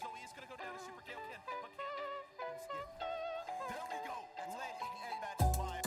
Zoe is going to go down to Super Gale Ken, but Ken. Skip. There we go. And that's five.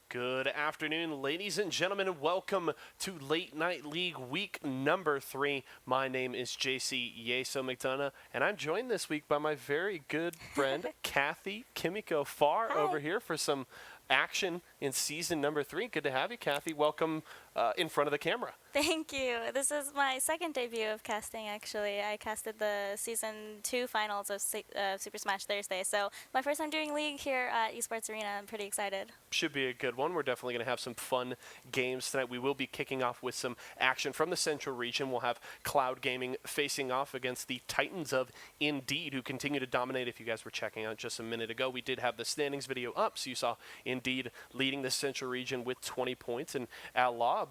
Good afternoon, ladies and gentlemen, and welcome to Late Night League week number 3. My name is JC Yeso McDonough, and I'm joined this week by my very good friend, Kathy Kimiko Farr, over here for some action in season number 3. Good to have you, Kathy. Welcome in front of the camera. Thank you. This is my second debut of casting, actually. I casted the Season 2 finals of Super Smash Thursday, so my first time doing League here at Esports Arena. I'm pretty excited. Should be a good one. We're definitely going to have some fun games tonight. We will be kicking off with some action from the Central Region. We'll have Cloud Gaming facing off against the Titans of Indeed, who continue to dominate. If you guys were checking out just a minute ago, we did have the standings video up, so you saw Indeed leading the Central Region with 20 points, and Alob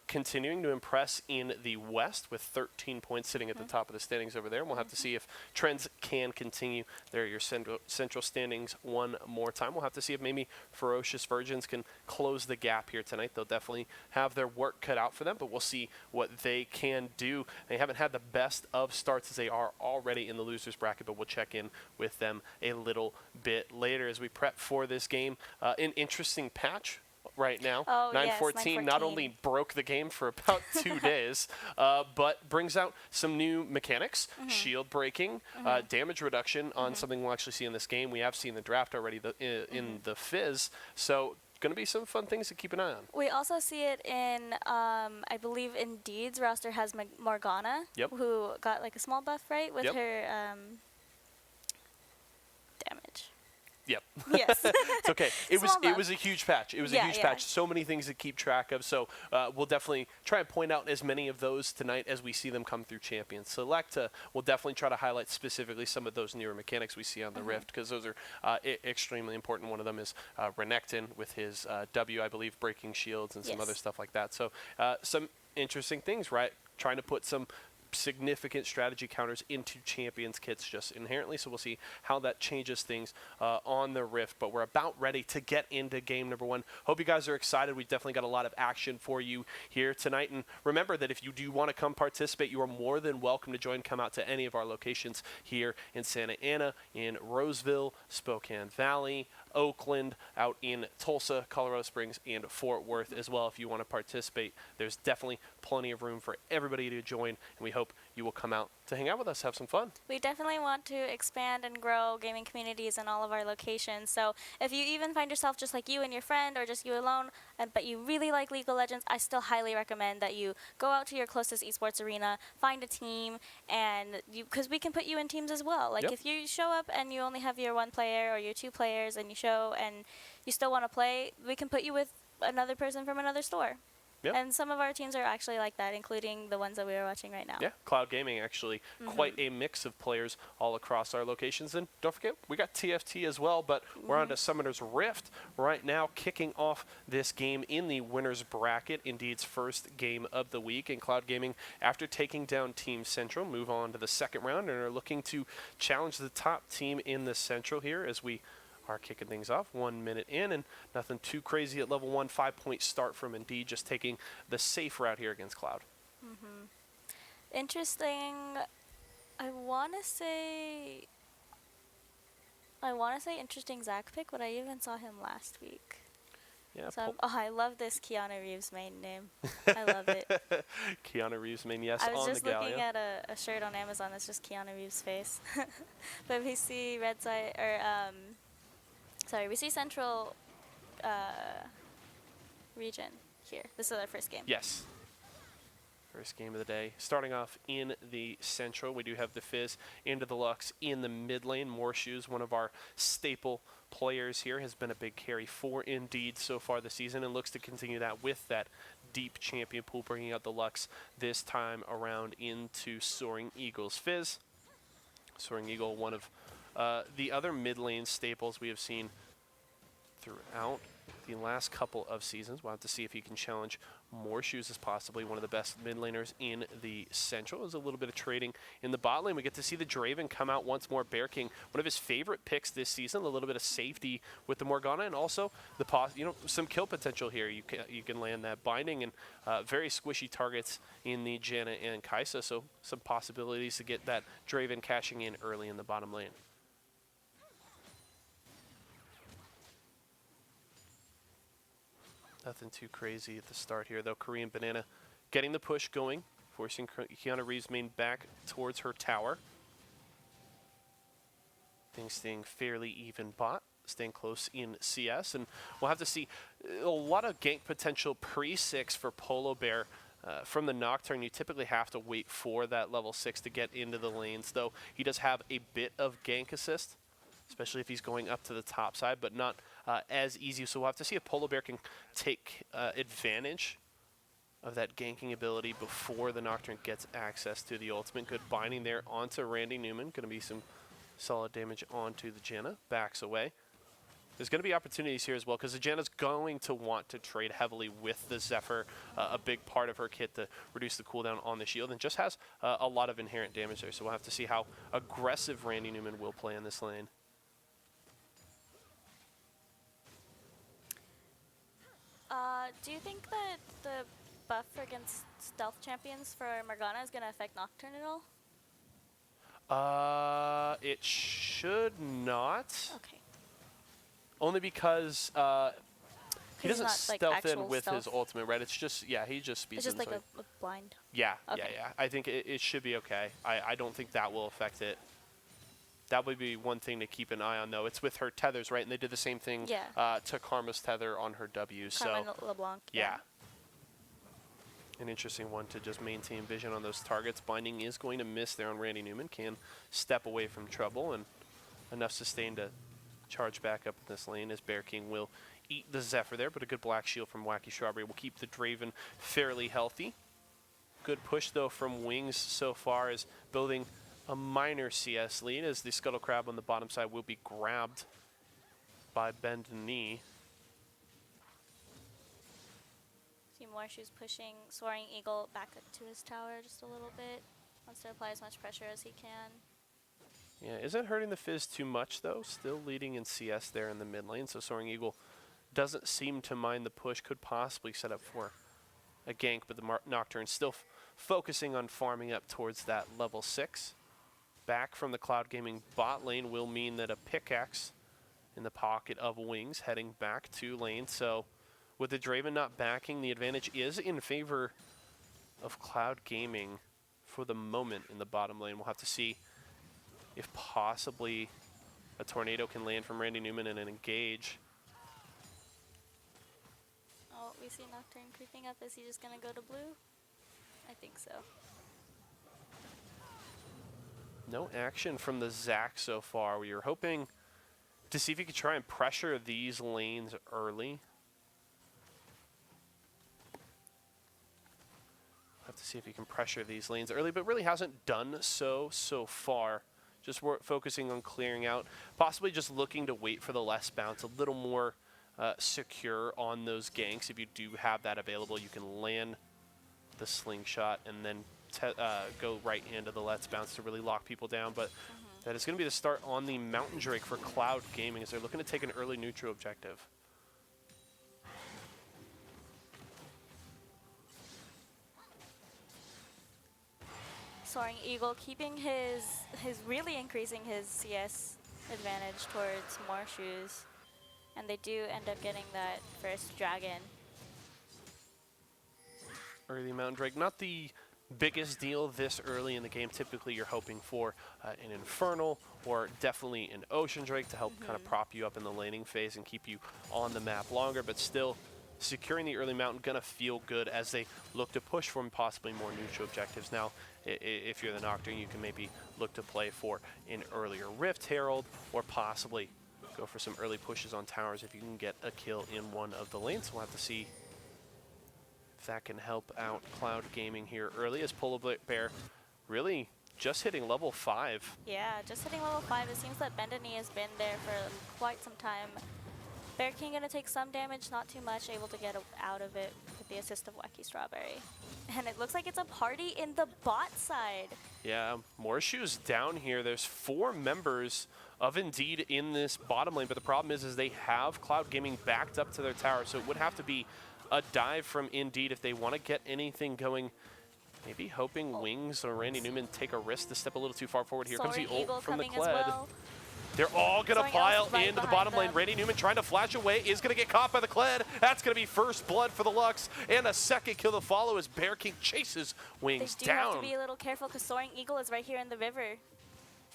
continuing to impress in the West with 13 points sitting at the top of the standings over there. And we'll have to see if trends can continue. There are your central standings one more time. We'll have to see if maybe Ferocious Virgins can close the gap here tonight. They'll definitely have their work cut out for them, but we'll see what they can do. They haven't had the best of starts as they are already in the losers bracket, but we'll check in with them a little bit later as we prep for this game. An interesting patch right now. 914 not only broke the game for about 2 days, but brings out some new mechanics, shield breaking, damage reduction on something we'll actually see in this game. We have seen the draft already in the Fizz, so going to be some fun things to keep an eye on. We also see it in, I believe, Indeed's roster has Morgana, who got like a small buff, right, with her damage. Yep. Yes. It's okay. It was a huge patch. It was a huge patch. So many things to keep track of. So we'll definitely try and point out as many of those tonight as we see them come through Champions Select. We'll definitely try to highlight specifically some of those newer mechanics we see on the Rift, because those are extremely important. One of them is Renekton with his W, I believe, breaking shields and some other stuff like that. So some interesting things, right? Trying to put some significant strategy counters into champions kits just inherently, so we'll see how that changes things on the Rift. But we're about ready to get into game number 1. Hope you guys are excited. We've definitely got a lot of action for you here tonight, and remember that if you do want to come participate, you are more than welcome to join. Come out to any of our locations here in Santa Ana, in Roseville, Spokane Valley, Oakland, out in Tulsa, Colorado Springs, and Fort Worth as well. If you want to participate, there's definitely plenty of room for everybody to join, and we hope you will come out to hang out with us, have some fun. We definitely want to expand and grow gaming communities in all of our locations. So if you even find yourself just like you and your friend or just you alone, but you really like League of Legends, I still highly recommend that you go out to your closest esports arena, find a team, and because we can put you in teams as well. Like Yep. if you show up and you only have your one player or your two players and you show and you still want to play, we can put you with another person from another store. Yep. And some of our teams are actually like that, including the ones that we are watching right now. Yeah, Cloud Gaming actually quite a mix of players all across our locations. And don't forget, we got TFT as well, but we're on to Summoner's Rift right now, kicking off this game in the winner's bracket, Indeed's first game of the week. And Cloud Gaming, after taking down Team Central, move on to the second round and are looking to challenge the top team in the Central here as we are kicking things off 1 minute in, and nothing too crazy at level 1. 5-point start from Indeed, just taking the safe route here against Cloud. Interesting. I want to say interesting Zach pick, but I even saw him last week. Yeah, So I love this Keanu Reeves main name. I love it. Keanu Reeves, main, yes, I was on just the gal, looking yeah. at a shirt on Amazon that's just Keanu Reeves' face. But we see Red Side, or we see Central region here. This is our first game. Yes. First game of the day. Starting off in the Central, we do have the Fizz into the Lux in the mid lane. Morshoes, one of our staple players here, has been a big carry for Indeed so far this season and looks to continue that with that deep champion pool, bringing out the Lux this time around into Soaring Eagle's Fizz. Soaring Eagle, one of the other mid lane staples we have seen throughout the last couple of seasons. We'll have to see if he can challenge Morshoes as possibly one of the best mid laners in the Central. There's a little bit of trading in the bot lane. We get to see the Draven come out once more. Bear King, one of his favorite picks this season. A little bit of safety with the Morgana, and also the some kill potential here. You can land that binding and very squishy targets in the Janna and Kai'Sa. So some possibilities to get that Draven cashing in early in the bottom lane. Nothing too crazy at the start here, though. Korean Banana getting the push going, forcing Keanu Reeves' main back towards her tower. Things staying fairly even bot, staying close in CS, and we'll have to see a lot of gank potential pre-6 for Polo Bear. From the Nocturne, you typically have to wait for that level 6 to get into the lanes, though he does have a bit of gank assist, especially if he's going up to the top side, but not as easy. So we'll have to see if Polo Bear can take advantage of that ganking ability before the Nocturne gets access to the ultimate. Good binding there onto Randy Newman. Going to be some solid damage onto the Janna. Backs away. There's going to be opportunities here as well, because the Janna's going to want to trade heavily with the Zephyr, a big part of her kit to reduce the cooldown on the shield, and just has a lot of inherent damage there. So we'll have to see how aggressive Randy Newman will play in this lane. Do you think that the buff against stealth champions for Morgana is going to affect Nocturne at all? It should not. Okay. Only because he He's doesn't not, like, stealth in actual with his stealth? ultimate, right? It's just, yeah, he just speeds It's just in, like so a blind. yeah, Okay. yeah. I think it should be okay. I don't think that will affect it. That would be one thing to keep an eye on, though. It's with her tethers, right? And they did the same thing to Karma's tether on her W. Carmen LeBlanc. Yeah. An interesting one to just maintain vision on those targets. Binding is going to miss there on Randy Newman. Can step away from trouble, and enough sustain to charge back up in this lane as Bear King will eat the Zephyr there, but a good black shield from Wacky Strawberry will keep the Draven fairly healthy. Good push, though, from Wings so far, as building a minor CS lead, as the Scuttle Crab on the bottom side will be grabbed by Bend Knee. See Morshoes pushing Soaring Eagle back up to his tower just a little bit. Wants to apply as much pressure as he can. Yeah, isn't hurting the Fizz too much, though. Still leading in CS there in the mid lane, so Soaring Eagle doesn't seem to mind the push. Could possibly set up for a gank, but the Nocturne still focusing on farming up towards that level 6. Back from the Cloud Gaming bot lane will mean that a pickaxe in the pocket of Wings heading back to lane. So with the Draven not backing, the advantage is in favor of Cloud Gaming for the moment in the bottom lane. We'll have to see if possibly a tornado can land from Randy Newman and an engage. Oh, we see Nocturne creeping up. Is he just going to go to blue? I think so. No action from the Zac so far. We were hoping to see if he could try and pressure these lanes early. Have to see if he can pressure these lanes early, but really hasn't done so far. Just focusing on clearing out, possibly just looking to wait for the less bounce, a little more secure on those ganks. If you do have that available, you can land the slingshot and then go right into the let's bounce to really lock people down. But that is going to be the start on the Mountain Drake for Cloud Gaming as they're looking to take an early neutral objective. Soaring Eagle keeping really increasing his CS advantage towards more shoes. And they do end up getting that first dragon. Early Mountain Drake, not the biggest deal this early in the game. Typically you're hoping for an Infernal or definitely an Ocean Drake to help kind of prop you up in the laning phase and keep you on the map longer, but still securing the early mountain gonna feel good as they look to push for possibly more neutral objectives. Now, if you're the Nocturne, you can maybe look to play for an earlier Rift Herald or possibly go for some early pushes on towers if you can get a kill in one of the lanes. We'll have to see if that can help out Cloud Gaming here early as Polar Bear really just hitting level 5. Yeah, just hitting level 5. It seems that Bendany has been there for quite some time. Bear King gonna take some damage, not too much, able to get out of it with the assist of Wacky Strawberry. And it looks like it's a party in the bot side. Yeah, more shoes down here. There's 4 members of Indeed in this bottom lane, but the problem is they have Cloud Gaming backed up to their tower, so it would have to be a dive from Indeed if they want to get anything going. Maybe hoping Wings or Randy Newman take a risk to step a little too far forward. Here comes the ult from the Kled. Well. They're all going to pile right into the bottom lane. Randy Newman trying to flash away is going to get caught by the Kled. That's going to be first blood for the Lux. And a second kill to follow as Bear King chases Wings down. They do down. have to be a little careful because Soaring Eagle is right here in the river.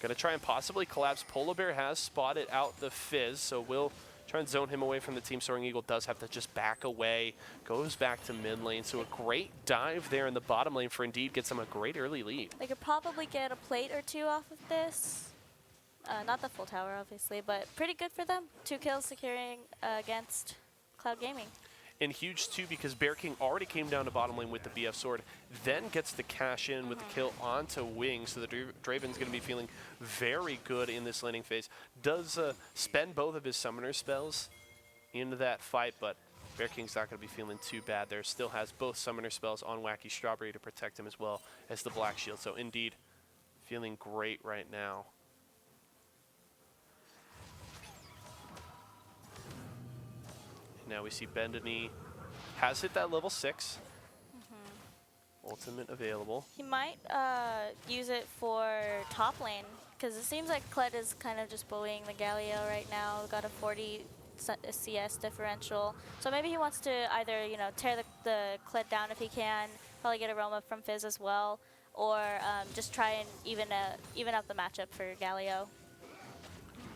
Going to try and possibly collapse. Polar Bear has spotted out the Fizz, so we'll try and zone him away from the team. Soaring Eagle does have to just back away. Goes back to mid lane. So a great dive there in the bottom lane for Indeed. Gets them a great early lead. They could probably get a plate or 2 off of this. Not the full tower, obviously, but pretty good for them. 2 kills securing against Cloud Gaming. And huge, too, because Bear King already came down to bottom lane with the BF sword, then gets the cash in with the kill onto Wings. So the Draven's going to be feeling very good in this laning phase. Does spend both of his summoner spells into that fight, but Bear King's not going to be feeling too bad there. Still has both summoner spells on Wacky Strawberry to protect him as well as the Black Shield. So Indeed, feeling great right now. Now we see Bendany has hit that level 6. Ultimate available. He might use it for top lane because it seems like Kled is kind of just bullying the Galio right now. Got a 40 CS differential. So maybe he wants to either, you know, tear the Kled down if he can, probably get a roam up from Fizz as well, or just try and even out the matchup for Galio.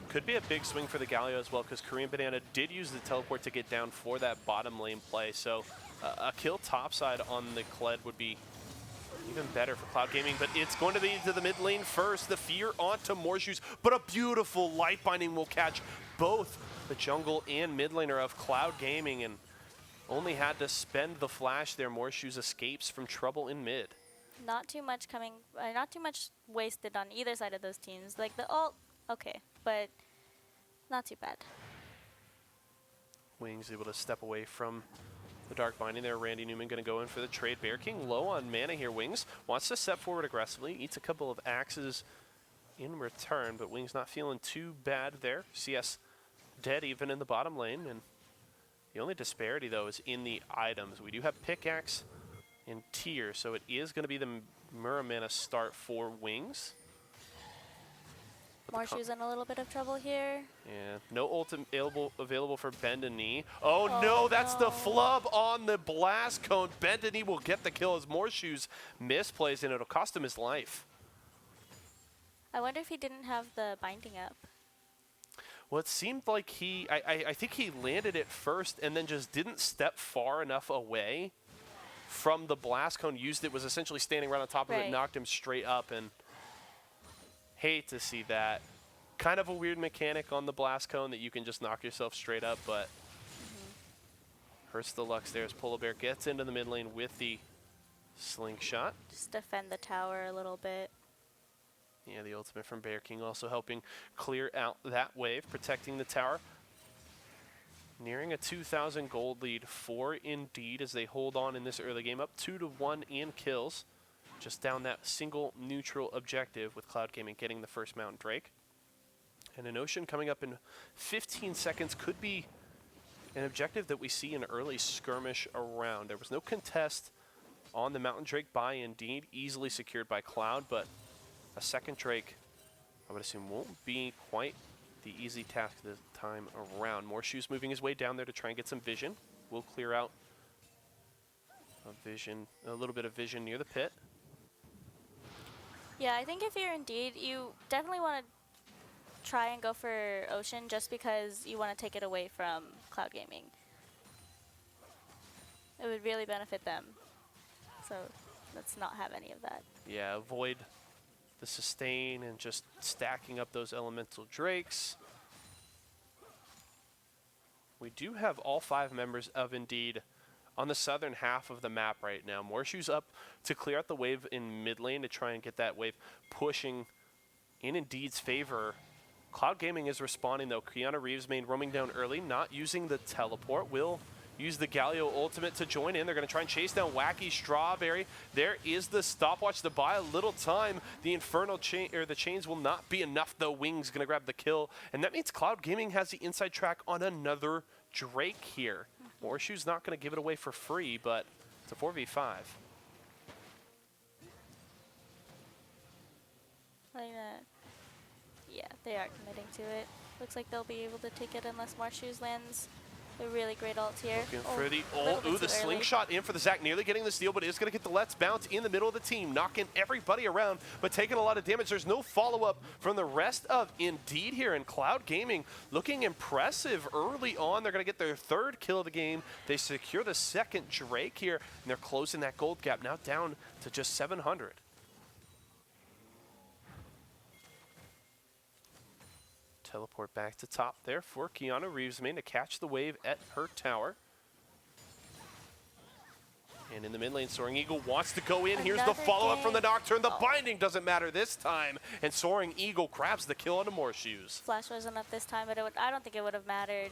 Could be a big swing for the Galio as well because Korean Banana did use the teleport to get down for that bottom lane play. So a kill topside on the Kled would be even better for Cloud Gaming, but it's going to be to the mid lane first. The fear onto Morshoes, but a beautiful light binding will catch both the jungle and mid laner of Cloud Gaming, and only had to spend the flash there. Morshoes escapes from trouble in mid. Not too much not too much wasted on either side of those teams. Like the ult, okay, but not too bad. Wings able to step away from the Dark Binding there. Randy Newman going to go in for the trade. Bear King low on mana here. Wings wants to step forward aggressively. Eats a couple of axes in return, but Wings not feeling too bad there. CS dead even in the bottom lane, and the only disparity though is in the items. We do have pickaxe and tier, so it is going to be the Muramana start for Wings. More shoes in a little bit of trouble here. Yeah, no ultimate available for Bend a Knee. Oh, Oh, no, that's the no. flub on the blast cone. Bend a Knee will get the kill as More Shoes misplays, and it'll cost him his life. I wonder if he didn't have the binding up. Well, it seemed like I think he landed it first and then just didn't step far enough away from the blast cone. Used it, was essentially standing right on top of it, Right. knocked him straight up, and hate to see that. Kind of a weird mechanic on the blast cone that you can just knock yourself straight up, but hurts the Lux there as Polar Bear gets into the mid lane with the slingshot. Just defend the tower a little bit. Yeah, the ultimate from Bear King also helping clear out that wave, protecting the tower. Nearing a 2,000 gold lead for Indeed as they hold on in this early game, up 2-1 in kills. Just down that single neutral objective with Cloud Gaming getting the first Mountain Drake. And an Ocean coming up in 15 seconds could be an objective that we see an early skirmish around. There was no contest on the Mountain Drake by Indeed, easily secured by Cloud, but a second Drake, I would assume, won't be quite the easy task this time around. More Shoes moving his way down there to try and get some vision. We'll clear out a little bit of vision near the pit. Yeah, I think if you're Indeed, you definitely want to try and go for Ocean just because you want to take it away from Cloud Gaming. It would really benefit them. So let's not have any of that. Yeah, avoid the sustain and just stacking up those elemental drakes. We do have all 5 members of Indeed on the southern half of the map right now. More Shoes up to clear out the wave in mid lane to try and get that wave pushing in Indeed's favor. Cloud Gaming is responding though. Keanu Reeves main roaming down early, not using the teleport. Will use the Galio ultimate to join in. They're going to try and chase down Wacky Strawberry. There is the stopwatch to buy a little time. The Infernal chain or the chains will not be enough though. Wings going to grab the kill, and that means Cloud Gaming has the inside track on another Drake here. More Shoes not going to give it away for free, but it's a 4v5. Yeah, they are committing to it. Looks like they'll be able to take it unless More Shoes lands a really great ult here. Looking for the a little ult. bit Ooh, the too early. slingshot in for the Zac, nearly getting the steal, but is going to get the Let's Bounce in the middle of the team, knocking everybody around, but taking a lot of damage. There's no follow-up from the rest of Indeed here, and Cloud Gaming looking impressive early on. They're going to get their 3rd kill of the game. They secure the 2nd Drake here, and they're closing that gold gap, now down to just 700. Teleport back to top there for Keanu Reeves main to catch the wave at her tower. And in the mid lane, Soaring Eagle wants to go in. Here's the Another follow-up from the game. Nocturne. The binding doesn't matter this time. And Soaring Eagle grabs the kill onto More Shoes. Flash wasn't up this time, but I don't think it would have mattered.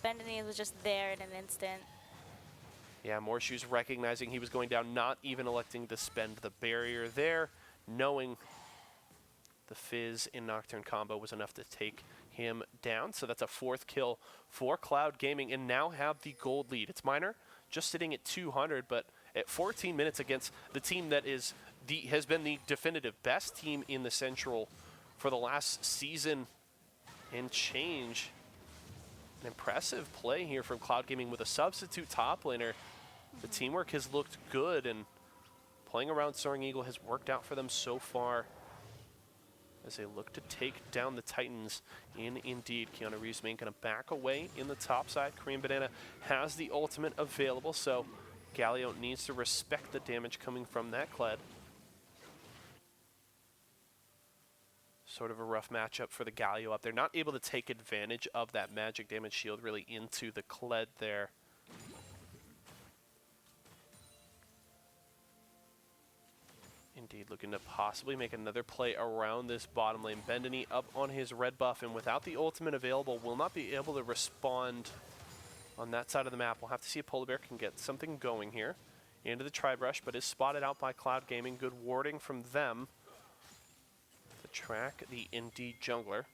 Bendany was just there in an instant. Yeah, More Shoes recognizing he was going down, not even electing to spend the barrier there, knowing the Fizz in Nocturne combo was enough to take him down. So that's a 4th kill for Cloud Gaming, and now have the gold lead. It's minor, just sitting at 200, but at 14 minutes against the team that has been the definitive best team in the Central for the last season and change. An impressive play here from Cloud Gaming with a substitute top laner. The teamwork has looked good, and playing around Soaring Eagle has worked out for them so far as they look to take down the Titans in Indeed. Keanu Reeves main going to back away in the top side. Korean Banana has the ultimate available, so Galio needs to respect the damage coming from that Kled. Sort of a rough matchup for the Galio up there. Not able to take advantage of that magic damage shield really into the Kled there. Indeed, looking to possibly make another play around this bottom lane. Bendany up on his red buff, and without the ultimate available, will not be able to respond on that side of the map. We'll have to see if Polar Bear can get something going here into the Tri-Brush, but is spotted out by Cloud Gaming. Good warding from them to track the Indeed jungler.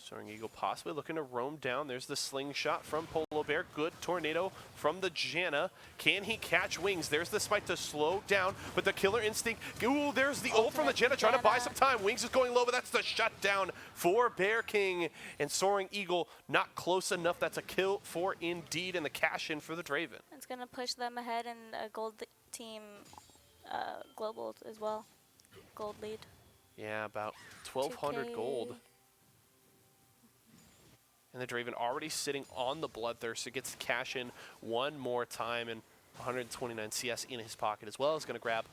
Soaring Eagle possibly looking to roam down. There's the slingshot from Polo Bear. Good tornado from the Janna. Can he catch Wings? There's the smite to slow down, but the killer instinct. Ooh, there's the ult from the Janna trying to buy some time. Wings is going low, but that's the shutdown for Bear King. And Soaring Eagle not close enough. That's a kill for Indeed, and the cash in for the Draven. It's going to push them ahead in a gold team global as well. Gold lead. Yeah, about 1,200 2K. gold. And the Draven already sitting on the Bloodthirster, gets to cash in one more time, and 129 CS in his pocket as well. Is going to grab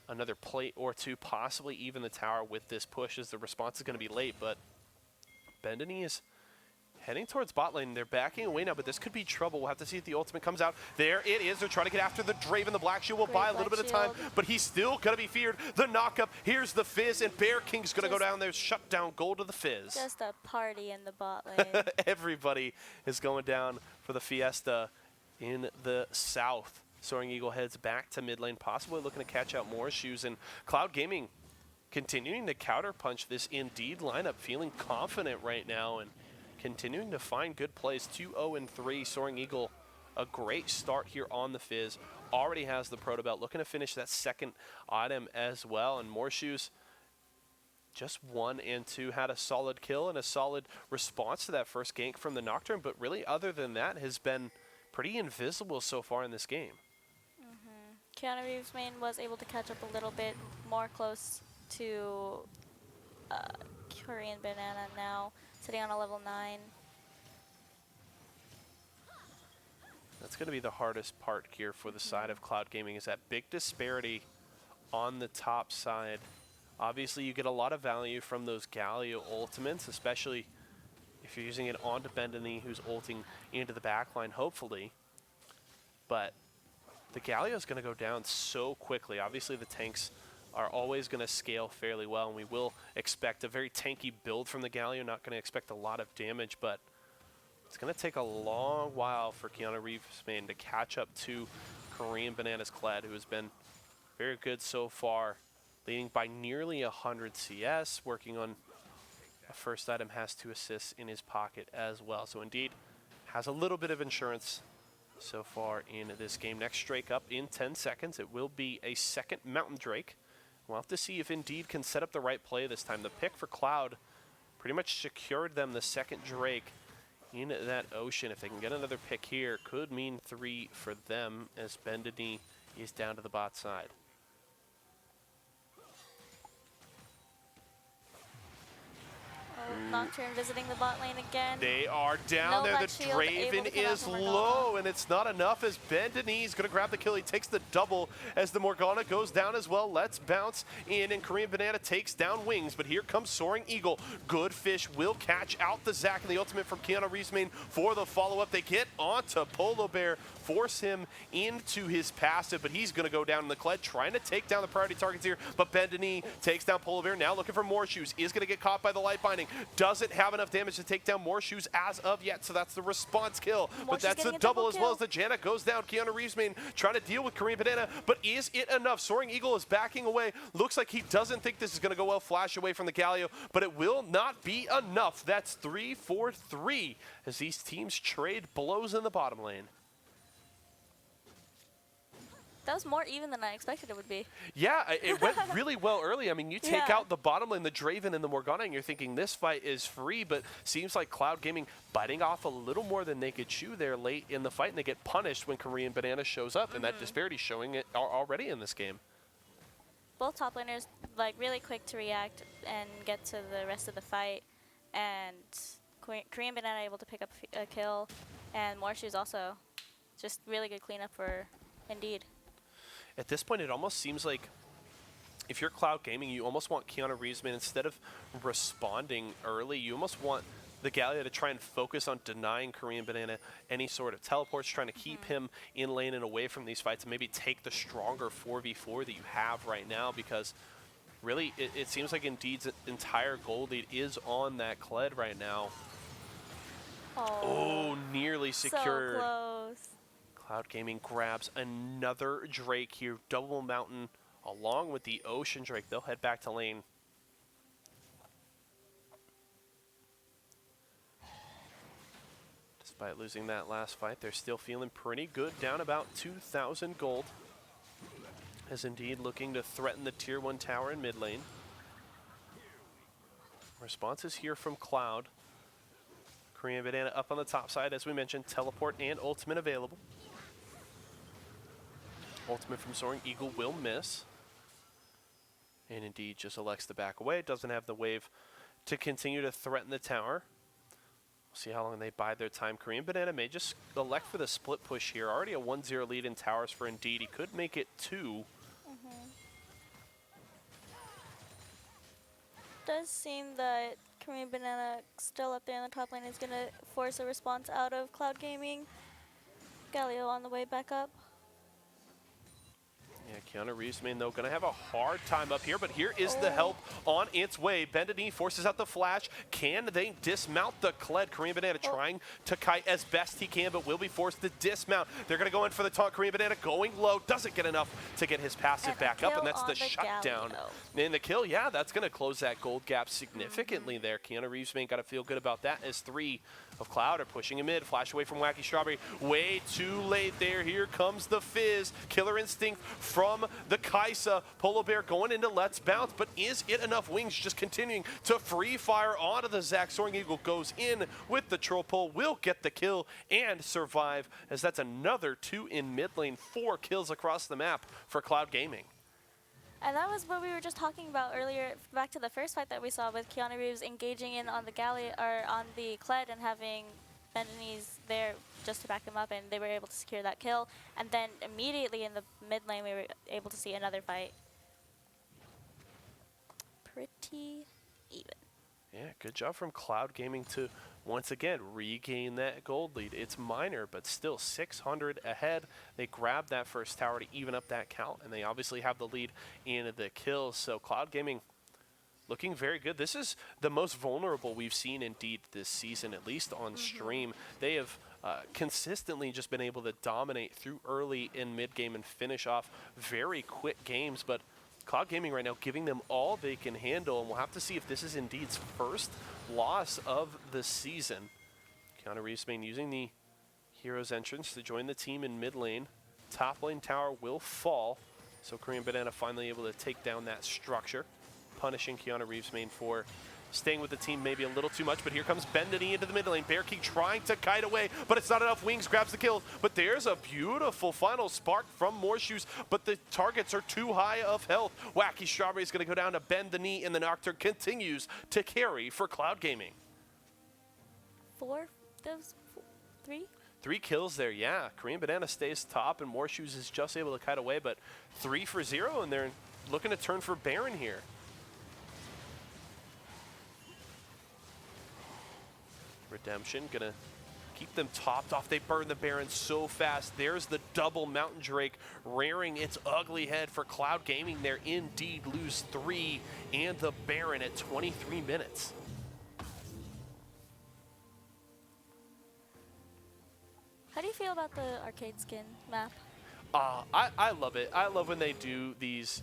another plate or two, possibly even the tower with this push, as the response is going to be late. But Bendany is heading towards bot lane. They're backing away now, but this could be trouble. We'll have to see if the ultimate comes out. There it is. They're trying to get after the Draven. The Black Shield will buy a little bit of time, but he's still going to be feared. The knockup. Here's the Fizz, and Bear King's going to go down there. Shut down gold to the Fizz. Just a party in the bot lane. Everybody is going down for the fiesta in the south. Soaring Eagle heads back to mid lane, possibly looking to catch out more shoes. And Cloud Gaming continuing to counterpunch this Indeed lineup, feeling confident right now and continuing to find good plays. 2-0-3. Soaring Eagle, a great start here on the Fizz. Already has the Proto Belt, looking to finish that second item as well. And more shoes, just 1 and 2, had a solid kill and a solid response to that first gank from the Nocturne. But really, other than that, has been pretty invisible so far in this game. Keanu Reeves main was able to catch up a little bit more close to Korean Banana now, sitting on a level 9. That's going to be the hardest part here for the side of Cloud Gaming, is that big disparity on the top side. Obviously, you get a lot of value from those Galio ultimates, especially if you're using it onto Bendany, who's ulting into the backline, hopefully. But the Galio is going to go down so quickly. Obviously, the tanks are always going to scale fairly well, and we will expect a very tanky build from the Galio. Not going to expect a lot of damage, but it's going to take a long while for Keanu Reeves main to catch up to Korean Bananas Kled, who has been very good so far, leading by nearly 100 CS, working on a first item, has 2 assists in his pocket as well. So Indeed has a little bit of insurance so far in this game. Next Drake up in 10 seconds. It will be a second Mountain Drake. We'll have to see if Indeed can set up the right play this time. The pick for Cloud pretty much secured them the second Drake in that ocean. If they can get another pick here, could mean 3 for them, as Bendany is down to the bot side. Nocturne visiting the bot lane again. They are down No there. Black The Shield, able Draven to come out is from Morgana. low, and it's not enough, as Bendany is going to grab the kill. He takes the double as the Morgana goes down as well. Let's bounce in, and Korean Banana takes down Wings, but here comes Soaring Eagle. Good Fish will catch out the Zac, and the ultimate from Keanu Reeves main for the follow-up. They get onto Polo Bear, force him into his passive, but he's going to go down in the Kled, trying to take down the priority targets here, but Bendany takes down Polo Bear, now looking for more shoes, is going to get caught by the light binding, doesn't have enough damage to take down more shoes as of yet, so that's the response kill, but that's the double as well, as the Janna goes down. Keanu Reeves main trying to deal with Korean Banana, but is it enough? Soaring Eagle is backing away, looks like he doesn't think this is going to go well, flash away from the Galio, but it will not be enough. That's 3 for 3 as these teams trade blows in the bottom lane. That was more even than I expected it would be. Yeah, it went really well early. I mean, you take out the bottom lane, the Draven and the Morgana, and you're thinking this fight is free, but seems like Cloud Gaming biting off a little more than they could chew there late in the fight, and they get punished when Korean Banana shows up, and that disparity showing it already in this game. Both top laners, like, really quick to react and get to the rest of the fight, and Korean Banana able to pick up a kill, and more shoes also. Just really good cleanup for Indeed. At this point, it almost seems like if you're Cloud Gaming, you almost want Keanu Reeves main, instead of responding early, you almost want the Galio to try and focus on denying Korean Banana any sort of teleports, trying to keep him in lane and away from these fights, and maybe take the stronger 4v4 that you have right now, because really it seems like Indeed's entire gold lead is on that Kled right now. Oh, nearly secured. So close. Cloud Gaming grabs another Drake here, double Mountain, along with the Ocean Drake. They'll head back to lane. Despite losing that last fight, they're still feeling pretty good, down about 2,000 gold. As Indeed looking to threaten the tier 1 tower in mid lane. Responses here from Cloud. Korean Banana up on the top side, as we mentioned, teleport and ultimate available. Ultimate from Soaring Eagle will miss. And Indeed just elects to back away. Doesn't have the wave to continue to threaten the tower. We'll see how long they bide their time. Korean Banana may just elect for the split push here. Already a 1-0 lead in towers for Indeed. He could make it 2. Does seem that Korean Banana still up there in the top lane is going to force a response out of Cloud Gaming. Galio on the way back up. Yeah, Keanu Reeves, though, going to have a hard time up here, but here is the help on its way. Bendany forces out the flash. Can they dismount the Kled? Korean Banana trying to kite as best he can, but will be forced to dismount. They're going to go in for the taunt. Korean Banana going low, doesn't get enough to get his passive back up, and that's the shutdown. And the kill, yeah, that's going to close that gold gap significantly there. Keanu Reeves got to feel good about that, as 3 of Cloud are pushing him mid. Flash away from Wacky Strawberry. Way too late there. Here comes the Fizz. Killer Instinct from the Kaisa. Polo Bear going into Let's Bounce, but is it enough? Wings just continuing to free fire onto the Zac. Soaring Eagle goes in with the Troll Pull. Will get the kill and survive, as that's another 2 in mid lane. 4 kills across the map for Cloud Gaming. And that was what we were just talking about earlier, back to the first fight that we saw with Keanu Reeves engaging in on the on the Kled and having Bendany's there just to back him up, and they were able to secure that kill. And then immediately in the mid lane, we were able to see another fight. Pretty even. Yeah, good job from Cloud Gaming to once again regain that gold lead. It's minor, but still 600 ahead. They grabbed that first tower to even up that count, and they obviously have the lead in the kills. So Cloud Gaming looking very good. This is the most vulnerable we've seen Indeed this season, at least on stream. They have consistently just been able to dominate through early and mid game and finish off very quick games, but Cloud Gaming right now giving them all they can handle, and we'll have to see if this is Indeed's first loss of the season. Keanu Reeves using the Hero's entrance to join the team in mid lane. Top lane tower will fall, so Korean Banana finally able to take down that structure, punishing Keanu Reeves for staying with the team maybe a little too much, but here comes Bendany into the mid lane. Bear King trying to kite away, but it's not enough. Wings grabs the kill, but there's a beautiful final spark from Morshoes, but the targets are too high of health. Wacky Strawberry is going to go down to bend the knee, and the Nocturne continues to carry for Cloud Gaming. 4? Those 3? 3 kills there, yeah. Korean Banana stays top, and Morshoes is just able to kite away, but 3 for 0, and they're looking to turn for Baron here. Redemption gonna keep them topped off. They burn the Baron so fast. There's the double Mountain Drake rearing its ugly head for Cloud Gaming. They're Indeed lose 3 and the Baron at 23 minutes. How do you feel about the arcade skin map? I love it. I love when they do these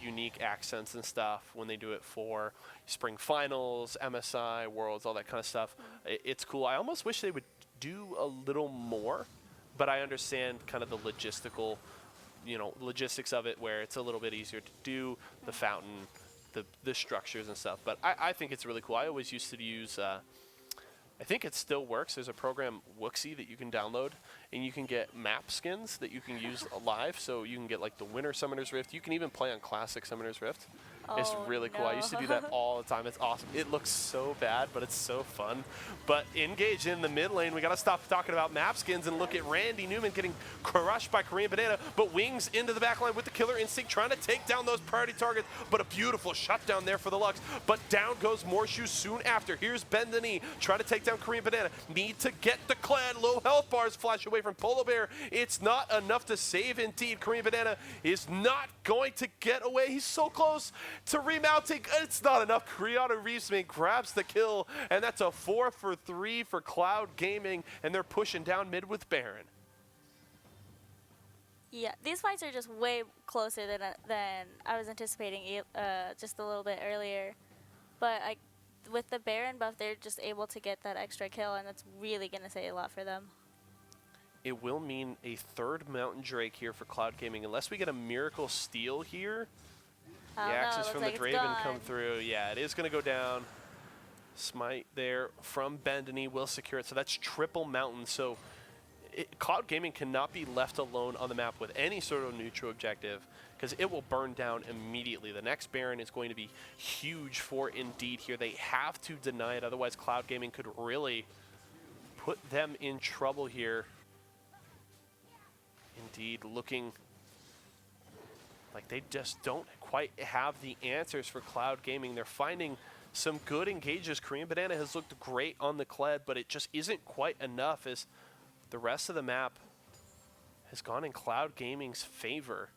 unique accents and stuff, when they do it for Spring Finals, MSI, Worlds, all that kind of stuff. It's cool. I almost wish they would do a little more, but I understand kind of the logistical, logistics of it, where it's a little bit easier to do the fountain, the structures and stuff. But I think it's really cool. I always used to use, I think it still works. There's a program, Wooxie, that you can download, and you can get map skins that you can use live. So you can get like the Winter Summoner's Rift. You can even play on Classic Summoner's Rift. It's really cool. I used to do that all the time. It's awesome. It looks so bad, but it's so fun. But engage in the mid lane. We got to stop talking about map skins and look at Randy Newman getting crushed by Korean Banana, but Wings into the back line with the Killer Instinct, trying to take down those priority targets, but a beautiful shutdown there for the Lux. But down goes Morshoes soon after. Here's Bend the Knee, trying to take down Korean Banana. Need to get the Kled. Low health bars flash away from Polo Bear. It's not enough to save Indeed. Korean Banana is not going to get away. He's so close to remounting. It's not enough. Keanu Reeves grabs the kill, and that's a 4 for 3 for Cloud Gaming, and they're pushing down mid with Baron. Yeah, these fights are just way closer than I was anticipating just a little bit earlier. But with the Baron buff, they're just able to get that extra kill, and that's really going to say a lot for them. It will mean a third Mountain Drake here for Cloud Gaming, unless we get a Miracle Steal here. The axes from the Draven come through. Yeah, it is going to go down. Smite there from Bendany will secure it. So that's triple Mountain. So Cloud Gaming cannot be left alone on the map with any sort of neutral objective, because it will burn down immediately. The next Baron is going to be huge for Indeed here. They have to deny it, otherwise Cloud Gaming could really put them in trouble here. Indeed looking like they just don't quite have the answers for Cloud Gaming. They're finding some good engages. Korean Banana has looked great on the Kled, but it just isn't quite enough as the rest of the map has gone in Cloud Gaming's favor.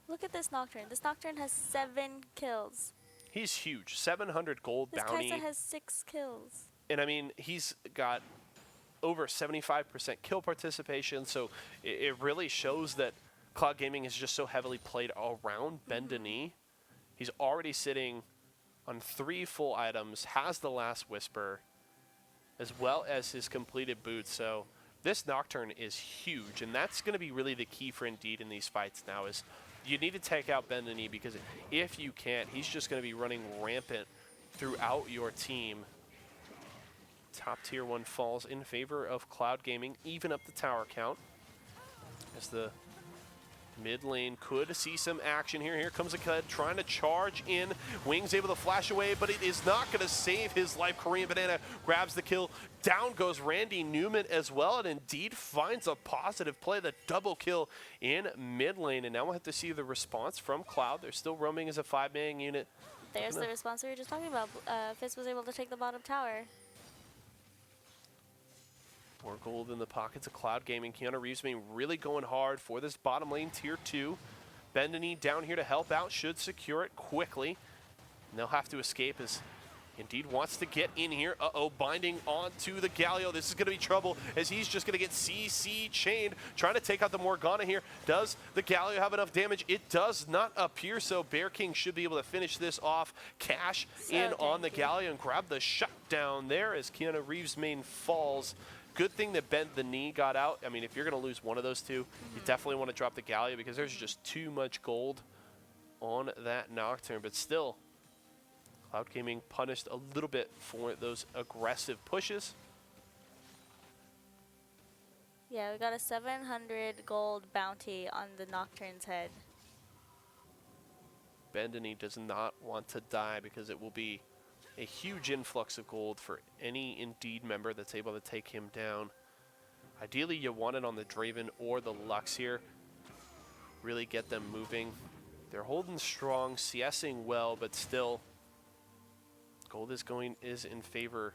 Look at this Nocturne. This Nocturne has 7 kills. He's huge. 700 gold This bounty. Kai'Sa has 6 kills. And I mean, he's got over 75% kill participation, so it really shows that Cloud Gaming is just so heavily played around Bendany. He's already sitting on 3 full items, has the Last Whisper, as well as his completed boots. So this Nocturne is huge, and that's going to be really the key for Indeed in these fights now, is you need to take out Bendany, because if you can't, he's just going to be running rampant throughout your team. Top tier 1 falls in favor of Cloud Gaming, even up the tower count, as the mid lane could see some action here. Here comes a Kled trying to charge in. Wings able to flash away, but it is not going to save his life. Korean Banana grabs the kill. Down goes Randy Newman as well, and Indeed finds a positive play, the double kill in mid lane. And now we'll have to see the response from Cloud. They're still roaming as a 5-man unit. There's the response we were just talking about. Fizz was able to take the bottom tower. More gold in the pockets of Cloud Gaming. Keanu Reeves being really going hard for this bottom lane tier 2. Bendany down here to help out, should secure it quickly. And they'll have to escape as Indeed wants to get in here. Uh-oh, binding onto the Galio. This is going to be trouble as he's just going to get CC chained, trying to take out the Morgana here. Does the Galio have enough damage? It does not appear so. Bear King should be able to finish this off. Cash in on the Galio and grab the shutdown there as Keanu Reeves' main falls. Good thing that Bend the Knee got out. I mean, if you're going to lose one of those two, you definitely want to drop the Galio, because there's just too much gold on that Nocturne. But still, Cloud Gaming punished a little bit for those aggressive pushes. Yeah, we got a 700 gold bounty on the Nocturne's head. Bendany does not want to die, because it will be a huge influx of gold for any Indeed member that's able to take him down. Ideally, you want it on the Draven or the Lux here. Really get them moving. They're holding strong, CSing well, but still, gold is in favor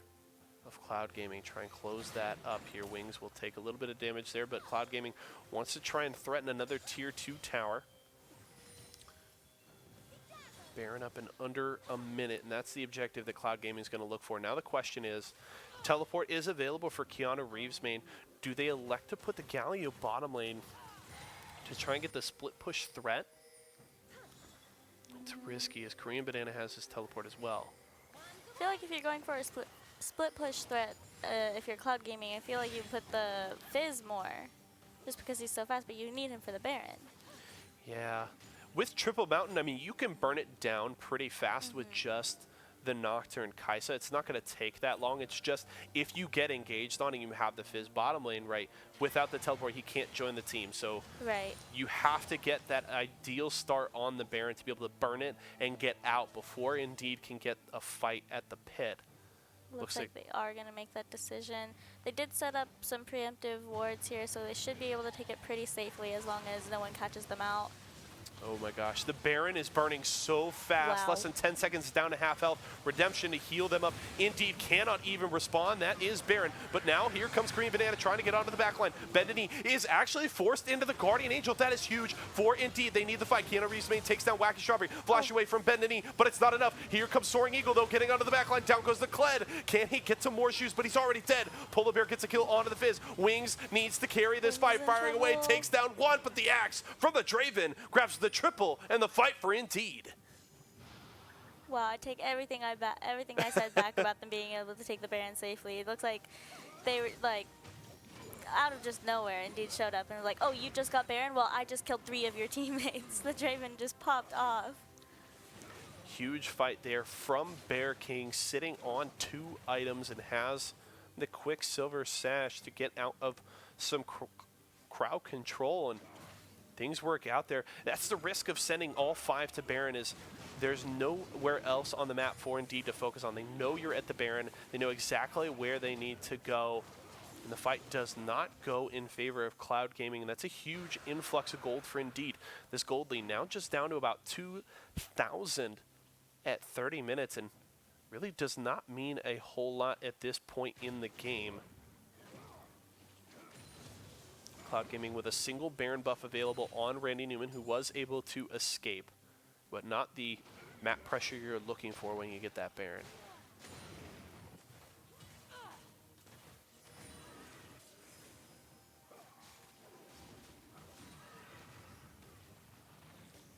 of Cloud Gaming. Try and close that up here. Wings will take a little bit of damage there, but Cloud Gaming wants to try and threaten another tier 2 tower. Baron up in under a minute, and that's the objective that Cloud Gaming is going to look for. Now the question is, teleport is available for Keanu Reeves' main. Do they elect to put the Galio bottom lane to try and get the split push threat? It's risky, as Korean Banana has his teleport as well. I feel like if you're going for a split push threat, if you're Cloud Gaming, I feel like you put the Fizz more, just because he's so fast, but you need him for the Baron. Yeah. With Triple Mountain, I mean, you can burn it down pretty fast with just the Nocturne Kai'Sa. It's not going to take that long. It's just if you get engaged on and you have the Fizz bottom lane, right, without the teleport, he can't join the team. So you have to get that ideal start on the Baron to be able to burn it and get out before Indeed can get a fight at the pit. Looks like they are going to make that decision. They did set up some preemptive wards here, so they should be able to take it pretty safely as long as no one catches them out. Oh my gosh, the Baron is burning so fast. Wow. Less than 10 seconds down to half health. Redemption to heal them up. Indeed cannot even respond. That is Baron. But now here comes Korean Banana trying to get onto the backline. Bendany is actually forced into the Guardian Angel. That is huge for Indeed. They need the fight. Keanu Reeves' main takes down Wacky Strawberry. Flash away from Bendany, but it's not enough. Here comes Soaring Eagle, though, getting onto the backline. Down goes the Kled. Can he get some more shoes? But he's already dead. Polar Bear gets a kill onto the Fizz. Wings needs to carry this fight. Firing away, takes down one, but the axe from the Draven grabs the triple and the fight for Indeed. Wow, I take everything I said back about them being able to take the Baron safely. It looks like they were like out of just nowhere. Indeed showed up and was like, "Oh, you just got Baron? Well, I just killed 3 of your teammates." The Draven just popped off. Huge fight there from Bear King, sitting on 2 items and has the Quicksilver Sash to get out of some crowd control, and things work out there. That's the risk of sending all 5 to Baron, is there's nowhere else on the map for Indeed to focus on. They know you're at the Baron. They know exactly where they need to go. And the fight does not go in favor of Cloud Gaming, and that's a huge influx of gold for Indeed. This gold lead now just down to about 2,000 at 30 minutes, and really does not mean a whole lot at this point in the game. Cloud Gaming with a single Baron buff available on Randy Newman, who was able to escape, but not the map pressure you're looking for when you get that Baron.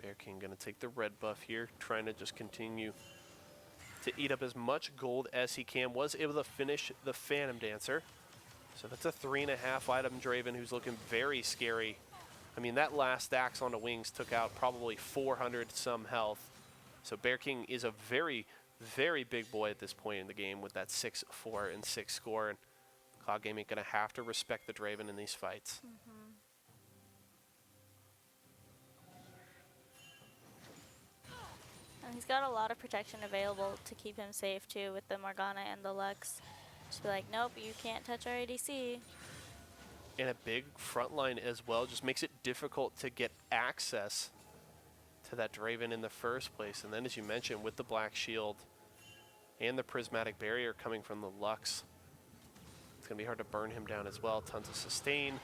Bear King going to take the red buff here, trying to just continue to eat up as much gold as he can. Was able to finish the Phantom Dancer. So that's a 3.5 item Draven who's looking very scary. I mean, that last axe on the wings took out probably 400 some health. So Bear King is a very, very big boy at this point in the game with that 6-4 and 6 score. And Cloud Gaming going to have to respect the Draven in these fights. And he's got a lot of protection available to keep him safe too, with the Morgana and the Lux. Just be like, nope, you can't touch our ADC. And a big front line as well just makes it difficult to get access to that Draven in the first place. And then, as you mentioned, with the Black Shield and the Prismatic Barrier coming from the Lux, it's going to be hard to burn him down as well. Tons of sustain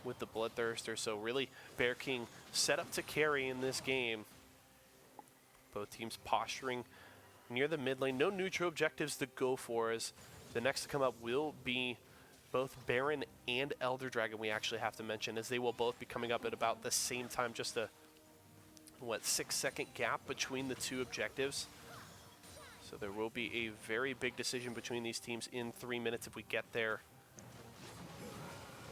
with the Bloodthirster. So really, Bear King set up to carry in this game. Both teams posturing near the mid lane. No neutral objectives to go for, as the next to come up will be both Baron and Elder Dragon, we actually have to mention, as they will both be coming up at about the same time. Just a, 6-second gap between the 2 objectives. So there will be a very big decision between these teams in 3 minutes if we get there.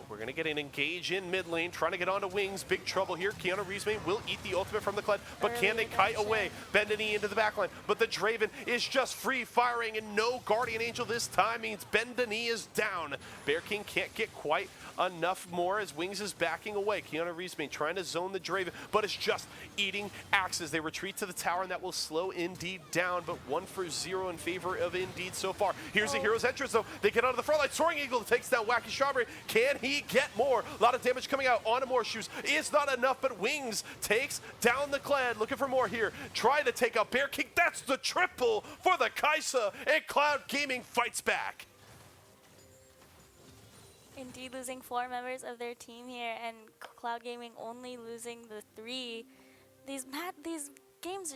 We're going to get an engage in mid lane, trying to get onto wings. Big trouble here. Keanu Reeves will eat the ultimate from the Kled, but can they kite away? Bend a knee into the backline, but the Draven is just free firing, and no Guardian Angel this time means Bend a knee is down. Bear King can't get quite enough more as Wings is backing away. Keanu Reeves trying to zone the Draven, but it's just eating axes. They retreat to the tower, and that will slow Indeed down, but 1-for-0 in favor of Indeed so far. Here's the hero's entrance, though. They get onto the front line. Soaring Eagle takes down Wacky Strawberry. Can he get more? A lot of damage coming out onto more shoes. Is not enough, but Wings takes down the Kled. Looking for more here. Trying to take out Bear King. That's the triple for the Kaisa, and Cloud Gaming fights back. Indeed losing 4 members of their team here, and Cloud Gaming only losing the 3. These games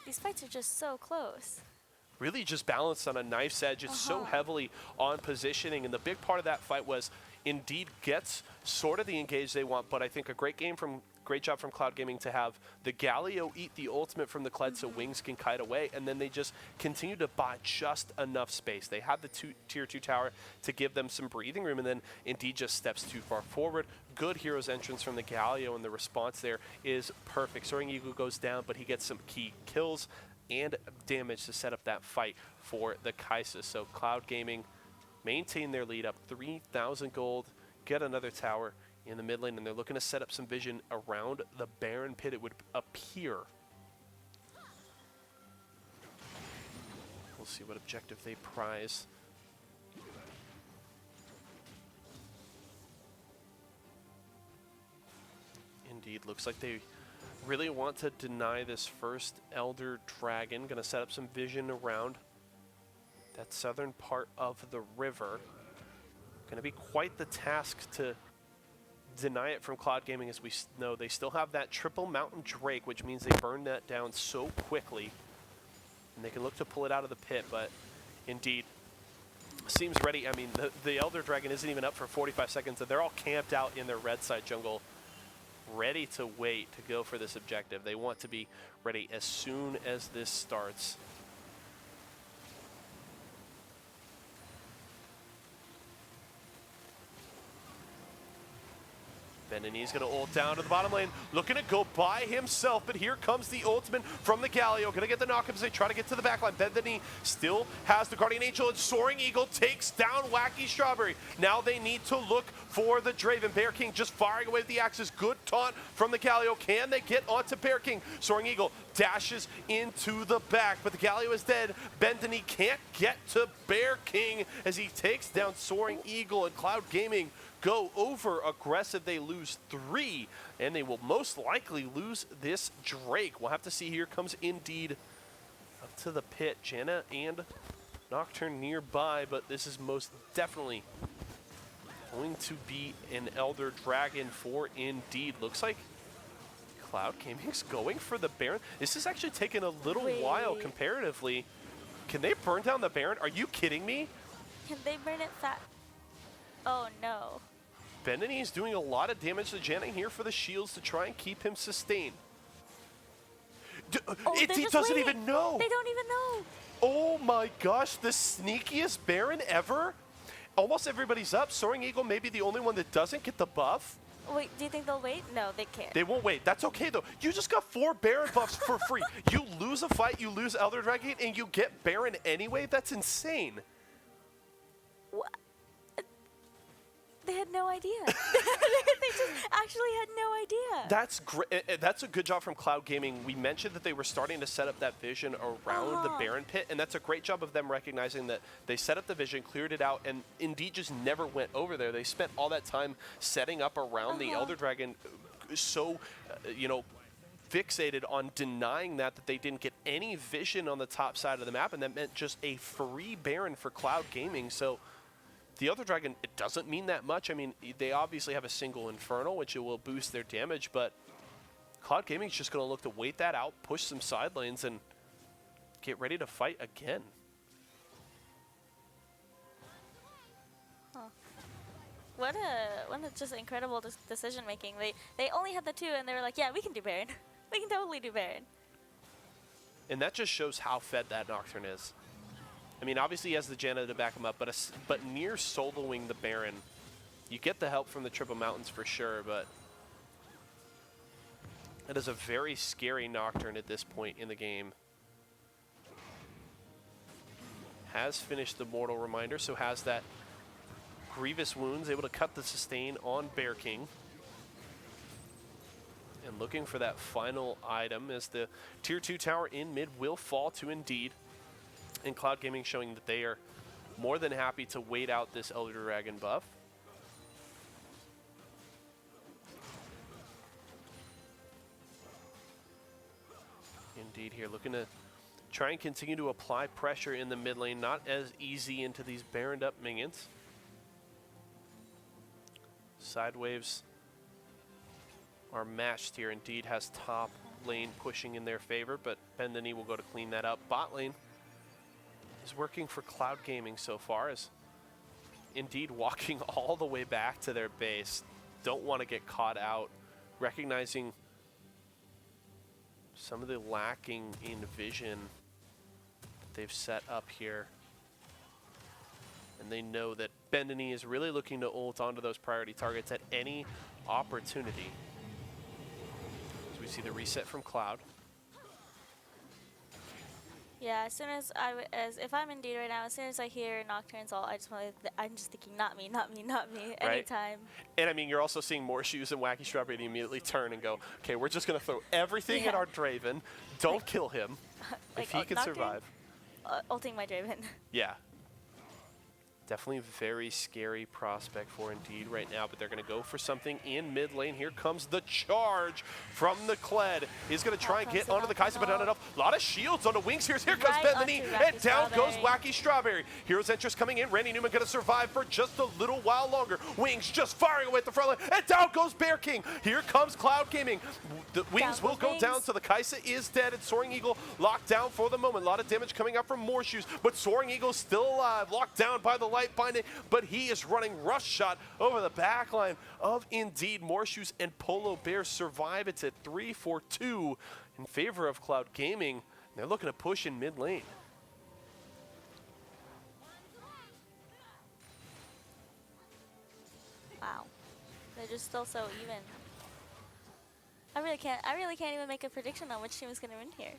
these fights are just so close. Really just balanced on a knife's edge. It's so heavily on positioning, and the big part of that fight was Indeed gets sort of the engage they want, but I think a great job from Cloud Gaming to have the Galio eat the ultimate from the Kled so Wings can kite away, and then they just continue to buy just enough space. They have the tier 2 tower to give them some breathing room, and then Indeed just steps too far forward. Good hero's entrance from the Galio, and the response there is perfect. Soaring Eagle goes down, but he gets some key kills and damage to set up that fight for the Kaisa. So Cloud Gaming maintain their lead up 3,000 gold, get another tower in the mid lane, and they're looking to set up some vision around the Baron pit, it would appear. We'll see what objective they prize. Indeed, looks like they really want to deny this first Elder Dragon. Gonna set up some vision around that southern part of the river. Gonna be quite the task to deny it from Cloud Gaming, as we know they still have that triple Mountain Drake, which means they burn that down so quickly, and they can look to pull it out of the pit. But Indeed seems ready. I mean, the Elder Dragon isn't even up for 45 seconds, and they're all camped out in their red side jungle, ready to wait to go for this objective. They want to be ready as soon as this starts. Benini's going to ult down to the bottom lane, looking to go by himself, but here comes the ultimate from the Galio. Going to get the knock-up as they try to get to the backline. Benini still has the Guardian Angel, and Soaring Eagle takes down Wacky Strawberry. Now they need to look for the Draven. Bear King just firing away with the axes. Good taunt from the Galio. Can they get onto Bear King? Soaring Eagle dashes into the back, but the Galio is dead. Benini can't get to Bear King as he takes down Soaring Eagle, and Cloud Gaming go over aggressive. They lose 3, and they will most likely lose this Drake. We'll have to see. Here comes Indeed up to the pit. Janna and Nocturne nearby, but this is most definitely going to be an Elder Dragon for Indeed. Looks like Cloud Gaming's going for the Baron. This is actually taking a little while comparatively. Can they burn down the Baron? Are you kidding me? Can they burn it fast? Oh no. Benini is doing a lot of damage to Janna here for the shields to try and keep him sustained. He doesn't even know. They don't even know. Oh my gosh, the sneakiest Baron ever. Almost everybody's up. Soaring Eagle may be the only one that doesn't get the buff. Wait, do you think they'll wait? No, they can't. They won't wait. That's okay though. You just got 4 Baron buffs for free. You lose a fight, you lose Elder Dragon, and you get Baron anyway? That's insane. What? They had no idea. They just actually had no idea. That's great. That's a good job from Cloud Gaming. We mentioned that they were starting to set up that vision around the Baron pit, and that's a great job of them recognizing that they set up the vision, cleared it out, and Indeed just never went over there. They spent all that time setting up around the Elder Dragon, so, you know, fixated on denying that they didn't get any vision on the top side of the map, and that meant just a free Baron for Cloud Gaming. So the Elder Dragon, it doesn't mean that much. I mean, they obviously have a single Infernal, which it will boost their damage, but Cloud Gaming's just going to look to wait that out, push some side lanes, and get ready to fight again. Huh. What a just incredible decision making. They only had the 2, and they were like, yeah, we can do Baron. We can totally do Baron. And that just shows how fed that Nocturne is. I mean, obviously he has the Janna to back him up, but near soloing the Baron, you get the help from the Triple Mountains for sure, but it is a very scary Nocturne at this point in the game. Has finished the Mortal Reminder, so has that Grievous Wounds, able to cut the sustain on Bear King. And looking for that final item as the Tier 2 tower in mid will fall to Indeed. And Cloud Gaming showing that they are more than happy to wait out this Elder Dragon buff. Indeed here, looking to try and continue to apply pressure in the mid lane. Not as easy into these baroned up minions. Side waves are matched here. Indeed has top lane pushing in their favor, but Benini will go to clean that up. Bot lane is working for Cloud Gaming so far, as Indeed walking all the way back to their base. Don't want to get caught out, recognizing some of the lacking in vision that they've set up here. And they know that Benini is really looking to ult onto those priority targets at any opportunity. As we see the reset from Cloud. Yeah, as soon as if I'm Indeed right now, as soon as I hear Nocturne's ult, I'm just thinking, not me, not me, not me, right? Anytime. And I mean, you're also seeing more shoes and Wacky Strawberry to immediately turn and go, okay, we're just going to throw everything at our Draven. Don't kill him if he can Nocturne, survive. Ulting my Draven. Yeah. Definitely a very scary prospect for Indeed right now, but they're going to go for something in mid lane. Here comes the charge from the Kled. He's going to try and get onto the Kai'Sa, but not enough. A lot of shields on the wings here. Here comes Benini, and down goes Wacky Strawberry. Hero's Entrance coming in. Randy Newman going to survive for just a little while longer. Wings just firing away at the front line, and down goes Bear King. Here comes Cloud Gaming. The Wings will go down, so the Kai'Sa is dead, and Soaring Eagle locked down for the moment. A lot of damage coming up from more shoes, but Soaring Eagle still alive, locked down by the light might find it, but he is running rush shot over the back line of Indeed. Morshoes and Polo Bear survive. It's at 3-4-2 in favor of Cloud Gaming. They're looking to push in mid lane. Wow. They're just still so even. I really can't even make a prediction on which team is going to win here.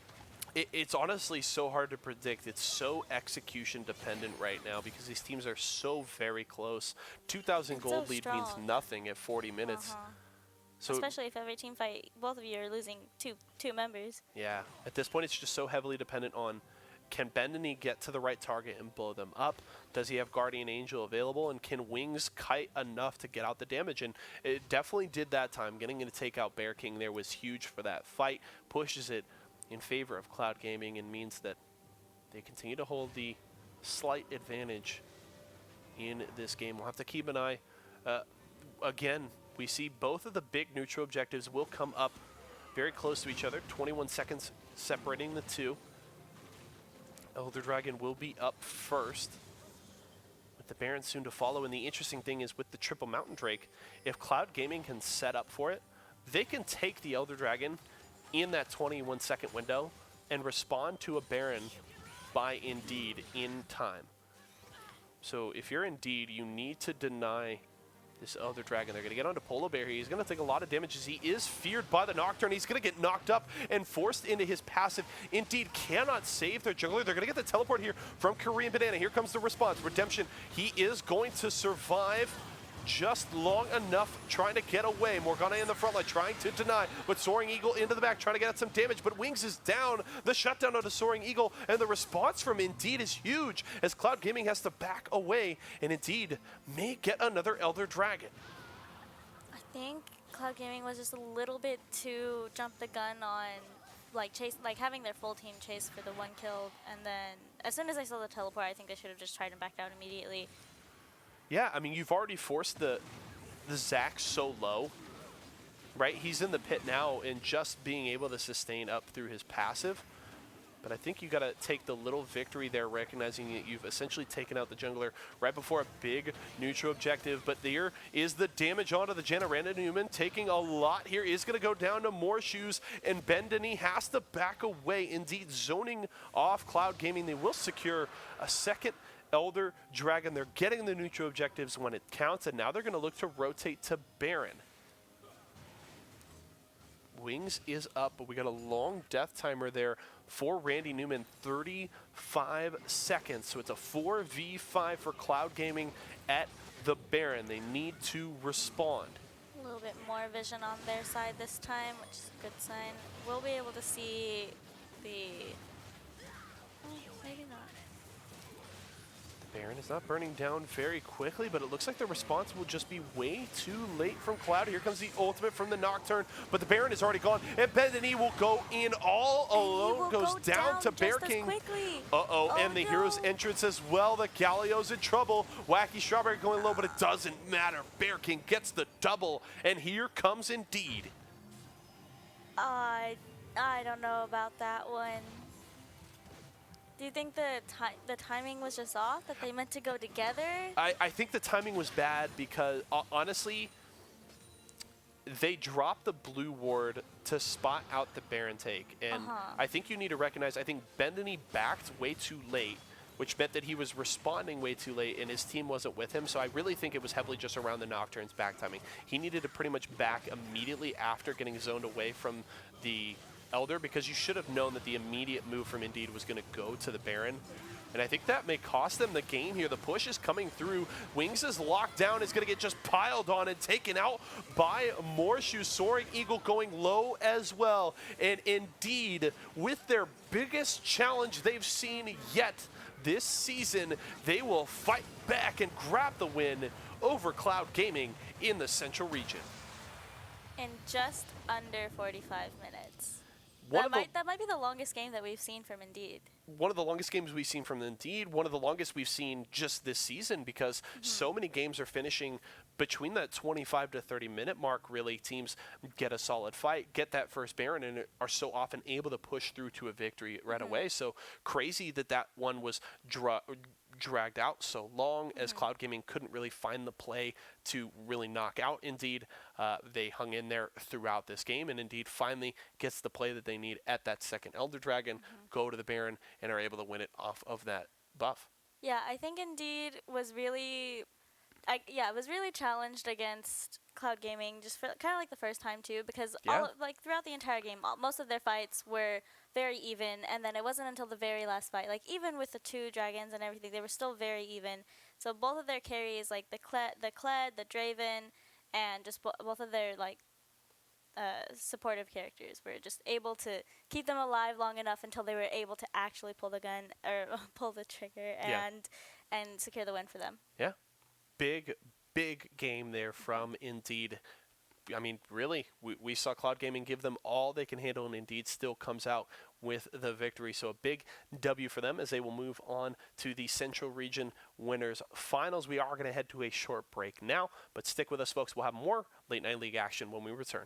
It's honestly so hard to predict. It's so execution dependent right now because these teams are so very close. 2,000 gold lead means nothing at 40 minutes. So especially if every team fight, both of you are losing two members. Yeah, at this point it's just so heavily dependent on, can Bendany get to the right target and blow them up? Does he have Guardian Angel available? And can Wings kite enough to get out the damage? And it definitely did that time. Getting in to take out Bear King there was huge for that fight. Pushes it in favor of Cloud Gaming and means that they continue to hold the slight advantage in this game. We'll have to keep an eye. Again, we see both of the big neutral objectives will come up very close to each other. 21 seconds separating the two. Elder Dragon will be up first, with the Baron soon to follow. And the interesting thing is with the triple Mountain Drake, if Cloud Gaming can set up for it, they can take the Elder Dragon in that 21-second window and respond to a Baron by Indeed in time. So if you're Indeed, you need to deny this Elder Dragon. They're going to get onto Polo Bear. He's going to take a lot of damage as he is feared by the Nocturne. He's going to get knocked up and forced into his passive. Indeed cannot save their jungler. They're going to get the teleport here from Korean Banana. Here comes the response. Redemption. He is going to survive just long enough trying to get away. Morgana in the front line trying to deny, but Soaring Eagle into the back trying to get out some damage, but Wings is down. The shutdown of the Soaring Eagle, and the response from Indeed is huge as Cloud Gaming has to back away, and Indeed may get another Elder Dragon. I think Cloud Gaming was just a little bit too jump the gun on having their full team chase for the one kill, and then as soon as I saw the teleport, I think they should have just tried and backed out immediately. Yeah, I mean, you've already forced the Zac so low, right? He's in the pit now and just being able to sustain up through his passive. But I think you got to take the little victory there, recognizing that you've essentially taken out the jungler right before a big neutral objective. But there is the damage onto the Janna. Randa Newman taking a lot here. Is going to go down to Morshoes, and Bendany has to back away. Indeed, zoning off Cloud Gaming. They will secure a second Elder Dragon. They're getting the neutral objectives when it counts, and now they're going to look to rotate to Baron. Wings is up, but we got a long death timer there for Randy Newman, 35 seconds. So it's a 4v5 for Cloud Gaming at the Baron. They need to respond. A little bit more vision on their side this time, which is a good sign. We'll be able to see the... Oh, maybe not. Baron is not burning down very quickly, but it looks like the response will just be way too late from Cloud. Here comes the ultimate from the Nocturne, but the Baron is already gone, and Bendany will go in all alone, goes down to Bear King. And the hero's entrance as well. The Galio's in trouble. Wacky Strawberry going low, but it doesn't matter. Bear King gets the double, and here comes Indeed. I don't know about that one. Do you think the timing was just off, that they meant to go together? I think the timing was bad because, honestly, they dropped the blue ward to spot out the Baron take. And I think you need to recognize, I think Bendany backed way too late, which meant that he was responding way too late and his team wasn't with him. So I really think it was heavily just around the Nocturne's back timing. He needed to pretty much back immediately after getting zoned away from the Elder, because you should have known that the immediate move from Indeed was going to go to the Baron. And I think that may cost them the game here. The push is coming through. Wings is locked down. Is going to get just piled on and taken out by Morshoes. Soaring Eagle going low as well. And Indeed, with their biggest challenge they've seen yet this season, they will fight back and grab the win over Cloud Gaming in the Central region. In just under 45 minutes. That might be the longest game that we've seen from Indeed. One of the longest games we've seen from Indeed, one of the longest we've seen just this season, because so many games are finishing between that 25 to 30 minute mark. Really, teams get a solid fight, get that first Baron, and are so often able to push through to a victory right away. So crazy that one was dragged out so long as Cloud Gaming couldn't really find the play to really knock out Indeed. They hung in there throughout this game, and Indeed finally gets the play that they need at that second Elder Dragon, go to the Baron, and are able to win it off of that buff. Yeah, I think Indeed was really, it was really challenged against Cloud Gaming, just for kind of like the first time too, because throughout the entire game, most of their fights were very even, and then it wasn't until the very last fight, like even with the 2 dragons and everything, they were still very even. So both of their carries, like the Kled, the Draven, and just both of their like supportive characters were just able to keep them alive long enough until they were able to actually pull the gun or pull the trigger and secure the win for them. Yeah, big game there from Indeed. I mean, really, we saw Cloud Gaming give them all they can handle, and Indeed still comes out with the victory. So a big W for them as they will move on to the Central Region Winners Finals. We are going to head to a short break now, but stick with us, folks. We'll have more Late Night League action when we return.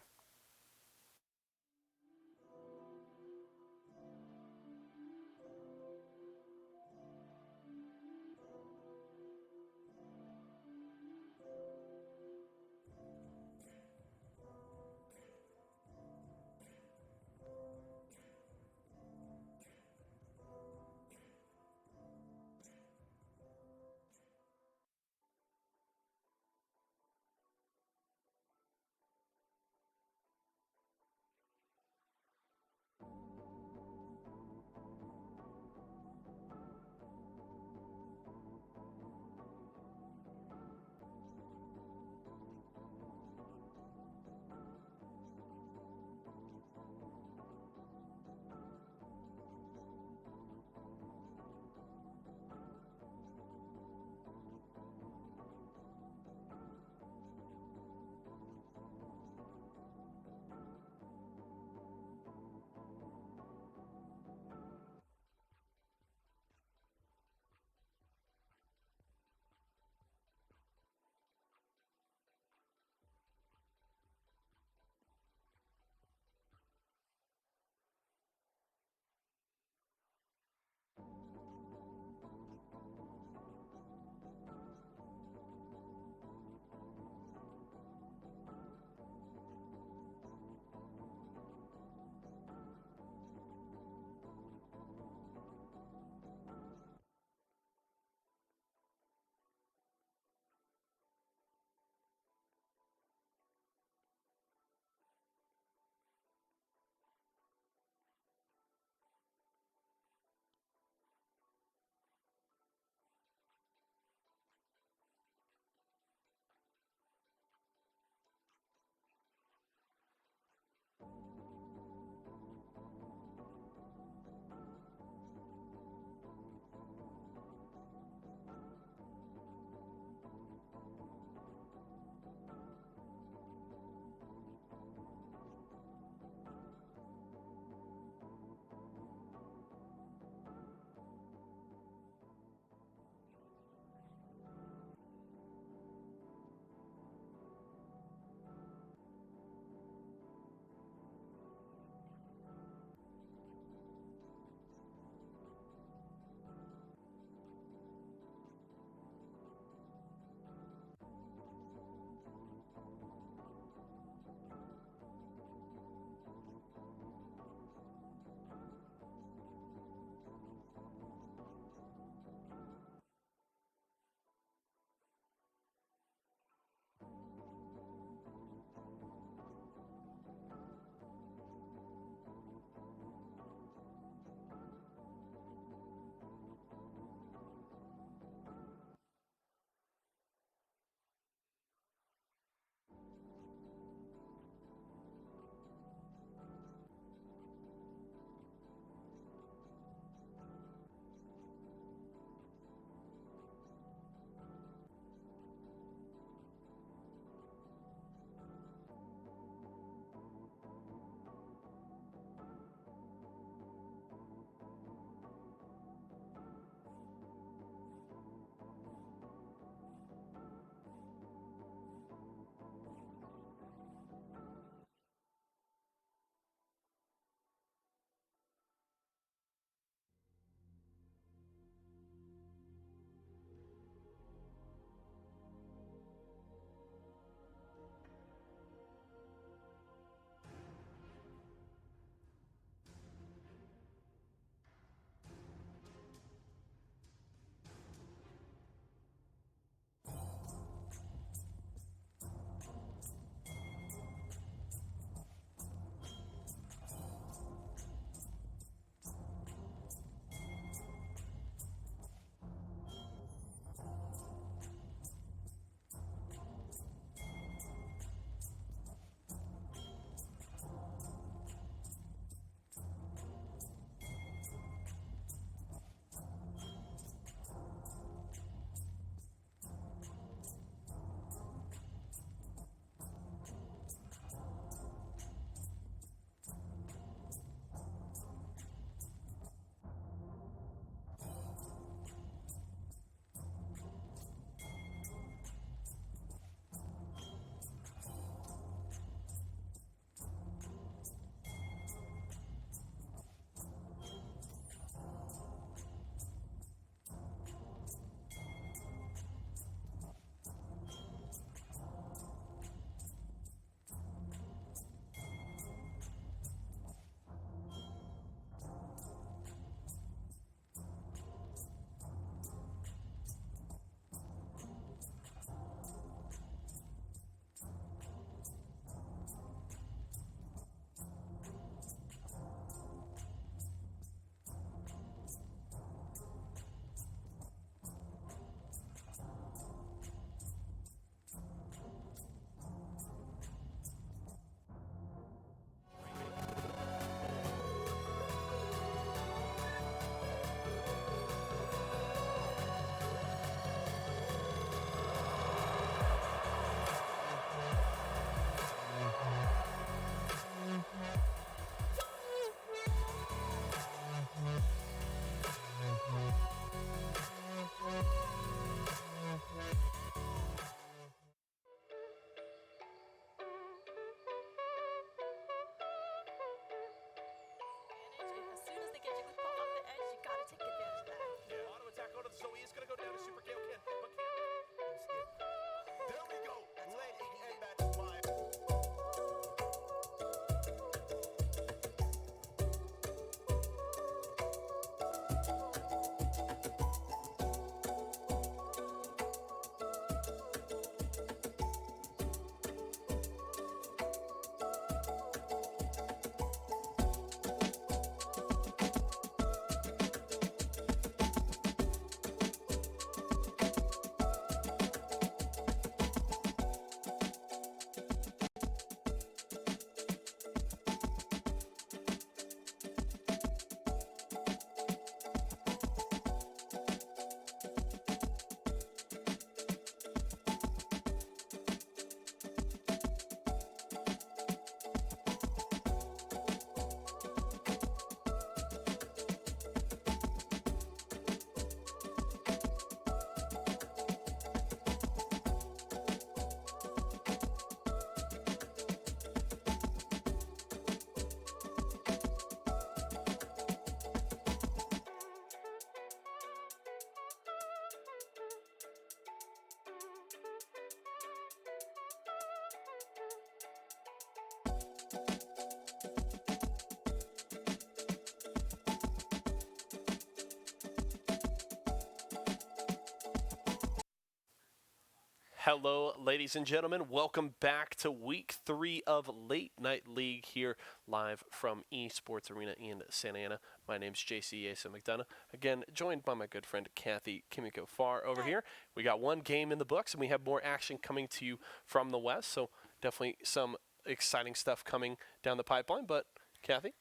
Hello, ladies and gentlemen. Welcome back to week 3 of Late Night League here live from Esports Arena in Santa Ana. My name's JC Asa McDonough. Again, joined by my good friend Kathy Kimiko Farr over here. We got one game in the books, and we have more action coming to you from the West. So definitely some exciting stuff coming down the pipeline. But Kathy,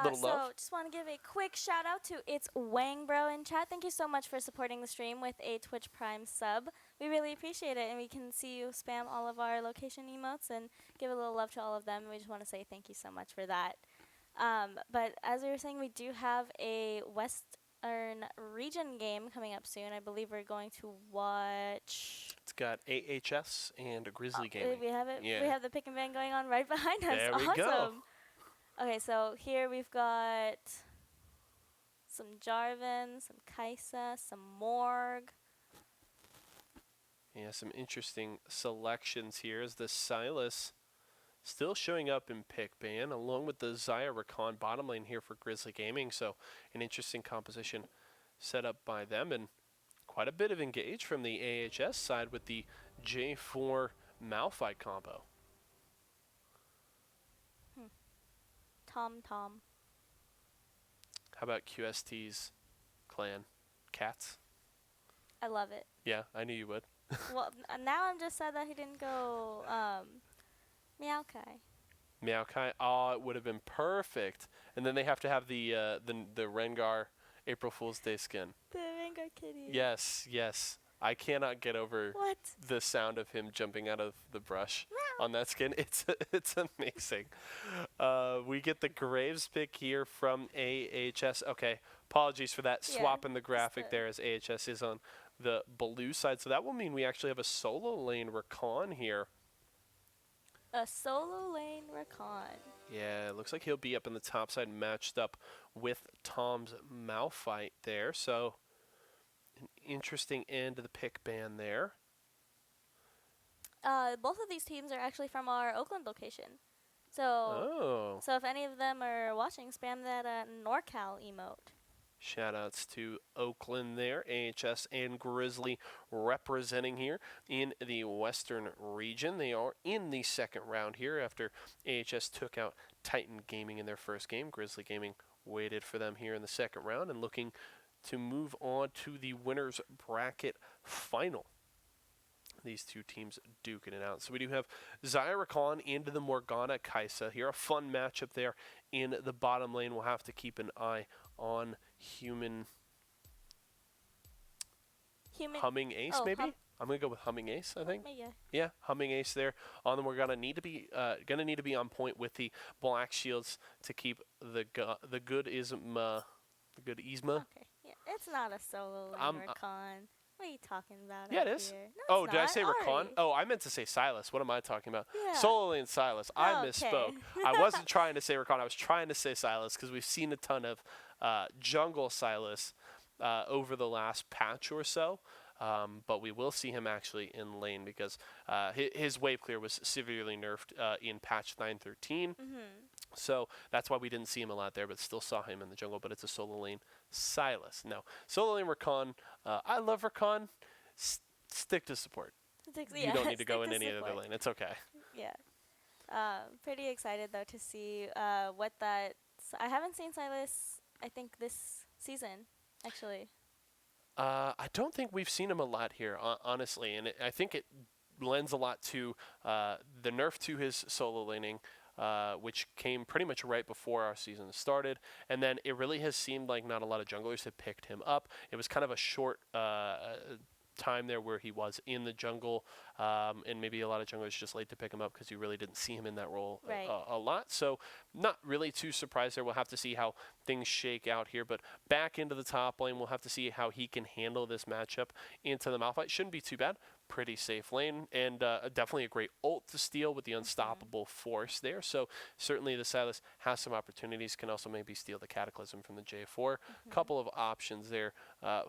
little love. So just want to give a quick shout out to It's Wang Bro in chat. Thank you so much for supporting the stream with a Twitch Prime sub. We really appreciate it, and we can see you spam all of our location emotes and give a little love to all of them. We just want to say thank you so much for that. But as we were saying, we do have a Western region game coming up soon. I believe we're going to watch. It's got AHS and Grizzly Gaming. We have it. Yeah. We have the pick and ban going on right behind us. There we awesome. go. Okay, so here we've got some Jarvan, some Kaisa, some Morg. Yeah, some interesting selections here as the Silas still showing up in pick ban, along with the Xayah Rakan bottom lane here for Grizzly Gaming. So an interesting composition set up by them, and quite a bit of engage from the AHS side with the J4 Malphite combo. Tom. How about QST's clan? Cats? I love it. Yeah, I knew you would. Well, now I'm just sad that he didn't go Meowkai. Meowkai, oh, it would have been perfect. And then they have to have the Rengar April Fool's Day skin. The Rengar kitty. Yes. I cannot get over What? the sound of him jumping out of the brush on that skin. It's amazing. We get the Graves pick here from AHS. Okay, apologies for that. Yeah, Swapping the graphic just there as AHS is on the blue side. So that will mean we actually have a solo lane Rakan here. A solo lane Rakan. Yeah, it looks like he'll be up in the top side matched up with Tom's Malphite there. So an interesting end to the pick ban there. Both of these teams are actually from our Oakland location. So if any of them are watching, spam that NorCal emote. Shoutouts to Oakland there, AHS and Grizzly representing here in the Western region. They are in the second round here after AHS took out Titan Gaming in their first game. Grizzly Gaming waited for them here in the second round and looking to move on to the winners bracket final. These two teams duking it out. So we do have Xayah Rakan into the Morgana Kaisa here. A fun matchup there in the bottom lane. We'll have to keep an eye on Humming Humming Ace, maybe? I'm going to go with Humming Ace, I think. Yeah, Humming Ace there on the Morgana. Going to need to be on point with the Black Shields to keep the good Isma. Okay, yeah, it's not a solo lane Rakan. What are you talking about? Yeah, it is. Here? No, Oh, it's did I not. say Rakan? Ari. Oh, I meant to say Silas. What am I talking about? Yeah. Solo lane Silas. I Okay. misspoke. I wasn't trying to say Rakan. I was trying to say Silas because we've seen a ton of jungle Silas over the last patch or so. But we will see him actually in lane because his wave clear was severely nerfed in patch 9.13. So that's why we didn't see him a lot there, but still saw him in the jungle. But it's a solo lane Silas. No, solo lane Rakan. I love Rakan. Stick to support. You don't need to go in any other lane. It's okay. Yeah. Pretty excited though to see what that. I haven't seen Silas. I think this season actually. I don't think we've seen him a lot here, honestly, and I think it lends a lot to the nerf to his solo laning. Which came pretty much right before our season started. And then it really has seemed like not a lot of junglers have picked him up. It was kind of a short time there where he was in the jungle, and maybe a lot of junglers just late to pick him up because you really didn't see him in that role a lot. So not really too surprised there. We'll have to see how things shake out here. But back into the top lane, we'll have to see how he can handle this matchup into the Malphite. Shouldn't be too bad. Pretty safe lane, and definitely a great ult to steal with the unstoppable force there. So certainly the Silas has some opportunities, can also maybe steal the Cataclysm from the J4. Couple of options there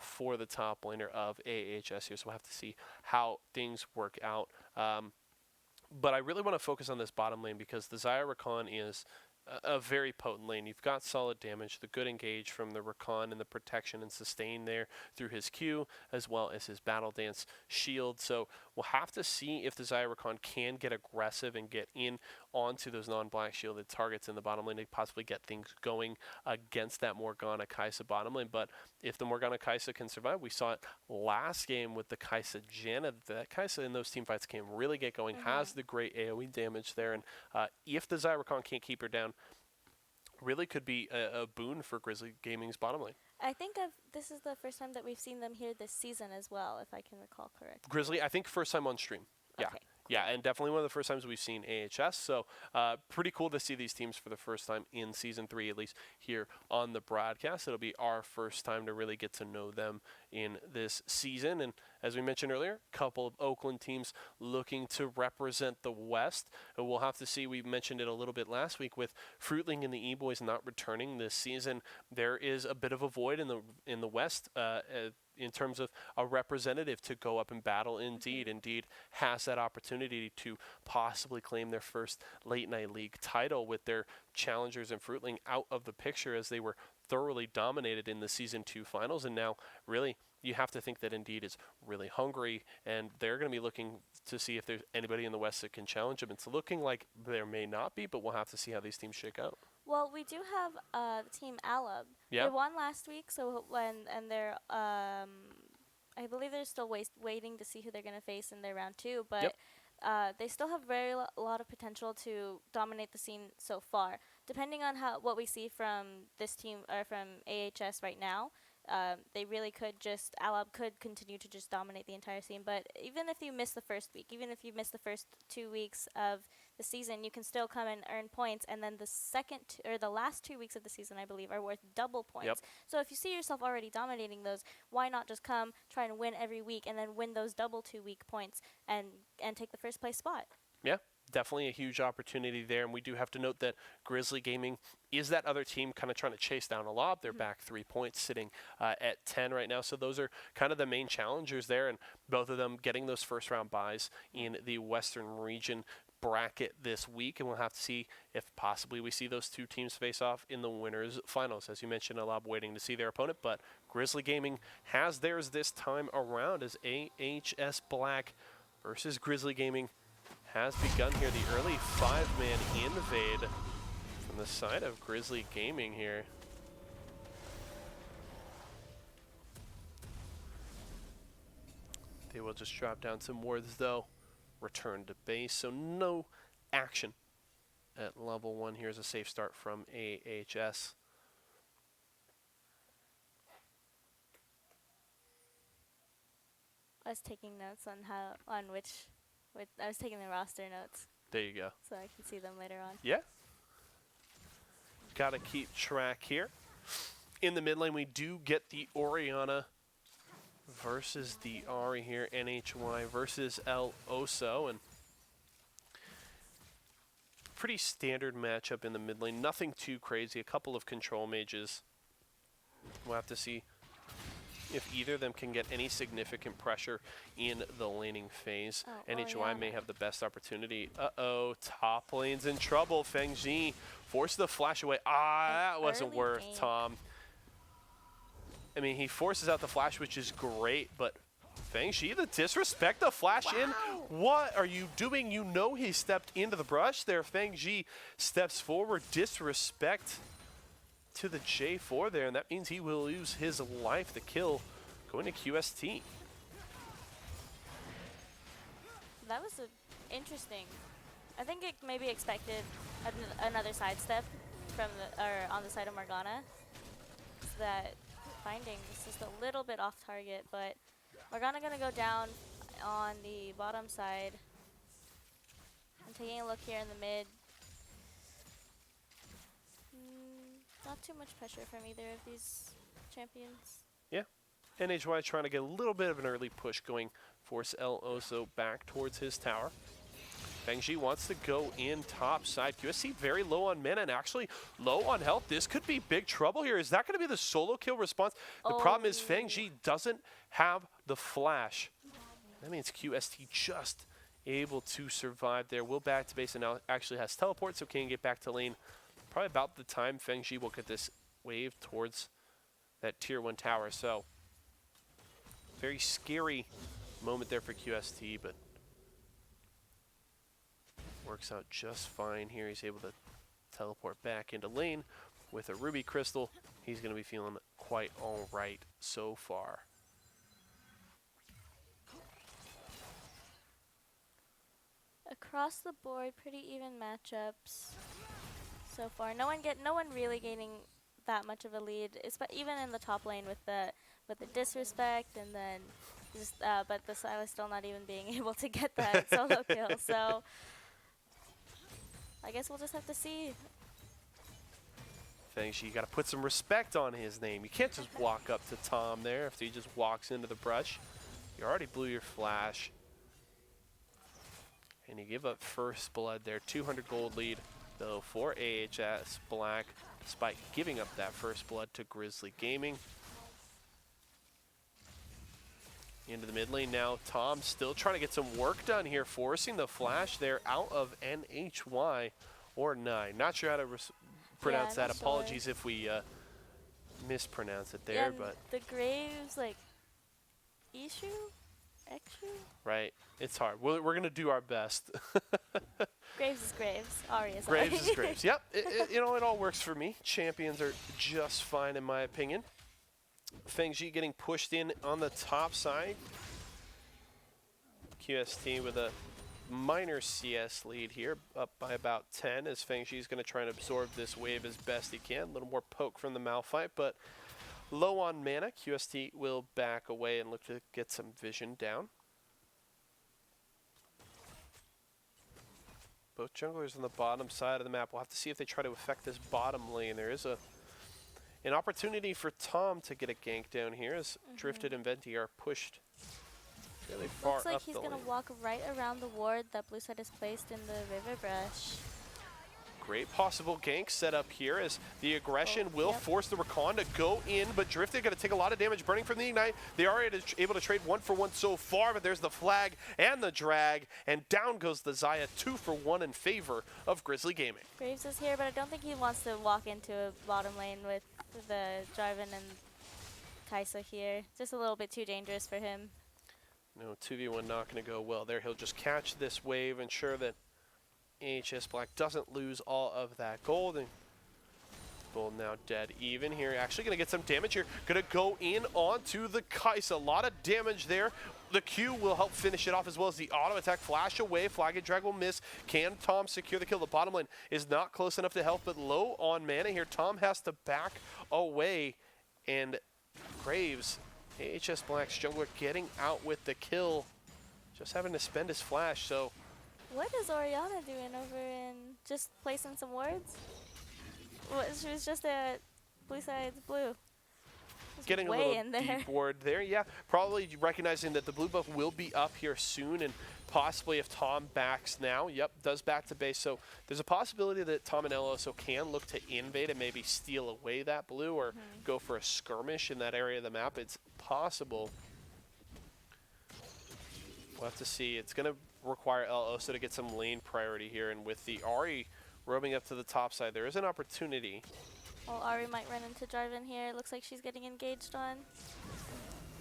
for the top laner of AHS here, so we'll have to see how things work out. But I really want to focus on this bottom lane because the Xayah Rakan is a very potent lane. You've got solid damage, the good engage from the Rakan and the protection and sustain there through his Q, as well as his Battle Dance shield. So we'll have to see if the Xayah Rakan can get aggressive and get in onto those non-black shielded targets in the bottom lane to possibly get things going against that Morgana Kai'Sa bottom lane. But if the Morgana Kai'Sa can survive, we saw it last game with the Kai'Sa Janna. That Kai'Sa in those team fights can really get going, has the great AoE damage there, and if the Xayah Rakan can't keep her down, really could be a boon for Grizzly Gaming's bottom lane. I think this is the first time that we've seen them here this season as well, if I can recall correctly. Grizzly, I think first time on stream. Yeah. Okay. Yeah, and definitely one of the first times we've seen AHS. So pretty cool to see these teams for the first time in Season 3, at least here on the broadcast. It'll be our first time to really get to know them in this season. And as we mentioned earlier, a couple of Oakland teams looking to represent the West. And we'll have to see. We mentioned it a little bit last week with Fruitling and the E-Boys not returning this season. There is a bit of a void in the West in terms of a representative to go up and battle. Indeed has that opportunity to possibly claim their first late night league title with their challengers and Fruitling out of the picture as they were thoroughly dominated in the Season 2 finals. And now really you have to think that Indeed is really hungry, and they're going to be looking to see if there's anybody in the West that can challenge them. It's looking like there may not be, but we'll have to see how these teams shake out. Well, we do have the team Alab. Yeah. They won last week, so and they're I believe they're still waiting to see who they're going to face in their round 2, but they still have a lot of potential to dominate the scene so far. Depending on what we see from this team or from AHS right now, they really could Alab could continue to just dominate the entire scene. But even if you miss the first week, even if you miss the first 2 weeks of the season, you can still come and earn points. And then the last 2 weeks of the season, I believe, are worth double points. Yep. So if you see yourself already dominating those, why not just come, try and win every week, and then win those double 2 week points and take the first place spot? Yeah. Definitely a huge opportunity there, and we do have to note that Grizzly Gaming is that other team kind of trying to chase down a lob. They're back 3 points, sitting at 10 right now. So those are kind of the main challengers there, and both of them getting those first-round buys in the Western region bracket this week, and we'll have to see if possibly we see those two teams face off in the winners finals. As you mentioned, Alab waiting to see their opponent, but Grizzly Gaming has theirs this time around as AHS Black versus Grizzly Gaming has begun here. The early 5-man invade from the side of Grizzly Gaming here. They will just drop down some wards though. Return to base, so no action at level 1. Here's a safe start from AHS. I was taking notes on I was taking the roster notes There you go. so I can see them later on. Yeah. Got to keep track here. In the mid lane, we do get the Orianna versus the Ahri here. NHY versus El Oso. And pretty standard matchup in the mid lane. Nothing too crazy. A couple of control mages. We'll have to see if either of them can get any significant pressure in the laning phase. NHY may have the best opportunity. Uh-oh, top lane's in trouble. Feng-Ji forced the flash away. That wasn't worth, Tom. I mean, he forces out the flash, which is great, but Feng-Ji, the disrespect, the flash in. What are you doing? You know he stepped into the brush there. Feng-Ji steps forward, disrespect to the J4 there, and that means he will lose his life. The kill going to QST. That was interesting. I think it maybe expected another sidestep from on the side of Morgana. So that finding is just a little bit off target, but Morgana gonna go down on the bottom side. I'm taking a look here in the mid. Not too much pressure from either of these champions. Yeah. NHY trying to get a little bit of an early push going, force El Oso back towards his tower. Feng-Ji wants to go in top side. QSC very low on mana and actually low on health. This could be big trouble here. Is that going to be the solo kill response? The problem is Feng-Ji doesn't have the flash. That means QST just able to survive there. Will back to base and now actually has teleport, so can get back to lane. probably about the time Fengji will get this wave towards that tier 1 tower. So very scary moment there for QST, but works out just fine here. He's able to teleport back into lane with a Ruby Crystal. He's going to be feeling quite all right so far. Across the board, pretty even matchups so far. No one really gaining that much of a lead, even in the top lane with the disrespect, and then just but the Silas still not even being able to get that solo kill. So I guess we'll just have to see. Fengji, you got to put some respect on his name. You can't just walk up to Tom there after he just walks into the brush. You already blew your flash. And you give up first blood there. 200 gold lead, though, for AHS Black, despite giving up that first blood to Grizzly Gaming. Into the mid lane now. Tom still trying to get some work done here, forcing the flash there out of NHY or 9. Not sure how to pronounce that. Apologies if we mispronounce it there, but the Graves, like, Ishu? Exu? Right. It's hard. We're going to do our best. Graves is Graves. Ari is Graves Ari. is Graves. Yep. You know, it all works for me. Champions are just fine in my opinion. Fengji getting pushed in on the top side. QST with a minor CS lead here, up by about 10, as Fengji is going to try and absorb this wave as best he can. A little more poke from the Malphite, but low on mana. QST will back away and look to get some vision down. Both junglers on the bottom side of the map. We'll have to see if they try to affect this bottom lane. There is an opportunity for Tom to get a gank down here, as Drifted and Venti are pushed really far Looks like up he's the going to lane. walk right around the ward that blue side has placed in the river brush. Great possible gank set up here, as the aggression will force the Rakan to go in, but Drifted going to take a lot of damage burning from the Ignite. They are able to trade 1 for 1 so far, but there's the flag and the drag, and down goes the Xayah 2 for 1 in favor of Grizzly Gaming. Graves is here, but I don't think he wants to walk into a bottom lane with the Jarvan and Kai'Sa here. Just a little bit too dangerous for him. No, 2v1 not going to go well there. He'll just catch this wave, ensure that AHS Black doesn't lose all of that gold. And Bull now dead even here. Actually going to get some damage here. Going to go in onto the Kai'Sa. A lot of damage there. The Q will help finish it off, as well as the auto attack. Flash away. Flag and drag will miss. Can Tom secure the kill? The bottom lane is not close enough to help, but low on mana here. Tom has to back away. And Graves, AHS Black's jungler, getting out with the kill. Just having to spend his flash, so... What is Oriana doing over in just placing some wards? She was just at blue side's blue. Getting way a little in there. deep ward there. Yeah, probably recognizing that the blue buff will be up here soon, and possibly if Tom backs now, yep, does back to base. So there's a possibility that Tom and Eloso can look to invade and maybe steal away that blue, or go for a skirmish in that area of the map. It's possible. We'll have to see. It's going to require Eloso to get some lane priority here, and with the Ahri roaming up to the top side, there is an opportunity. Well, Ahri might run into Jarvan here. It looks like she's getting engaged on.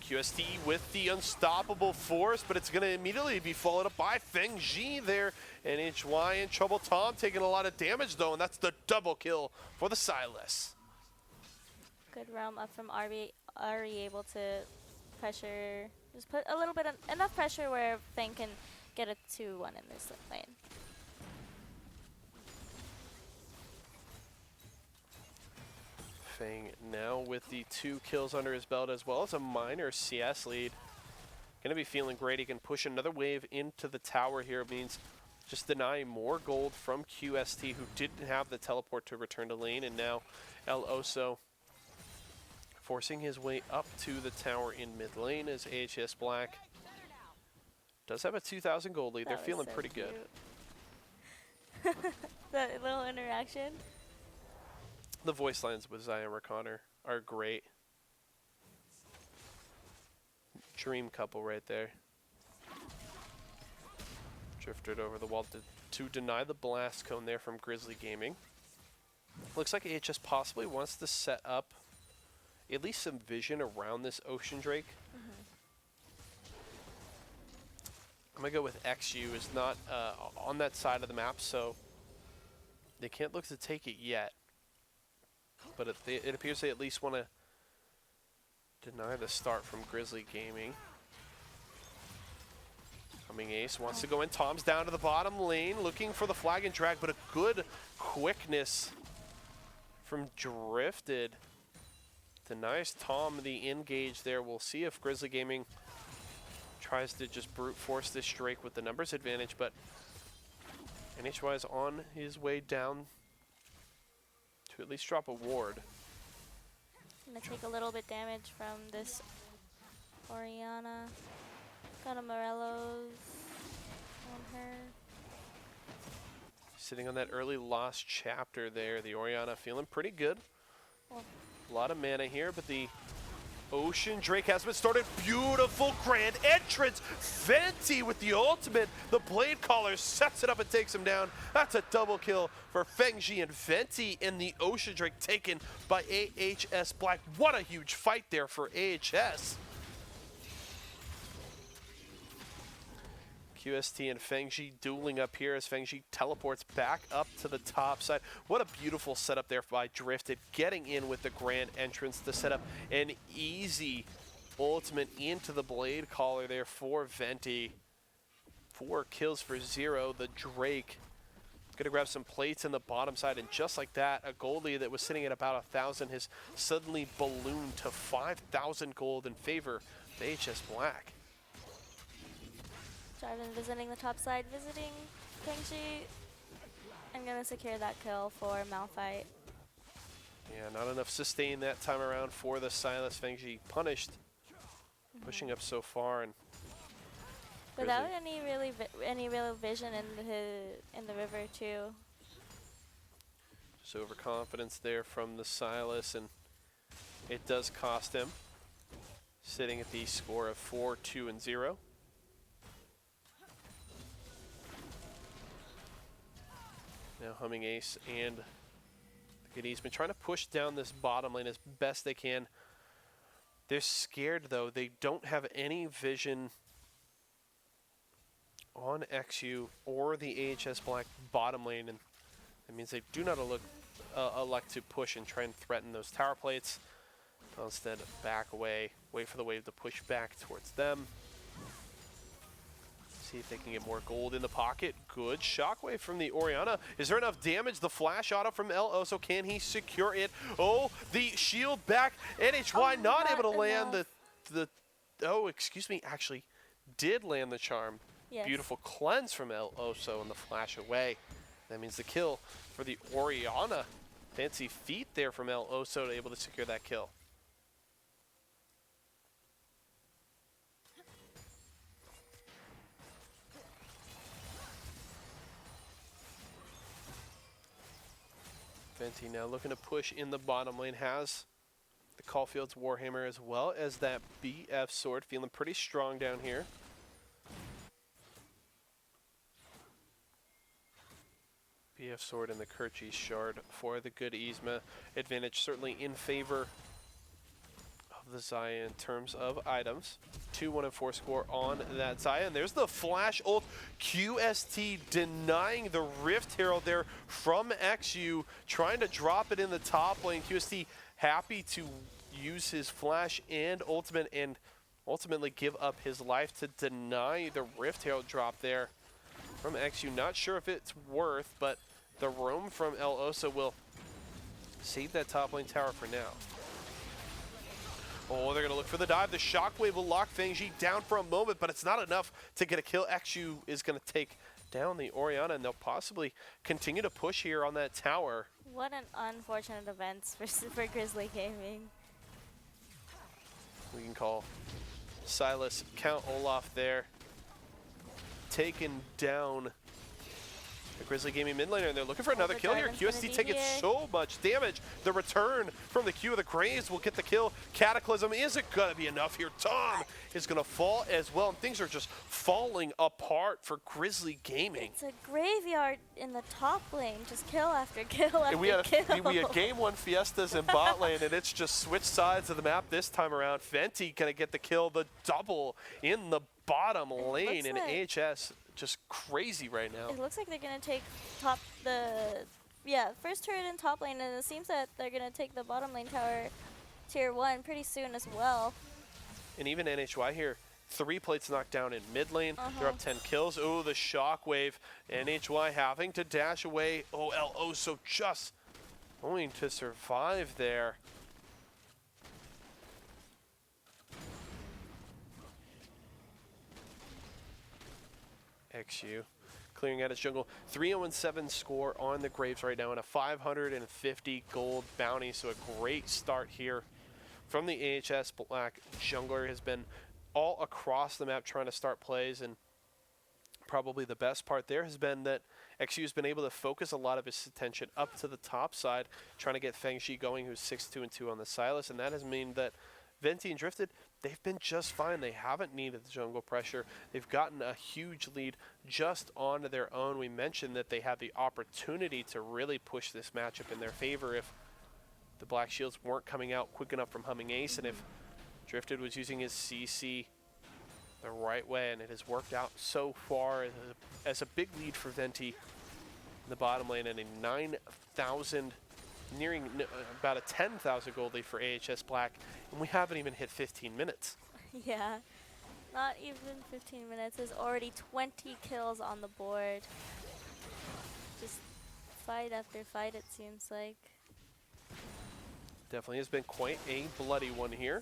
QST with the unstoppable force, but it's going to immediately be followed up by Fengji there. And HY in trouble. Tom taking a lot of damage, though, and that's the double kill for the Silas. Good roam up from Ahri able to pressure, just put a little bit, enough pressure where Feng can get a 2-1 in this lane. Feng now with the 2 kills under his belt, as well as a minor CS lead. Going to be feeling great. He can push another wave into the tower here. It means just denying more gold from QST, who didn't have the teleport to return to lane, and now Eloso forcing his way up to the tower in mid lane, as AHS Black does have a 2,000 gold lead. They're feeling so pretty good. That little interaction. The voice lines with Xayah and Rakan are great. Dream couple right there. Drifted over the wall to deny the blast cone there from Grizzly Gaming. Looks like AHS possibly wants to set up at least some vision around this Ocean Drake. I'm going to go with XU is not on that side of the map, so they can't look to take it yet. But it appears they at least want to deny the start from Grizzly Gaming. Coming Ace wants to go in. Tom's down to the bottom lane, looking for the flag and drag, but a good quickness from Drifted. Denies Tom the engage there. We'll see if Grizzly Gaming tries to just brute force this Drake with the numbers advantage, but NHY is on his way down to at least drop a ward. I'm gonna take a little bit damage from this Oriana. Got a Morello's on her. Sitting on that early lost chapter there, the Oriana feeling pretty good. Well, A lot of mana here, but the Ocean Drake has been started. Beautiful grand entrance. Venti with the ultimate. The Blade Caller sets it up and takes him down. That's a double kill for Fengji and Venti, and the Ocean Drake taken by AHS Black. What a huge fight there for AHS. QST and Fengji dueling up here as Fengji teleports back up to the top side. What a beautiful setup there by Drifted, getting in with the grand entrance to set up an easy ultimate into the Blade Caller there for Venti. 4 kills for 0. The Drake gonna grab some plates in the bottom side, and just like that, a gold lead that was sitting at about 1,000 has suddenly ballooned to 5,000 gold in favor of AHS Black. Jarvan visiting the top side, visiting Fengji. I'm gonna secure that kill for Malphite. Yeah, not enough sustain that time around for the Silas. Fengji punished, pushing up so far, and Without Grizzly. any real vision in the river too. Just overconfidence there from the Silas, and it does cost him. Sitting at the score of 4-2-0. Now Humming Ace and Goodie's been trying to push down this bottom lane as best they can. They're scared though. They don't have any vision on XU or the AHS Black bottom lane, and that means they do not elect to push and try and threaten those tower plates. They'll instead back away, wait for the wave to push back towards them. See if they can get more gold in the pocket. Good shockwave from the Oriana. Is there enough damage? The flash auto from El Oso. Can he secure it? Oh, the shield back. NHY not able to land the oh, excuse me, actually did land the charm. Yes. Beautiful cleanse from El Oso and the flash away. That means the kill for the Oriana. Fancy feet there from El Oso to able to secure that kill. Venti now looking to push in the bottom lane, has the Caulfield's Warhammer as well as that BF sword, feeling pretty strong down here. BF sword and the Kerchi shard for the good Yzma. Advantage certainly in favor of the Xayah in terms of items. 2-1-4 score on that Xayah. And there's the flash ult. QST denying the Rift Herald there from XU, trying to drop it in the top lane. QST happy to use his flash and ultimate and ultimately give up his life to deny the Rift Herald drop there from XU. Not sure if it's worth, but the roam from El Oso will save that top lane tower for now. Oh, they're going to look for the dive. The shockwave will lock Fengji down for a moment, but it's not enough to get a kill. XU is going to take down the Oriana, and they'll possibly continue to push here on that tower. What an unfortunate event for Grizzly Gaming. We can call Silas Count Olaf there. Taken down The Grizzly Gaming mid laner, and they're looking for another the kill here. Dragon's gonna QST taking deviate. so much damage. The return from the Q of the Graves will get the kill. Cataclysm isn't going to be enough here. Tom is going to fall as well, and things are just falling apart for Grizzly Gaming. It's a graveyard in the top lane, just kill after kill after And we had kill. game one Fiestas in bot lane, and it's just switched sides of the map this time around. Venti going to get the kill, the double in the bottom lane, and like AHS just crazy right now. It looks like they're gonna take first turret in top lane, and it seems that they're gonna take the bottom lane tower tier 1 pretty soon as well. And even NHY here, 3 plates knocked down in mid lane. They're up 10 kills. Oh, the shockwave. NHY having to dash away. OLO, so just going to survive there. XU clearing out his jungle. 3-0-7 score on the Graves right now and a 550 gold bounty. So a great start here from the AHS Black jungler. Has been all across the map trying to start plays, and probably the best part there has been that XU has been able to focus a lot of his attention up to the top side, trying to get Fengji going, who's 6-2-2 on the Silas, and that has meant that Venti and Drifted, they've been just fine. They haven't needed the jungle pressure. They've gotten a huge lead just onto their own. We mentioned that they had the opportunity to really push this matchup in their favor if the Black Shields weren't coming out quick enough from Humming Ace, and if Drifted was using his CC the right way, and it has worked out so far as a big lead for Venti in the bottom lane, and a 9,000, nearing about a 10,000 gold lead for AHS Black, and we haven't even hit 15 minutes. Yeah, not even 15 minutes. There's already 20 kills on the board. Just fight after fight, it seems like. Definitely has been quite a bloody one here.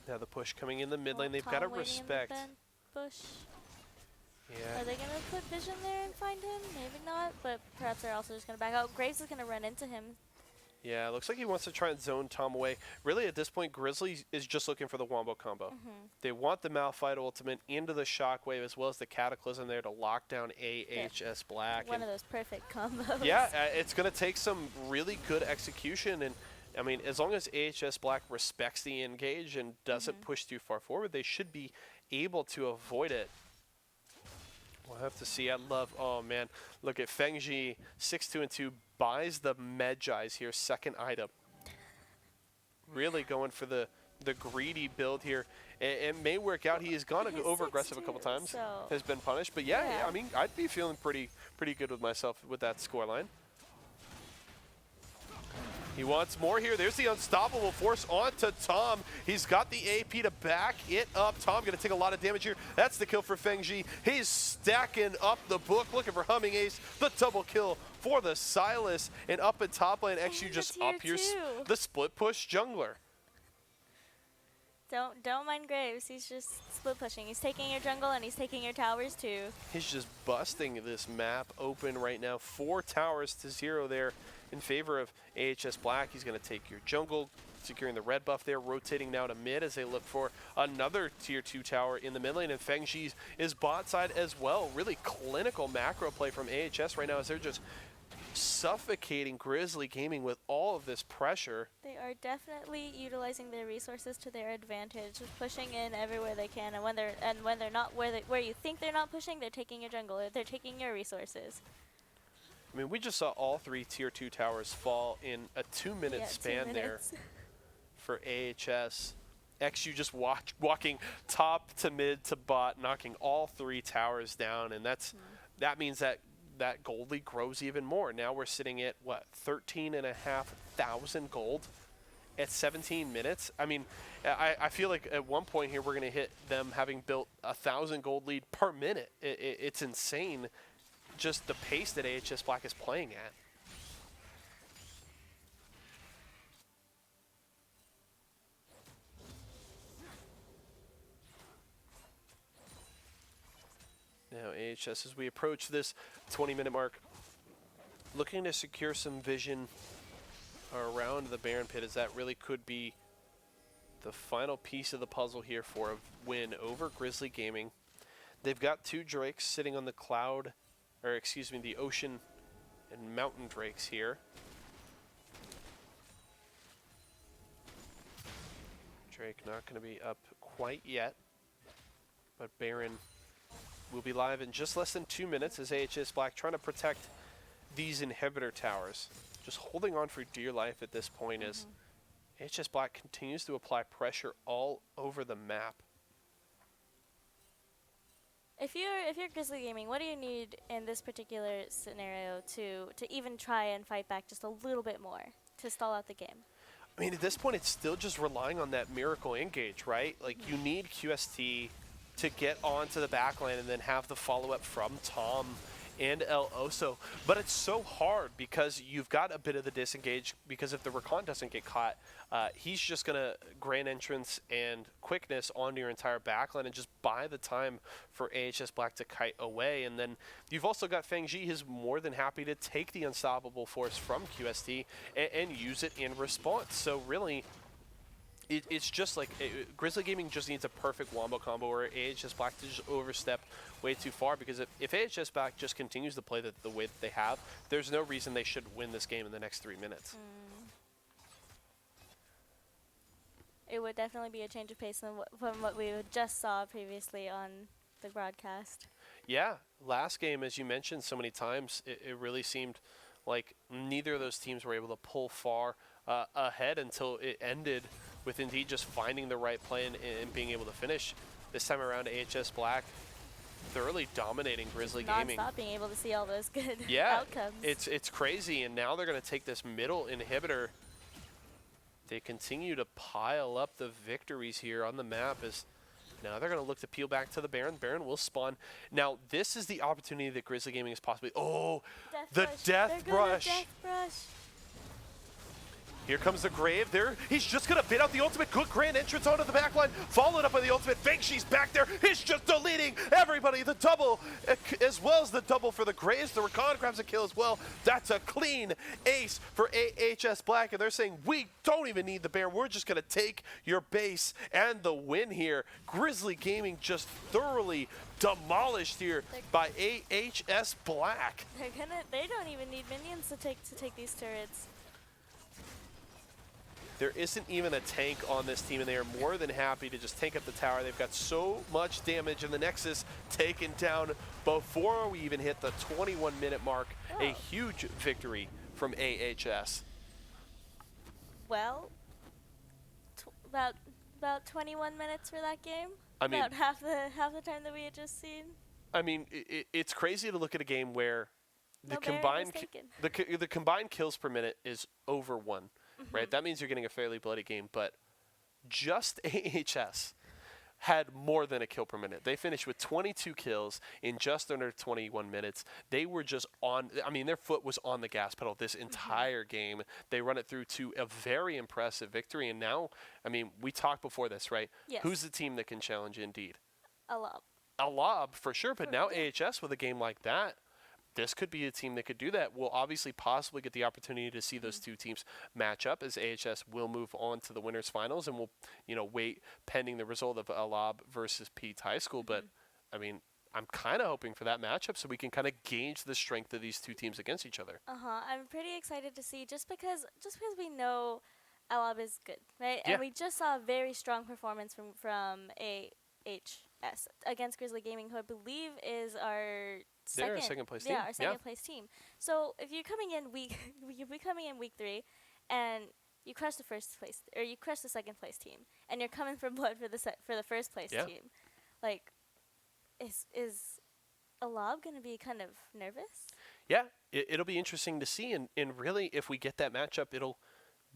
Now the push coming in the mid lane, they've got to respect. Bush. Yeah. Are they going to put Vision there and find him? Maybe not, but perhaps they're also just going to back out. Graves is going to run into him. Yeah, looks like he wants to try and zone Tom away. Really, at this point, Grizzly is just looking for the Wombo combo. They want the Malphite ultimate into the Shockwave as well as the Cataclysm there to lock down AHS Black. One of those perfect combos. Yeah, it's going to take some really good execution. And, I mean, as long as AHS Black respects the engage and doesn't push too far forward, they should be able to avoid it. We'll have to see. I love, oh man, look at Fengji, 6-2-2, buys the Medjais here, second item. Really going for the greedy build here. It may work out. He has gone over aggressive a couple times, so has been punished. But yeah, I mean, I'd be feeling pretty good with myself with that scoreline. He wants more here. There's the unstoppable force onto Tom. He's got the AP to back it up. Tom going to take a lot of damage here. That's the kill for Fengji. He's stacking up the book, looking for Humming Ace. The double kill for the Silas. And up at top lane, XU just up here. The split push jungler. Don't mind Graves. He's just split pushing. He's taking your jungle and he's taking your towers too. He's just busting this map open right now. 4 towers to 0 there in favor of AHS Black. He's going to take your jungle, securing the red buff there, rotating now to mid as they look for another tier 2 tower in the mid lane. And Fengji is bot side as well. Really clinical macro play from AHS right now as they're just suffocating Grizzly Gaming with all of this pressure. They are definitely utilizing their resources to their advantage, just pushing in everywhere they can. And when they're not where you think they're not pushing, they're taking your jungle. They're taking your resources. I mean, we just saw all 3 tier 2 towers fall in a 2-minute span 2 minutes. there for AHS. XU just walking top to mid to bot, knocking all 3 towers down, and that means that gold lead grows even more. Now we're sitting at, what, 13,500 gold at 17 minutes? I mean, I feel like at one point here we're going to hit them having built 1,000 gold lead per minute. It's insane just the pace that AHS Black is playing at. Now AHS, as we approach this 20-minute mark, looking to secure some vision around the Baron Pit, as that really could be the final piece of the puzzle here for a win over Grizzly Gaming. They've got 2 Drakes sitting on the cloud, or excuse me, the ocean and mountain Drakes here. Drake not going to be up quite yet, but Baron will be live in just less than 2 minutes as AHS Black trying to protect these inhibitor towers. Just holding on for dear life at this point as AHS Black continues to apply pressure all over the map. If you're Grizzly Gaming, what do you need in this particular scenario to even try and fight back just a little bit more to stall out the game? I mean, at this point, it's still just relying on that miracle engage, right? Like, you need QST to get onto the backline and then have the follow-up from Tom and El Oso. But it's so hard because you've got a bit of the disengage, because if the Recon doesn't get caught, he's just going to grand entrance and quickness onto your entire backline and just buy the time for AHS Black to kite away. And then you've also got Feng-Ji, who's more than happy to take the unstoppable force from QST and use it in response. So really, it's just like Grizzly Gaming just needs a perfect wombo combo where AHS Black to just overstep way too far, because if AHS Black just continues to play the way that they have, there's no reason they should win this game in the next 3 minutes. It would definitely be a change of pace from what we just saw previously on the broadcast. Yeah, last game, as you mentioned so many times, it really seemed like neither of those teams were able to pull far ahead until it ended with Indeed just finding the right play and being able to finish. This time around, AHS Black thoroughly dominating Grizzly Gaming. Non-stop being able to see all those good outcomes. outcomes. It's crazy, and now they're going to take this middle inhibitor. They continue to pile up the victories here on the map as now they're going to look to peel back to the Baron. Baron will spawn. Now, this is the opportunity that Grizzly Gaming is possibly... Oh, Death Brush. Here comes the Grave there. He's just going to bid out the ultimate. Good grand entrance onto the backline. Followed up by the ultimate. Feng-Ji's back there. He's just deleting everybody. The double, as well as the double for the Graves. The Recon grabs a kill as well. That's a clean ace for AHS Black. And they're saying, we don't even need the Baron. We're just going to take your base and the win here. Grizzly Gaming just thoroughly demolished here by AHS Black. They don't even need minions to take these turrets. There isn't even a tank on this team, and they are more than happy to just tank up the tower. They've got so much damage, and the Nexus taken down before we even hit the 21-minute mark. Oh. A huge victory from AHS. Well, about 21 minutes for that game. I mean, about half the time that we had just seen. I mean, it's crazy to look at a game where the combined kills per minute is over 1. Right, that means you're getting a fairly bloody game, but just AHS had more than a kill per minute. They finished with 22 kills in just under 21 minutes. They were just on, I mean, their foot was on the gas pedal this entire game. They run it through to a very impressive victory, and now, I mean, we talked before this, right? Yes. Who's the team that can challenge Indeed? A lob, for sure, but now AHS with a game like that, this could be a team that could do that. We'll obviously possibly get the opportunity to see those two teams match up, as AHS will move on to the winners finals, and we'll, wait pending the result of Alab versus Pete High School. But I mean, I'm kind of hoping for that matchup so we can kind of gauge the strength of these two teams against each other. I'm pretty excited to see, just because we know Alab is good, right? Yeah. And we just saw a very strong performance from AHS against Grizzly Gaming, who I believe is our second place team. Yeah, our second place team. So if you're coming in week 3, and you crush the first place, or you crush the second place team, and you're coming for blood for the first place team, like, is Alab gonna be kind of nervous? Yeah, it'll be interesting to see, and really, if we get that matchup, it'll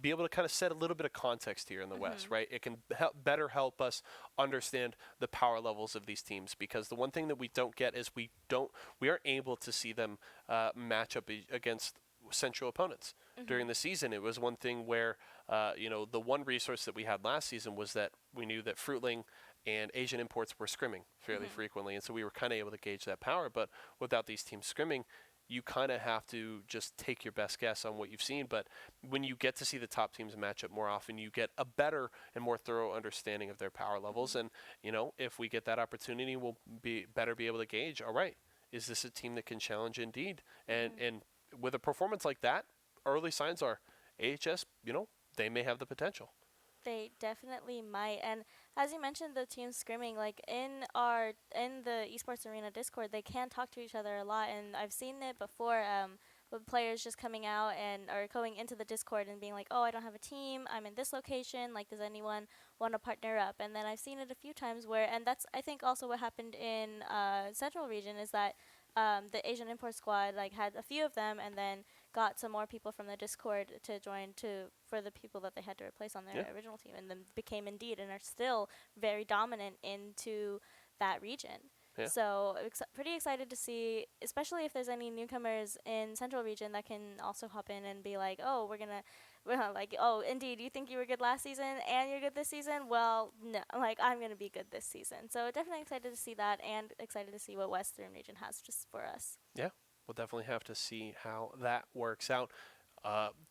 be able to kind of set a little bit of context here in the West, right? It can better help us understand the power levels of these teams, because the one thing that we don't get is we aren't able to see them match up against central opponents during the season. It was one thing where, the one resource that we had last season was that we knew that Fruitling and Asian Imports were scrimming fairly frequently, and so we were kind of able to gauge that power. But without these teams scrimming, you kind of have to just take your best guess on what you've seen. But when you get to see the top teams match up more often, you get a better and more thorough understanding of their power levels. And, if we get that opportunity, we'll be able to gauge, all right, is this a team that can challenge Indeed? And with a performance like that, early signs are AHS, they may have the potential. They definitely might. And as you mentioned, the teams scrimming, like in the Esports Arena Discord, they can talk to each other a lot. And I've seen it before with players just coming out or going into the Discord and being like, oh, I don't have a team. I'm in this location. Like, does anyone want to partner up? And then I've seen it a few times and that's, I think, also what happened in Central Region is that the Asian Import Squad had a few of them and then got some more people from the Discord to join for the people that they had to replace on their original team, and then became Indeed and are still very dominant into that region. Yeah. So pretty excited to see, especially if there's any newcomers in Central Region that can also hop in and be like, oh, oh, Indeed, you think you were good last season and you're good this season? Well, no, I'm going to be good this season. So definitely excited to see that, and excited to see what Western Region has just for us. Yeah, we'll definitely have to see how that works out.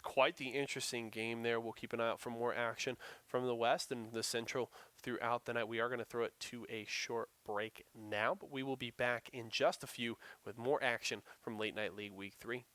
Quite the interesting game there. We'll keep an eye out for more action from the West and the Central throughout the night. We are going to throw it to a short break now, but we will be back in just a few with more action from Late Night League Week 3.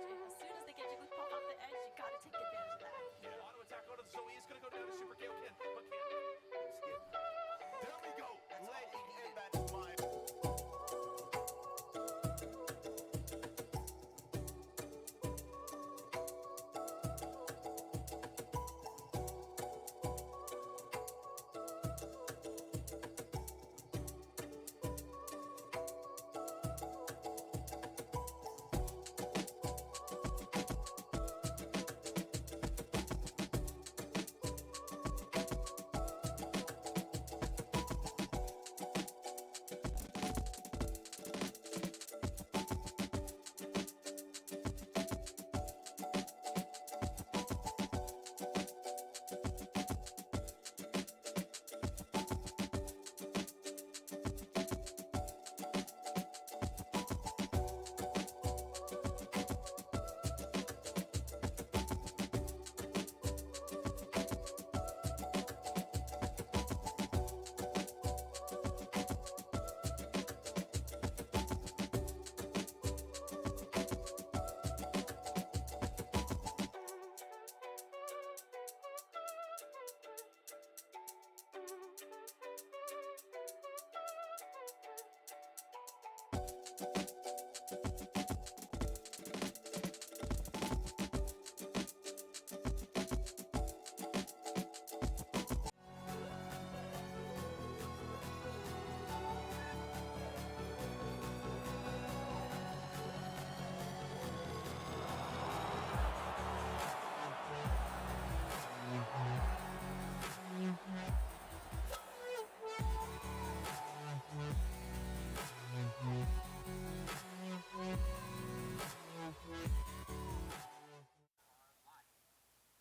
As soon as they get Jigglypuff off the edge, you gotta take advantage of that. Yeah. Auto attack onto Zoe is going to go down to Super KO Ken, but Ken skip. There we go. Letting in that smile.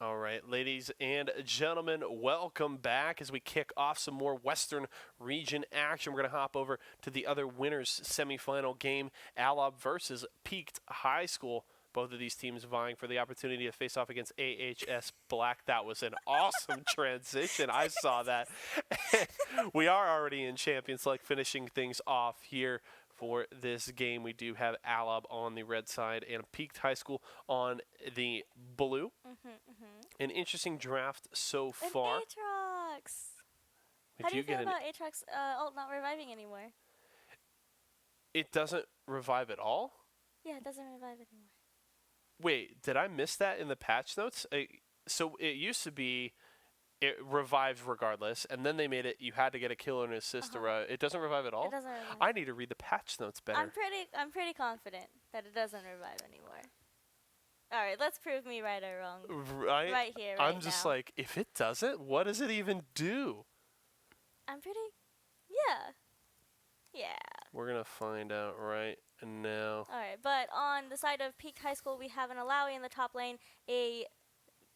All right, ladies and gentlemen, welcome back as we kick off some more Western Region action. We're going to hop over to the other winners semifinal game, Alob versus Peaked High School. Both of these teams vying for the opportunity to face off against AHS Black. That was an awesome transition. I saw that. We are already in Champions Select, finishing things off here for this game. We do have Alob on the red side and Peaked High School on the blue. An interesting draft so far. And Aatrox! If How do you feel get about Aatrox ult not reviving anymore? It doesn't revive at all? Yeah, it doesn't revive anymore. Wait, did I miss that in the patch notes? So it used to be it revived regardless, and then they made it you had to get a kill and assist to it doesn't revive at all? It doesn't revive. I need to read the patch notes better. I'm pretty confident that it doesn't revive anymore. All right, let's prove me right or wrong. Right here, right I'm just now. like, if it doesn't, what does it even do? I'm pretty... Yeah. Yeah. We're going to find out right now. All right, but on the side of Peak High School, we have an Alawi in the top lane, a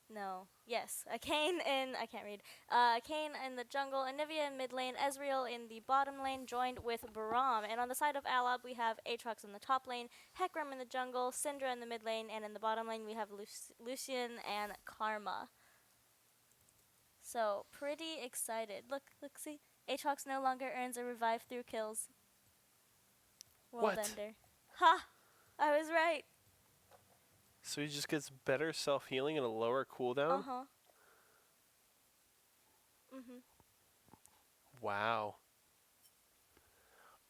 Kayn in, I can't read, Kayn in the jungle, Anivia in mid lane, Ezreal in the bottom lane, joined with Baram. And on the side of Alob, we have Aatrox in the top lane, Hecarim in the jungle, Syndra in the mid lane, and in the bottom lane, we have Lucian and Karma. So, pretty excited. Look, see? Aatrox no longer earns a revive through kills. World What? Ender. Ha! I was right. So he just gets better self-healing and a lower cooldown? Uh-huh. Wow.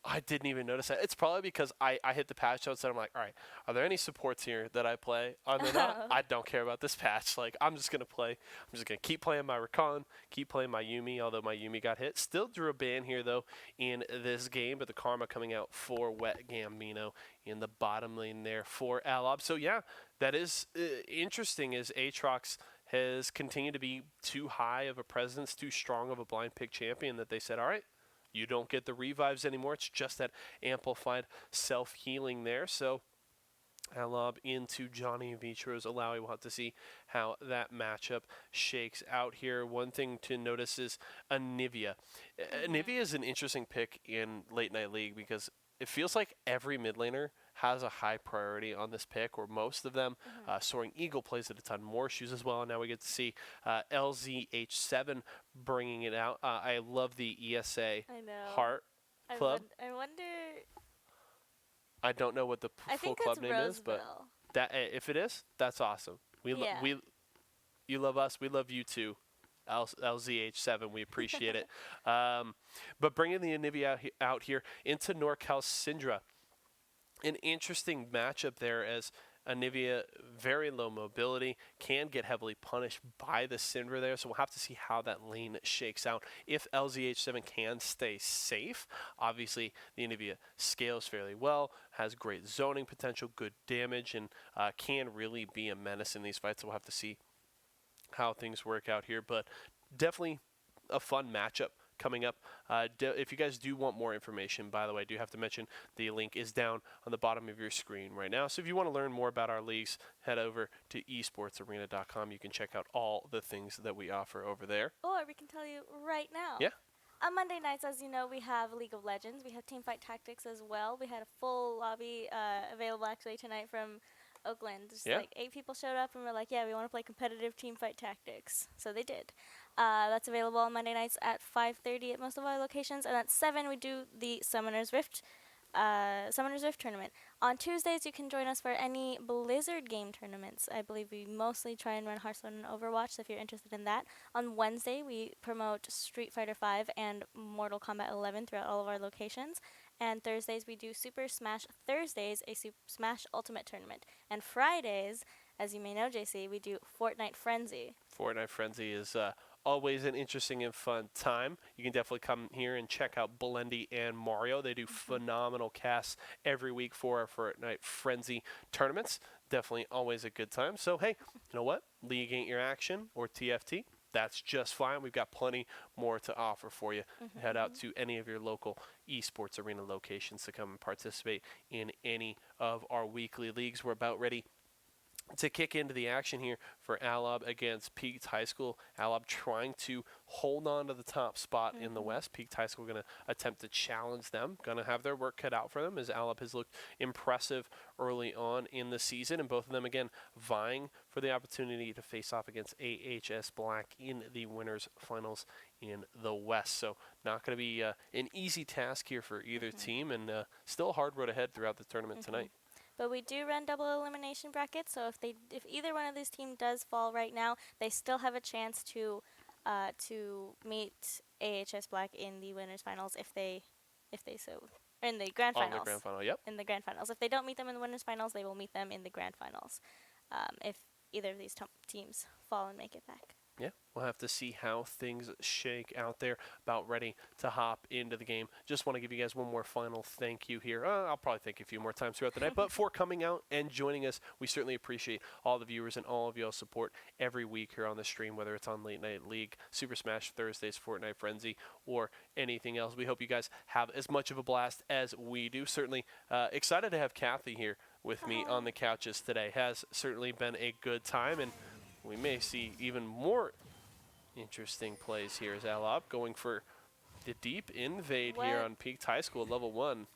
I didn't even notice that. It's probably because I hit the patch notes and I'm like, all right, are there any supports here that I play? Are there not? I don't care about this patch. Like, I'm just going to play. I'm just going to keep playing my Rakan, keep playing my Yuumi, although my Yuumi got hit. Still drew a ban here, though, in this game, but the Karma coming out for Wet Gambino in the bottom lane there for Alob. So, yeah, that is interesting as Aatrox has continued to be too high of a presence, too strong of a blind pick champion that they said, all right, you don't get the revives anymore. It's just that amplified self-healing there. So Alob into Johnny Vitro's Alawi. We'll have to see how that matchup shakes out here. One thing to notice is Anivia. Anivia is an interesting pick in Late Night League because it feels like every mid laner has a high priority on this pick, or most of them. Soaring Eagle plays it a ton more shoes as well, and now we get to see LZH7 bringing it out. I love the ESA Heart Club. I wonder... I don't know what the full club name is, but That if it is, that's awesome. Yeah. You love us, we love you too. LZH7, we appreciate it. But bringing the Anivia out here into NorCal Syndra, an interesting matchup there as Anivia, very low mobility, can get heavily punished by the Syndra there, so we'll have to see how that lane shakes out. If LZH7 can stay safe, obviously the Anivia scales fairly well, has great zoning potential, good damage, and can really be a menace in these fights, so we'll have to see how things work out here, but definitely a fun matchup coming up. If you guys do want more information, by the way, I do have to mention the link is down on the bottom of your screen right now. So if you want to learn more about our leagues, head over to esportsarena.com. You can check out all the things that we offer over there. Or we can tell you right now. Yeah. On Monday nights, as you know, we have League of Legends. We have Teamfight Tactics as well. We had a full lobby available actually tonight from Oakland. Just Yeah. like 8 people showed up and were like, yeah, we want to play competitive Teamfight Tactics. So they did. That's available on Monday nights at 5:30 at most of our locations. And at 7, we do the Summoner's Rift tournament. On Tuesdays, you can join us for any Blizzard game tournaments. I believe we mostly try and run Hearthstone and Overwatch, so if you're interested in that. On Wednesday, we promote Street Fighter V and Mortal Kombat 11 throughout all of our locations. And Thursdays, we do Super Smash Thursdays, a Super Smash Ultimate tournament. And Fridays, as you may know, JC, we do Fortnite Frenzy. Fortnite Frenzy is always an interesting and fun time. You can definitely come here and check out Blendy and Mario. They do phenomenal casts every week for our Fortnite Frenzy tournaments. Definitely always a good time. So, hey, you know what? League ain't your action, or TFT. That's just fine. We've got plenty more to offer for you. Head out to any of your local esports arena locations to come and participate in any of our weekly leagues. We're about ready to kick into the action here for Alab against Peaked High School. Alab trying to hold on to the top spot in the West. Peaked High School going to attempt to challenge them. Going to have their work cut out for them as Alab has looked impressive early on in the season. And both of them, again, vying for the opportunity to face off against AHS Black in the winners finals in the West. So not going to be an easy task here for either team, and still a hard road ahead throughout the tournament tonight. But we do run double elimination brackets, so if either one of these teams does fall right now, they still have a chance to meet AHS Black in the winners finals if they so in the grand finals. On the grand final, yep. In the grand finals. If they don't meet them in the winners finals, they will meet them in the grand finals. If either of these teams fall and make it back. Yeah, we'll have to see how things shake out there. About ready to hop into the game. Just want to give you guys one more final thank you here. I'll probably thank you a few more times throughout the night, but for coming out and joining us, we certainly appreciate all the viewers and all of y'all's support every week here on the stream, whether it's on Late Night League, Super Smash Thursdays, Fortnite Frenzy, or anything else. We hope you guys have as much of a blast as we do. Certainly excited to have Kathy here with me on the couches today. Has certainly been a good time, and we may see even more interesting plays here as Alab going for the deep invade here on Peaked High School, level 1.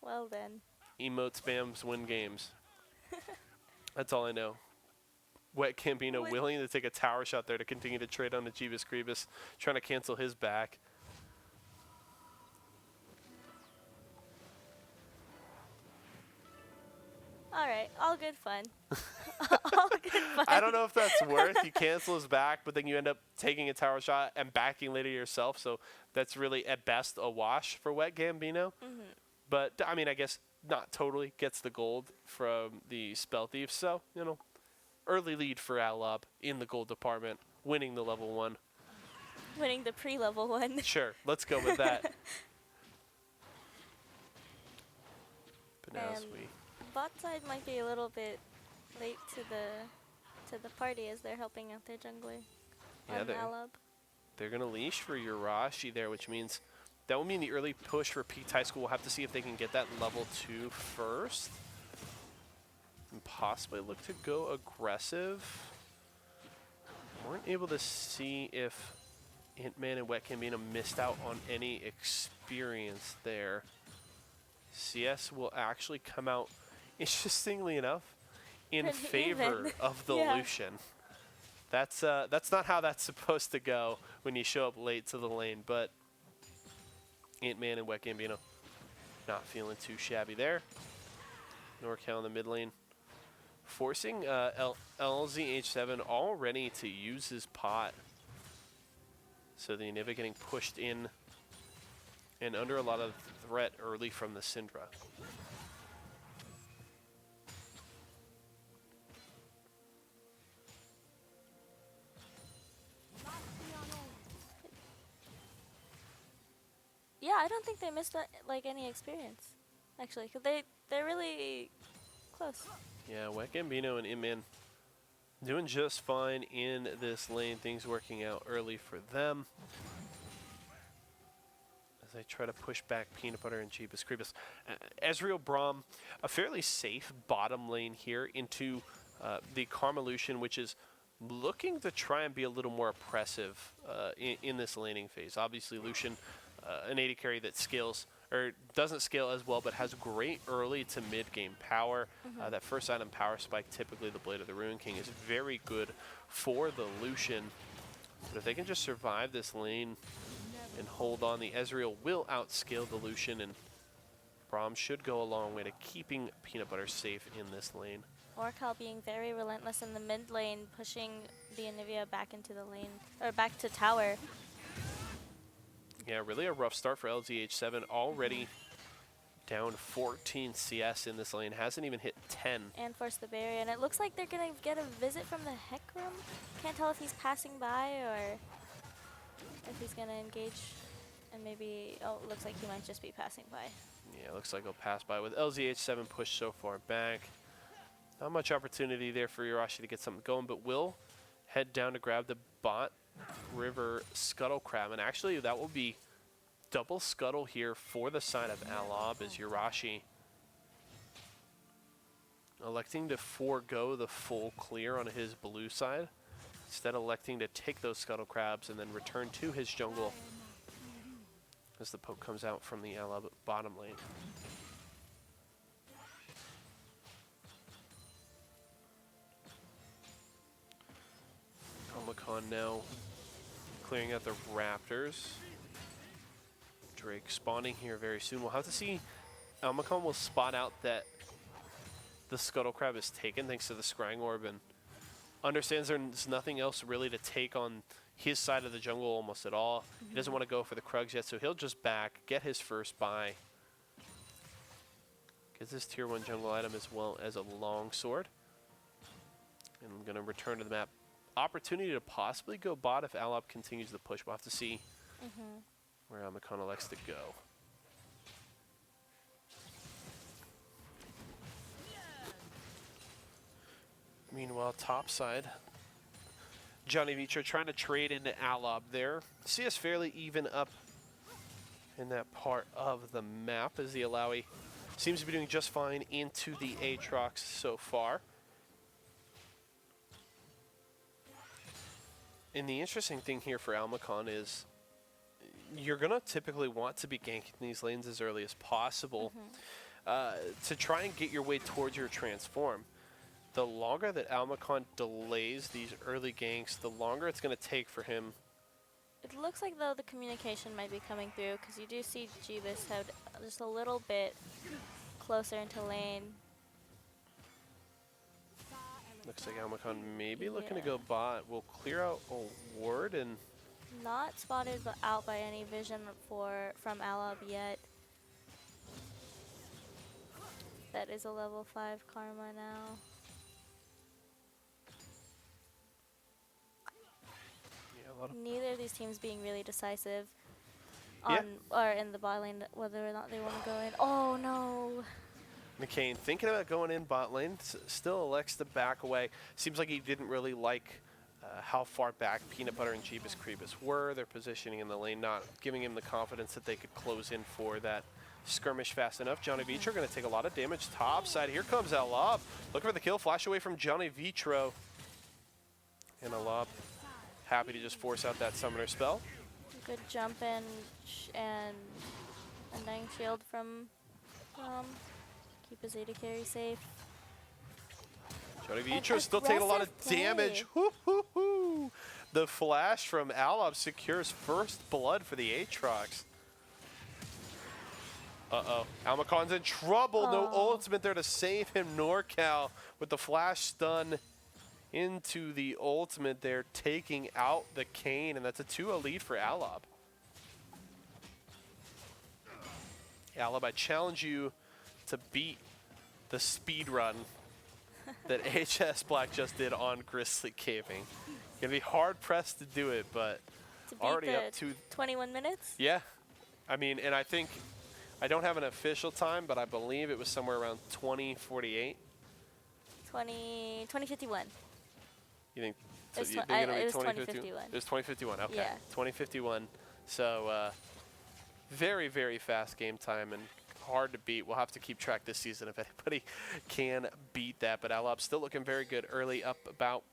Well then. Emote spams win games. That's all I know. Wet Campino willing to take a tower shot there to continue to trade on the Jeebus Grievous, trying to cancel his back. All right, all good fun. All good fun. I don't know if that's worth. You cancel his back, but then you end up taking a tower shot and backing later yourself. So that's really, at best, a wash for Wet Gambino. But, I mean, I guess not totally gets the gold from the Spell Thief. So, you know, early lead for Alab in the gold department, winning the level 1. Winning the pre-level 1. Sure, let's go with that. But now as we... Bot side might be a little bit late to the party as they're helping out their jungler. Yeah, they're going to leash for Urashi there, which means that will mean the early push for Peaked High School. We'll have to see if they can get that level 2 first. And possibly look to go aggressive. Weren't able to see if Hitman and Wet Gambino missed out on any experience there. CS will actually come out, interestingly enough, in Pretty favor even. of the Yeah. Lucian. That's not how that's supposed to go when you show up late to the lane, but Ant-Man and Wet Gambino not feeling too shabby there. NorCal in the mid lane, forcing LZH7 already to use his pot. So the Anivia getting pushed in and under a lot of threat early from the Syndra. Yeah, I don't think they missed like any experience, actually, because they're really close. Yeah, Wet Gambino and Inman doing just fine in this lane. Things working out early for them as they try to push back Peanut Butter and Jeebus Creepus. Ezreal Braum, a fairly safe bottom lane here into the Karma-Lucian, which is looking to try and be a little more oppressive in this laning phase. Obviously, Lucian, an AD carry that scales, or doesn't scale as well, but has great early to mid-game power. That first item, Power Spike, typically the Blade of the Ruin King, is very good for the Lucian. But if they can just survive this lane and hold on, the Ezreal will outscale the Lucian, and Braum should go a long way to keeping Peanut Butter safe in this lane. Orcal being very relentless in the mid lane, pushing the Anivia back into the lane, or back to tower. Yeah, really a rough start for LZH7. Already down 14 CS in this lane. Hasn't even hit 10. And force the barrier. And it looks like they're going to get a visit from the Heck Room. Can't tell if he's passing by or if he's going to engage. And maybe, oh, it looks like he might just be passing by. Yeah, looks like he'll pass by with LZH7 pushed so far back. Not much opportunity there for Urashi to get something going, but will head down to grab the bot river Scuttle Crab. And actually, that will be double Scuttle here for the side of Alab as Urashi electing to forego the full clear on his blue side, instead electing to take those Scuttle Crabs and then return to his jungle as the poke comes out from the Alab bottom lane. Omicron now clearing out the Raptors. Drake spawning here very soon. We'll have to see. Omicron will spot out that the Scuttle Crab is taken thanks to the Scrying Orb, and understands there's nothing else really to take on his side of the jungle almost at all. He doesn't want to go for the Krugs yet, so he'll just back, get his first buy. Gets his tier 1 jungle item as well as a long sword. And I'm going to return to the map. Opportunity to possibly go bot if Alab continues the push. We'll have to see where Omicron elects to go. Meanwhile, top side, Johnny Vitra trying to trade into Alab there. See us fairly even up in that part of the map as the Alawi seems to be doing just fine into the Aatrox so far. And the interesting thing here for Almacon is you're going to typically want to be ganking these lanes as early as possible to try and get your way towards your transform. The longer that Almacon delays these early ganks, the longer it's going to take for him. It looks like, though, the communication might be coming through, because you do see Jeebus head just a little bit closer into lane. Looks like Almacon maybe looking to go bot. We'll clear out a ward and... Not spotted out by any vision from Alab yet. That is a level 5 Karma now. Neither of these teams being really decisive on or in the bot lane, whether or not they want to go in. Oh no! McCain thinking about going in bot lane, still elects to back away. Seems like he didn't really like how far back Peanut Butter and Jeebus Creebus were. Their positioning in the lane not giving him the confidence that they could close in for that skirmish fast enough. Johnny Vitro going to take a lot of damage top side. Here comes Alab. Looking for the kill. Flash away from Johnny Vitro. And Alab happy to just force out that summoner spell. Good jump and Undying Shield from keep his AD carry safe. Johnny Vitro still taking a lot of damage. Hoo, hoo, hoo. The flash from Alab secures first blood for the Aatrox. Uh-oh. Almacon's in trouble. No ultimate there to save him. NorCal with the flash stun into the ultimate there, taking out the Kane, and that's a 2-0 lead for Alab. Alab, I challenge you to beat the speed run that HS Black just did on Grizzly Caving. Gonna be hard pressed to do it, but To beat already the up to 21 minutes? yeah. I mean, and I think I don't have an official time, but I believe it was somewhere around 20:48. 2051. You think? It was you tw- think it'll I- be it was 2051? 2051. It was 2051. Okay. Yeah. 2051. So very, very fast game time and hard to beat. We'll have to keep track this season if anybody can beat that. But Alab still looking very good early, up about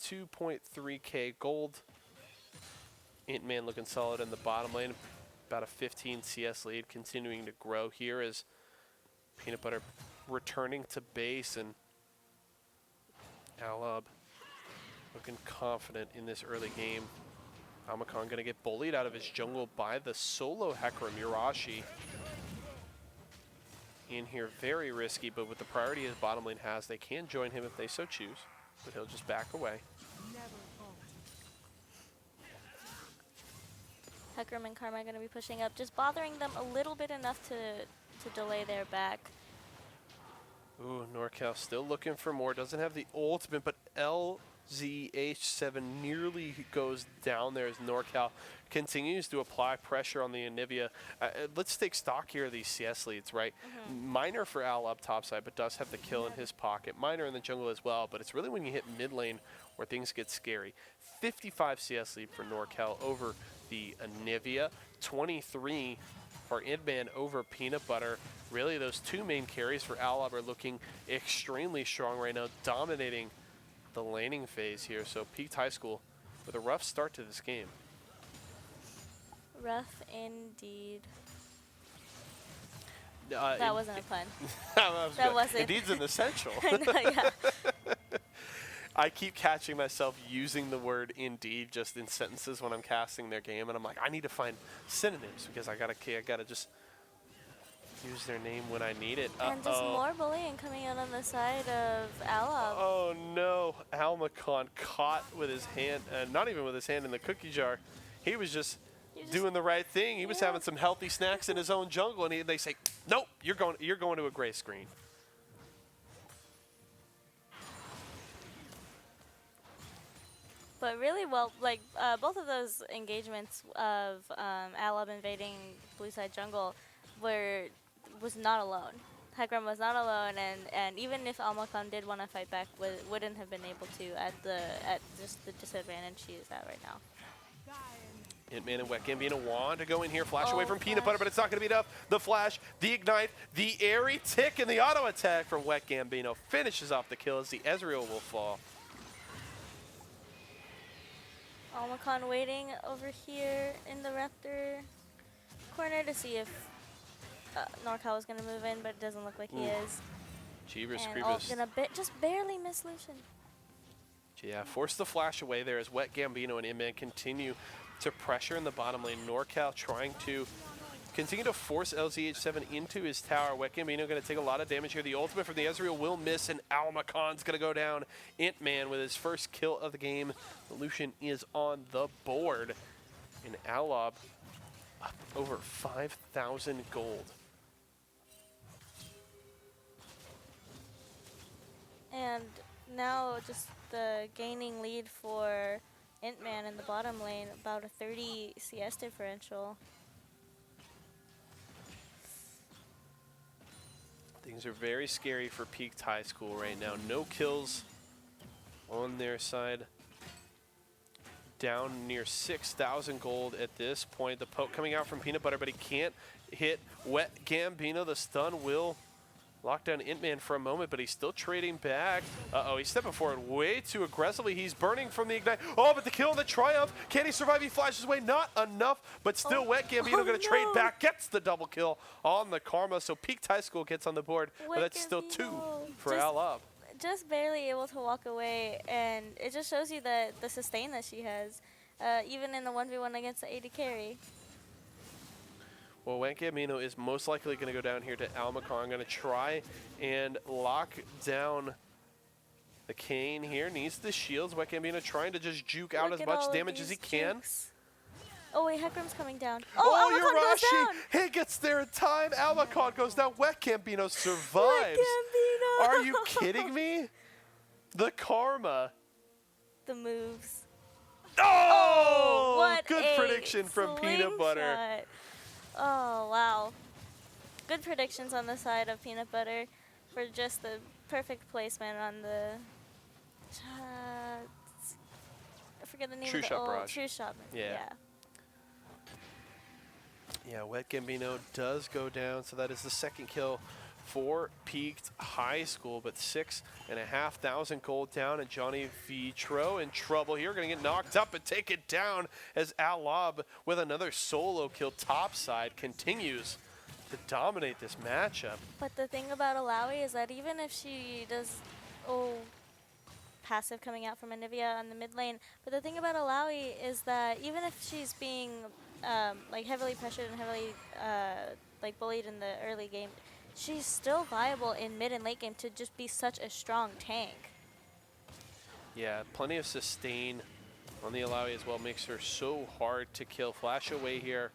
2.3K gold. Int-Man looking solid in the bottom lane. About a 15 CS lead, continuing to grow here as Peanut Butter returning to base, and Alab looking confident in this early game. Almacon going to get bullied out of his jungle by the solo Hecarim Mirashi. In here, very risky, but with the priority his bottom lane has, they can join him if they so choose, but he'll just back away. Hecarim and Karma are going to be pushing up, just bothering them a little bit enough to delay their back. Ooh, NorCal still looking for more. Doesn't have the ultimate, but LZH7 nearly goes down there as NorCal continues to apply pressure on the Anivia. Let's take stock here of these CS leads, right? Minor for Al up topside, but does have the kill in his pocket. Minor in the jungle as well, but it's really when you hit mid lane where things get scary. 55 CS lead for NorCal over the Anivia. 23 for Int-Man over Peanut Butter. Really, those two main carries for Alab are looking extremely strong right now, dominating the laning phase here. So Peaked High School with a rough start to this game. Rough indeed. That That wasn't a pun. that wasn't. Indeed's an essential. I know, yeah. I keep catching myself using the word indeed just in sentences when I'm casting their game, and I'm like, I need to find synonyms because I gotta just use their name when I need it. And just more bullying coming out on the side of Alab. Oh no, Almacon caught with his hand, not even with his hand in the cookie jar. He was just doing the right thing. He was having some healthy snacks in his own jungle, and they say, nope, you're going to a gray screen. But really, well, like both of those engagements of Alab invading blue side jungle was not alone. Hecarim was not alone, and even if Almacon did want to fight back, wouldn't have been able to at just the disadvantage he is at right now. Int-Man and Wet Gambino want to go in here, flash away from Peanut Butter, but it's not going to be enough. The flash, the ignite, the airy tick, and the auto attack from Wet Gambino finishes off the kill as the Ezreal will fall. Almacon waiting over here in the Raptor corner to see if NorCal was going to move in, but it doesn't look like he is. Jeebus And Alt's Creepus. going to just barely miss Lucian. Yeah, force the flash away there as Wet Gambino and Int-Man continue to pressure in the bottom lane. NorCal trying to continue to force LZH7 into his tower. Wet Gambino going to take a lot of damage here. The ultimate from the Ezreal will miss, and Almacon's going to go down. Int-Man with his first kill of the game. Lucian is on the board. And Alab up over 5,000 gold. And now just the gaining lead for Int-Man in the bottom lane, about a 30 CS differential. Things are very scary for Peaked High School right now. No kills on their side. Down near 6,000 gold at this point. The poke coming out from Peanut Butter, but he can't hit Wet Gambino. The stun will lock down Int-Man for a moment, but he's still trading back. Uh-oh, he's stepping forward way too aggressively. He's burning from the ignite. Oh, but the kill and the triumph. Can he survive? He flashes away. Not enough, but still Wet Gambino going to trade back. Gets the double kill on the Karma, so Peaked High School gets on the board, but that's still 2 for Alab. Just barely able to walk away, and it just shows you the sustain that she has, even in the 1v1 against the AD carry. Well, Wet Gambino is most likely going to go down here to Almacar. I'm going to try and lock down the Kane here. Needs the shields. Wet Gambino trying to just juke out Look as at all much of damage as he these can. jukes. Oh wait, Heckram's coming down. Oh, Almacar goes Yurashi! down! He gets there in time. Almacar goes down. Wet Gambino survives. Gambino! Are you kidding me? The karma. The moves. Oh! What Good a prediction from Peanut Butter. slingshot. Oh, wow. Good predictions on the side of Peanut Butter for just the perfect placement on the... I forget the name True of the Shot old... Barrage. True Shot. Yeah. Yeah, Wet Gambino does go down, so that is the second kill for Peaked High School, but 6,500 gold down, and Johnny Vitro in trouble here. Going to get knocked up and take it down as Alab with another solo kill topside continues to dominate this matchup. But the thing about Alawi is that even if she does... passive coming out from Anivia on the mid lane, but the thing about Alawi is that even if she's being like heavily pressured and heavily like bullied in the early game, she's still viable in mid and late game to just be such a strong tank. Yeah, plenty of sustain on the Alawi as well. Makes her so hard to kill. Flash away here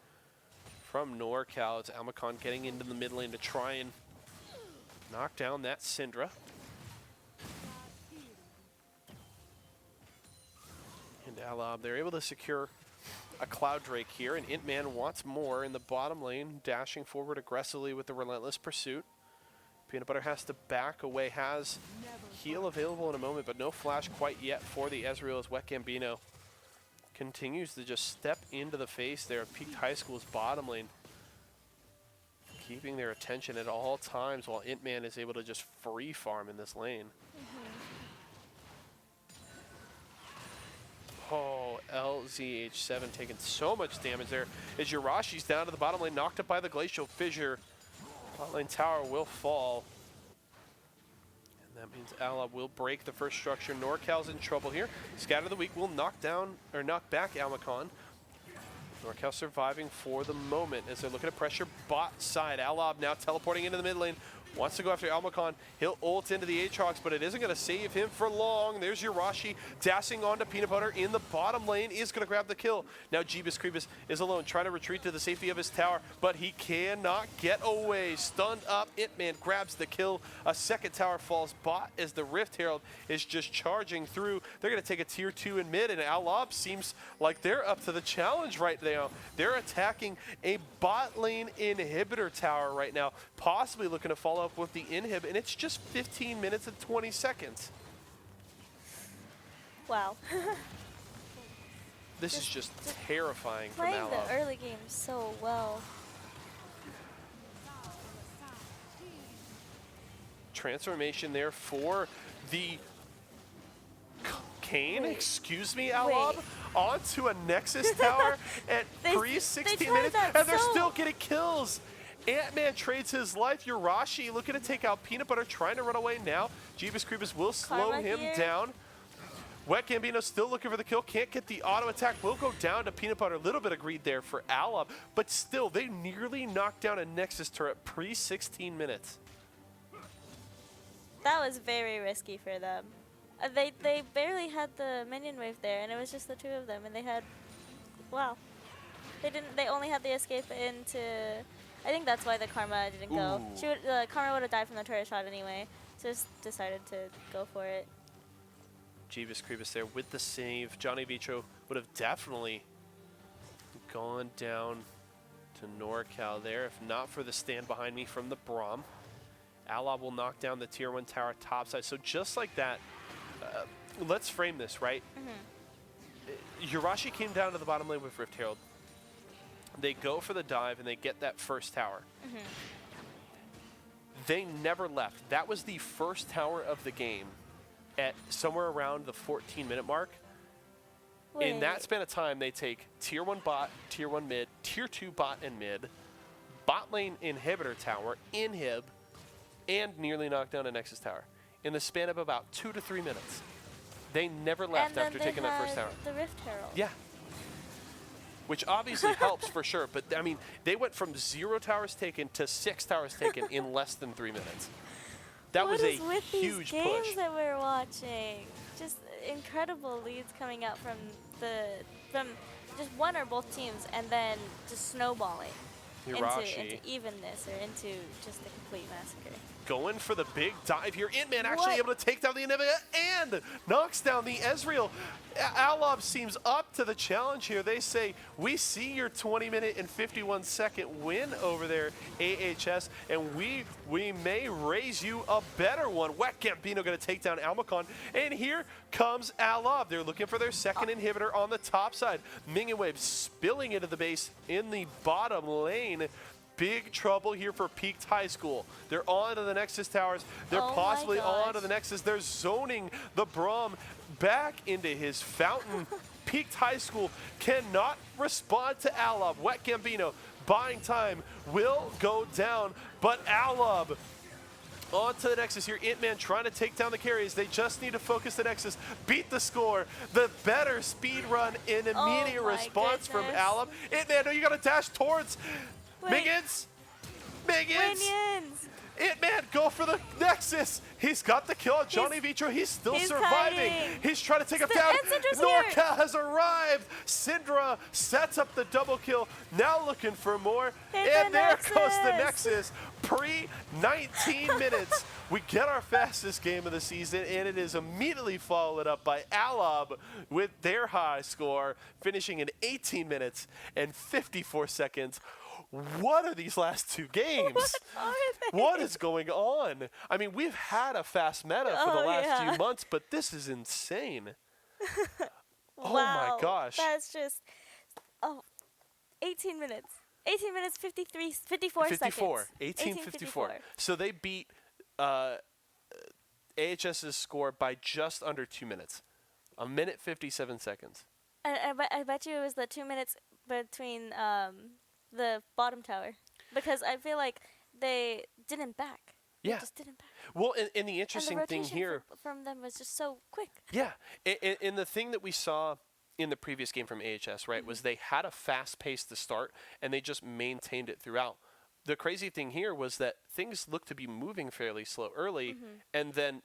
from NorCal. It's Almacan getting into the mid lane to try and knock down that Syndra. And Alab, they're able to secure a Cloud Drake here, and Intman wants more in the bottom lane, dashing forward aggressively with the Relentless Pursuit. Peanut Butter has to back away, has heal available in a moment, but no flash quite yet for the Ezreal as Wet Gambino continues to just step into the face there of Peaked High School's bottom lane, keeping their attention at all times while Intman is able to just free farm in this lane. Oh, LZH7 taking so much damage there. As Yurashi's down to the bottom lane, knocked up by the Glacial Fissure. Bot lane tower will fall. And that means Alab will break the first structure. NorCal's in trouble here. Scatter of the Weak will knock down, or knock back Almacan. NorCal surviving for the moment as they're looking to pressure bot side. Alab now teleporting into the mid lane. Wants to go after Almacan. He'll ult into the Aatrox, but it isn't going to save him for long. There's Yurashi dashing onto Peanut Butter in the bottom lane. Is going to grab the kill. Now Jeebus Creepus is alone, trying to retreat to the safety of his tower, but he cannot get away. Stunned up, Itman grabs the kill. A second tower falls. Bot as the Rift Herald is just charging through. They're going to take a tier 2 in mid, and Alab seems like they're up to the challenge right now. They're attacking a bot lane inhibitor tower right now, possibly looking to follow up with the inhib, and it's just 15 minutes and 20 seconds. Wow. This is just terrifying from Playing Alab. the early game so well. Transformation there for the Kane, excuse me, Alab, onto a Nexus tower at They 16 tried minutes, that and they're so- still getting kills. Ant-Man trades his life. Yurashi looking to take out Peanut Butter, trying to run away now. Jeebus Creepus will slow Karma him here. down. Wet Gambino still looking for the kill. Can't get the auto attack. Will go down to Peanut Butter. A little bit of greed there for Alab, but still, they nearly knocked down a Nexus turret pre-16 minutes. That was very risky for them. They barely had the minion wave there, and it was just the two of them, and they had, wow. They only had the escape into, I think that's why the Karma didn't go. Ooh. Karma would have died from the turret shot anyway, so just decided to go for it. Jeebus Creepus there with the save. Johnny Vitro would have definitely gone down to NorCal there, if not for the stand behind me from the Braum. Alab will knock down the tier 1 tower topside. So just like that, let's frame this, right? Yurashi came down to the bottom lane with Rift Herald. They go for the dive and they get that first tower. They never left. That was the first tower of the game at somewhere around the 14-minute mark. In that span of time, they take tier 1 bot, tier 1 mid, tier 2 bot and mid, bot lane inhibitor tower, inhib, and nearly knock down a Nexus tower in the span of about 2 to 3 minutes. They never left And then after taking that first tower. the Rift Herald. Yeah. which obviously helps for sure. But, I mean, they went from 0 towers taken to 6 towers taken in less than 3 minutes. That was a What is with huge these games push. that we're watching? Just incredible leads coming out from just one or both teams, and then just snowballing into evenness or into just a complete massacre. Going for the big dive here. Intman actually What? able to take down the Anivia and knocks down the Ezreal. Alob seems up to the challenge here. They say, we see your 20-minute and 51-second win over there, AHS, and we may raise you a better one. Wet Gambino going to take down Almacon, and here comes Alob. They're looking for their second inhibitor on the top side. Minion Wave spilling into the base in the bottom lane. Big trouble here for Peaked High School. They're on to the Nexus towers. They're possibly on to the Nexus. They're zoning the Braum back into his fountain. Peaked High School cannot respond to Alob. Wet Gambino buying time will go down, but Alob on to the Nexus here. Intman trying to take down the carries. They just need to focus the Nexus, beat the score. The better speed run in immediate response from Alob. Intman, no, you got to dash towards Minions! Intman, go for the Nexus! He's got the kill on Johnny Vitro. He's still surviving. Hiding. He's trying to take him down. Norca has arrived. Syndra sets up the double kill. Now looking for more. And there goes the Nexus. Pre-19 minutes. We get our fastest game of the season, and it is immediately followed up by Alob with their high score, finishing in 18 minutes and 54 seconds. What are these last two games? What is going on? I mean, we've had a fast meta for the last few months, but this is insane. Oh my gosh. That's just 18 minutes. 18 minutes, 54 seconds. 18:54. So they beat AHS's score by just under 2 minutes. 1 minute, 57 seconds. I bet you it was the 2 minutes between the bottom tower, because I feel like they didn't back. They just didn't back. Well, and the interesting thing here from them was just so quick. Yeah, and the thing that we saw in the previous game from AHS, right, was they had a fast pace to start, and they just maintained it throughout. The crazy thing here was that things looked to be moving fairly slow early, and then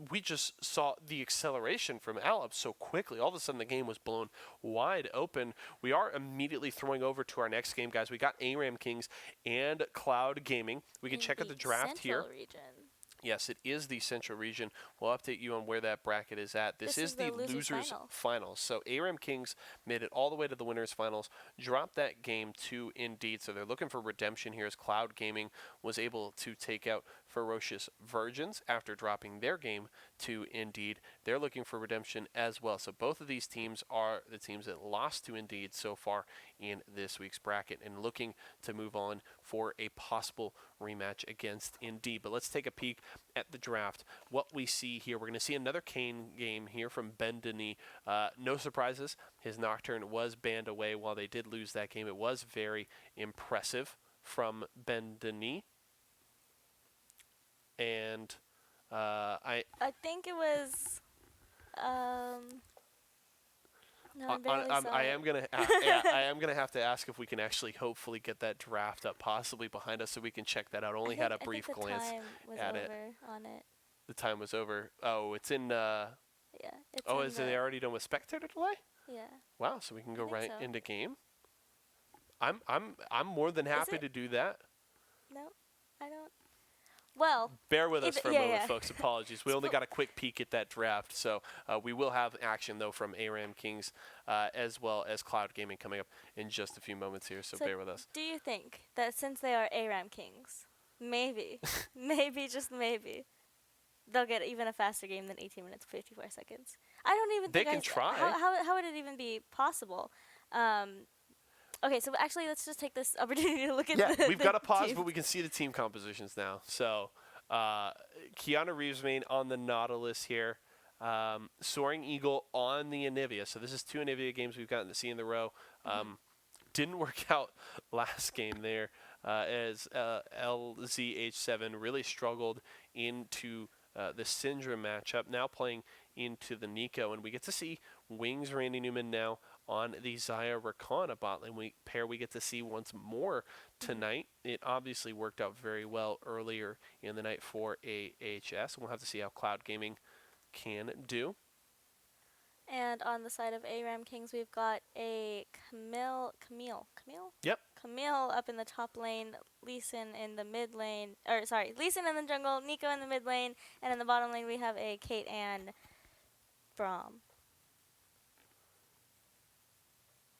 we just saw the acceleration from Alob so quickly. All of a sudden, the game was blown wide open. We are immediately throwing over to our next game, guys. We got ARAM Kings and Cloud Gaming. We can check out the draft here. Region. Yes, it is the Central Region. We'll update you on where that bracket is at. This is the losers finals. So ARAM Kings made it all the way to the winners finals, dropped that game to Indeed. So they're looking for redemption here, as Cloud Gaming was able to take out Ferocious Virgins after dropping their game to Indeed. They're looking for redemption as well. So both of these teams are the teams that lost to Indeed so far in this week's bracket, and looking to move on for a possible rematch against Indeed. But let's take a peek at the draft. What we see here, we're going to see another Kane game here from Ben Denis. No surprises. His Nocturne was banned away while they did lose that game. It was very impressive from Ben Denis. And I think it was no, I am gonna have to ask if we can actually hopefully get that draft up possibly behind us so we can check that out. Only had a brief glance at it. The time was over. Oh, it's in is it already done with spectator delay? Yeah. Wow, so we can go right into game. I'm more than happy to do that. No, I don't. Well, bear with us for a moment, folks. Apologies. We only got a quick peek at that draft, so we will have action though from ARAM Kings as well as Cloud Gaming coming up in just a few moments here. So bear with us. Do you think that since they are ARAM Kings, maybe, just maybe, they'll get even a faster game than 18 minutes 54 seconds? I don't even think they can try. How would it even be possible? Okay, so actually, let's just take this opportunity to look at we've got to pause, but we can see the team compositions now. So, Keanu Reeves main on the Nautilus here. Soaring Eagle on the Anivia. So this is 2 Anivia games we've gotten to see in the row. Didn't work out last game there as LZH7 really struggled into the Syndra matchup. Now playing into the Nico, and we get to see Wings Randy Newman now on the Zaya Rakana bot lane pair we get to see once more tonight. It obviously worked out very well earlier in the night for AHS. We'll have to see how Cloud Gaming can do. And on the side of ARAM Kings, we've got a Camille? Yep. Camille up in the top lane, Lee Sin in the mid lane, Lee Sin in the jungle, Nico in the mid lane, and in the bottom lane we have a Kate and Braum.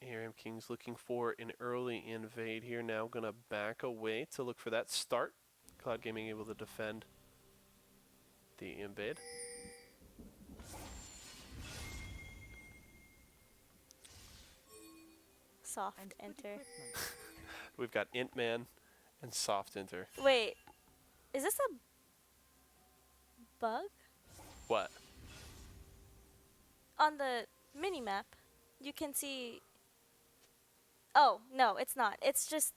ARAM Kings looking for an early invade here now. Going to back away to look for that start. Cloud Gaming able to defend the invade. Soft enter. We've got Int Man and Soft Enter. Wait, is this a bug? What? On the mini map, you can see. Oh no, it's not. It's just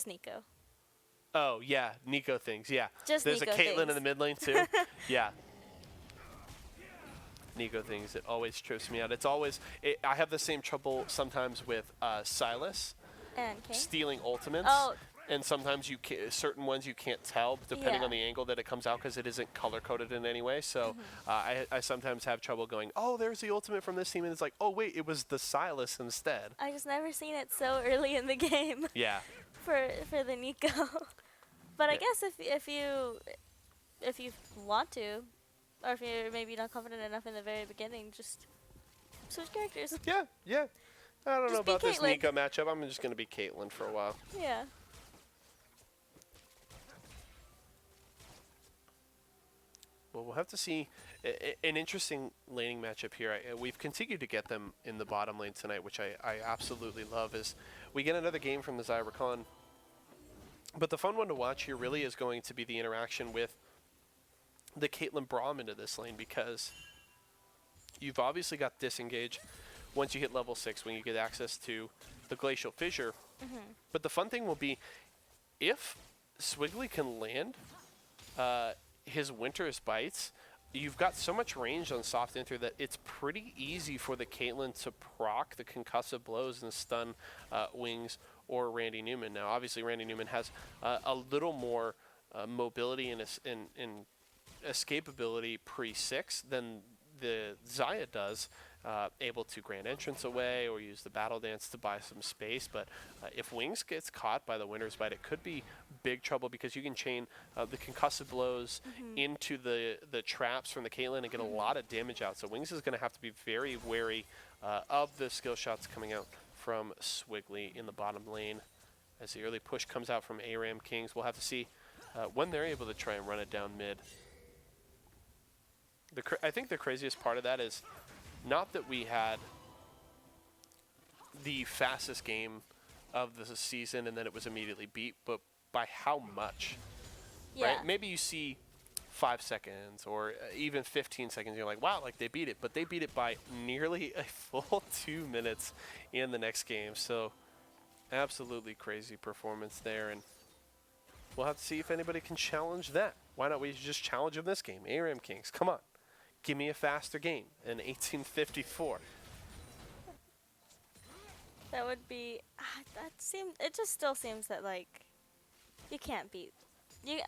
Nico. Oh yeah, Nico things. Yeah. Just There's Nico a Caitlyn things. in the mid lane too. Yeah. Nico things. It always trips me out. It's always. I have the same trouble sometimes with Silas And King. stealing ultimates. Oh. And sometimes certain ones you can't tell depending Yeah. on the angle that it comes out because it isn't color coded in any way. So I sometimes have trouble going, oh, there's the ultimate from this team, and it's like, oh wait, it was the Silas instead. I just never seen it so early in the game Yeah. for the Nico. But I Yeah. guess if you want to, or if you're maybe not confident enough in the very beginning, just switch characters. Yeah. Yeah. I don't know Just be about this Caitlyn. Nico matchup. I'm just gonna be Caitlyn for a while. Yeah. Well, we'll have to see an interesting laning matchup here. We've continued to get them in the bottom lane tonight, which I absolutely love, as we get another game from the Zaya Rakana. But the fun one to watch here really is going to be the interaction with the Caitlyn Braum into this lane, because you've obviously got disengage once you hit level 6 when you get access to the Glacial Fissure. But the fun thing will be if Swiggly can land his Winter's Bites, you've got so much range on Soft Enter that it's pretty easy for the Caitlyn to proc the concussive blows and stun Wings or Randy Newman. Now, obviously, Randy Newman has a little more mobility and escapability pre-6 than the Zaya does, able to Grand Entrance away or use the Battle Dance to buy some space. But if Wings gets caught by the Winter's Bite, it could be big trouble, because you can chain the concussive blows into the traps from the Caitlyn and get a lot of damage out. So Wings is going to have to be very wary of the skill shots coming out from Swiggly in the bottom lane. As the early push comes out from ARAM Kings, we'll have to see when they're able to try and run it down mid. I think the craziest part of that is not that we had the fastest game of the season and then it was immediately beat, but by how much, Yeah. right? Maybe you see 5 seconds or even 15 seconds, you're like, wow, like they beat it, but they beat it by nearly a full 2 minutes in the next game. So absolutely crazy performance there, and we'll have to see if anybody can challenge that. Why not we just challenge them this game? ARAM Kings, come on. Give me a faster game in 1854. That would be. It just still seems that like you can't beat.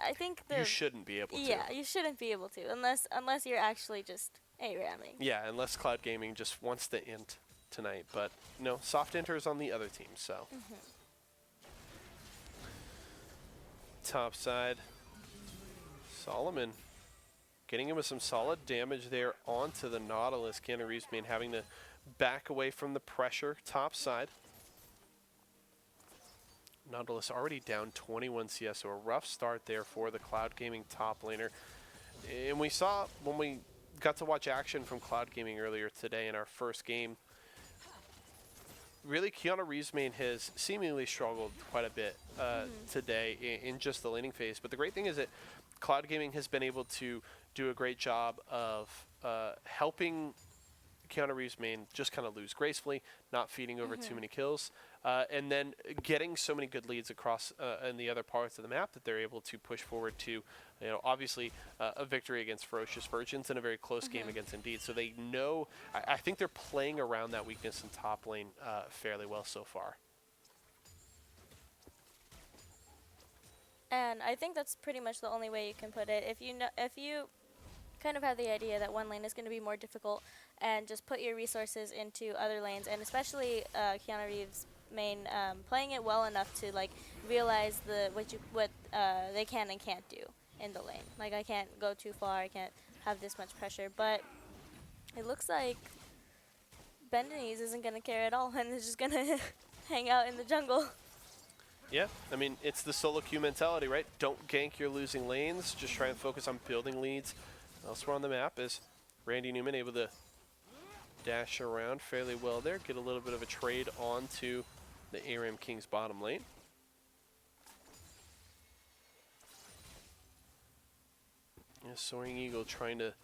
I think You shouldn't be able to. Yeah, you shouldn't be able to unless you're actually just ARAMing. Yeah, unless Cloud Gaming just wants to int tonight. But no, Soft Enter is on the other team, so. Top side. Solomon getting him with some solid damage there onto the Nautilus. Keanu Reeves having to back away from the pressure top side. Nautilus already down 21 CS, so a rough start there for the Cloud Gaming top laner. And we saw when we got to watch action from Cloud Gaming earlier today in our first game, really Keanu Reeves has seemingly struggled quite a bit today in just the laning phase. But the great thing is that Cloud Gaming has been able to do a great job of helping Keanu Reeves just kind of lose gracefully, not feeding over too many kills. and then getting so many good leads across in the other parts of the map that they're able to push forward to, obviously a victory against Ferocious Virgins and a very close game against Indeed. So they know, I think they're playing around that weakness in top lane fairly well so far. And I think that's pretty much the only way you can put it. If you kind of have the idea that one lane is going to be more difficult, and just put your resources into other lanes, and especially Keanu Reeves' main playing it well enough to like realize what they can and can't do in the lane. Like, I can't go too far, I can't have this much pressure, but it looks like Bendenese isn't going to care at all and is just going to hang out in the jungle. Yeah, I mean, it's the solo queue mentality, right? Don't gank your losing lanes, just try and focus on building leads. Elsewhere on the map is Randy Newman able to dash around fairly well there, get a little bit of a trade onto the ARAM Kings bottom lane. Yeah, Soaring Eagle trying to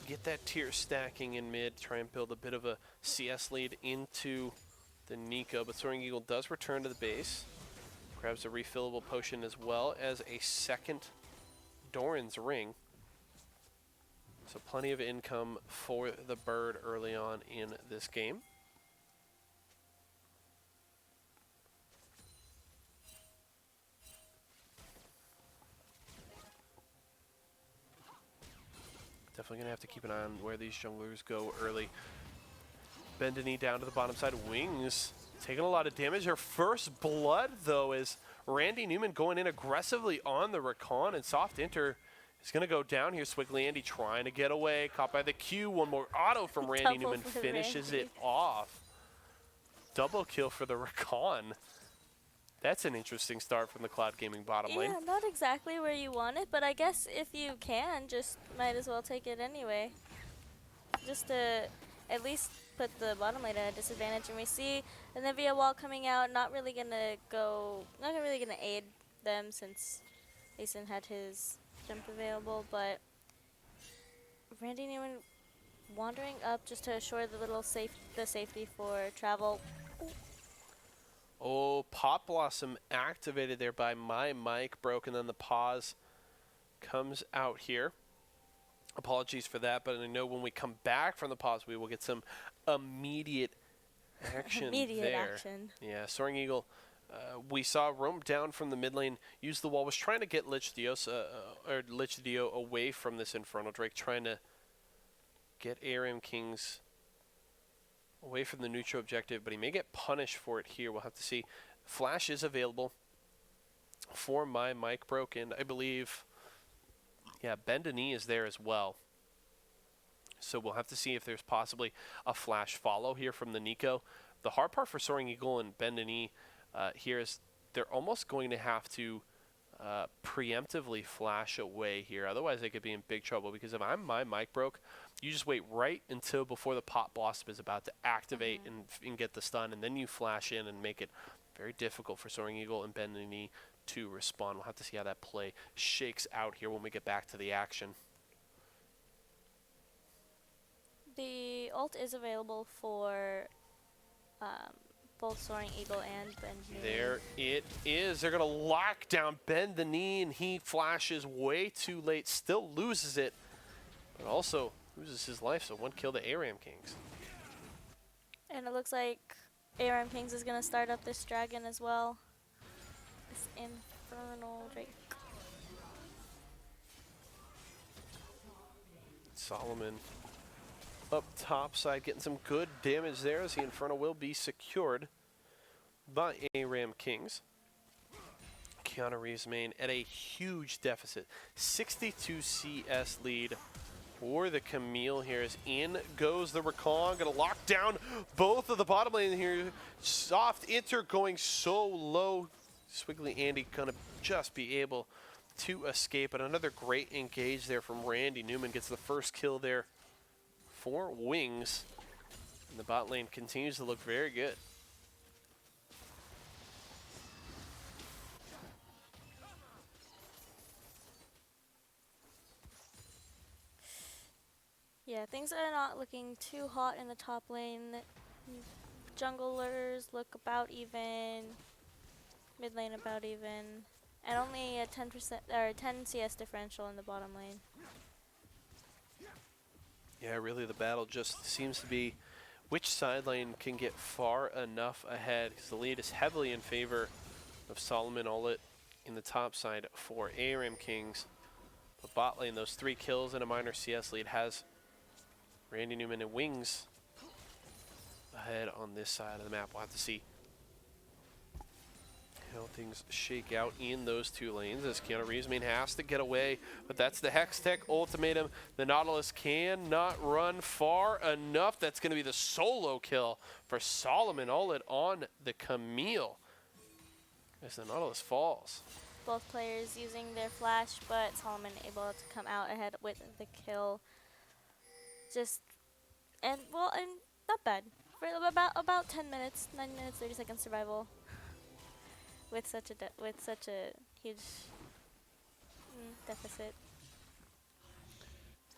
get that tier stacking in mid, try and build a bit of a CS lead into the Nico, but Soaring Eagle does return to the base. Grabs a refillable potion as well as a second Doran's Ring. So plenty of income for the bird early on in this game. Definitely going to have to keep an eye on where these junglers go early. Bend a knee down to the bottom side. Wings taking a lot of damage. Her first blood, though, is Randy Newman going in aggressively on the Recon, and Soft Enter is going to go down here. Swiggly Andy trying to get away. Caught by the Q. One more auto from Randy Newman. Finishes it off. Double kill for the Recon. That's an interesting start from the Cloud Gaming bottom lane. Yeah, not exactly where you want it, but I guess if you can, just might as well take it anyway. Just to at least put the bottom lane at a disadvantage. And we see the Nivea wall coming out, not really gonna aid them since Asen had his jump available, but Randy Newman wandering up just to assure the safety for travel. Oh, Pop Blossom activated there by my mic, broke, and then the pause comes out here. Apologies for that, but I know when we come back from the pause, we will get some immediate action there. Action. Yeah, Soaring Eagle, we saw roam down from the mid lane, use the wall, was trying to get Lich Dio away from this Infernal Drake, trying to get ARAM Kings away from the neutral objective, but he may get punished for it here. We'll have to see. Flash is available for my mic broken. I believe, yeah, Bend a Knee is there as well. So we'll have to see if there's possibly a flash follow here from the Nico. The hard part for Soaring Eagle and Bend a Knee here is they're almost going to have to preemptively flash away here. Otherwise, they could be in big trouble, because if my mic broke, you just wait right until before the Pop Blossom is about to activate and get the stun, and then you flash in and make it very difficult for Soaring Eagle and Bend a Knee to respond. We'll have to see how that play shakes out here when we get back to the action. The ult is available for both Soaring Eagle and Bend the Knee. There it is. They're going to lock down Bend the Knee, and he flashes way too late. Still loses it, but also loses his life, so one kill to ARAM Kings. And it looks like ARAM Kings is going to start up this dragon as well. This Infernal Drake. Solomon up top side getting some good damage there, as the Inferno will be secured by ARAM Kings. Keanu Reeves main at a huge deficit. 62 CS lead for the Camille here, as in goes the Recon. Gonna lock down both of the bottom lane here. Soft Enter going so low. Swiggly Andy gonna just be able to escape. And another great engage there from Randy Newman. Gets the first kill there for Wings. And the bot lane continues to look very good. Yeah, things are not looking too hot in the top lane. junglers look about even, mid lane about even, and only a 10% or 10 CS differential in the bottom lane. Yeah, really the battle just seems to be which side lane can get far enough ahead, because the lead is heavily in favor of Solomon Olet in the top side for ARAM Kings. But bot lane, those 3 kills and a minor CS lead has Randy Newman and Wings ahead on this side of the map. We'll have to see how things shake out in those 2 lanes as Keanu Reeves has to get away, but that's the Hextech ultimatum. The Nautilus cannot run far enough. That's going to be the solo kill for Solomon Olet on the Camille as the Nautilus falls. Both players using their flash, but Solomon able to come out ahead with the kill. And not bad. For about 10 minutes, 9 minutes, 30 seconds survival. With such a huge deficit.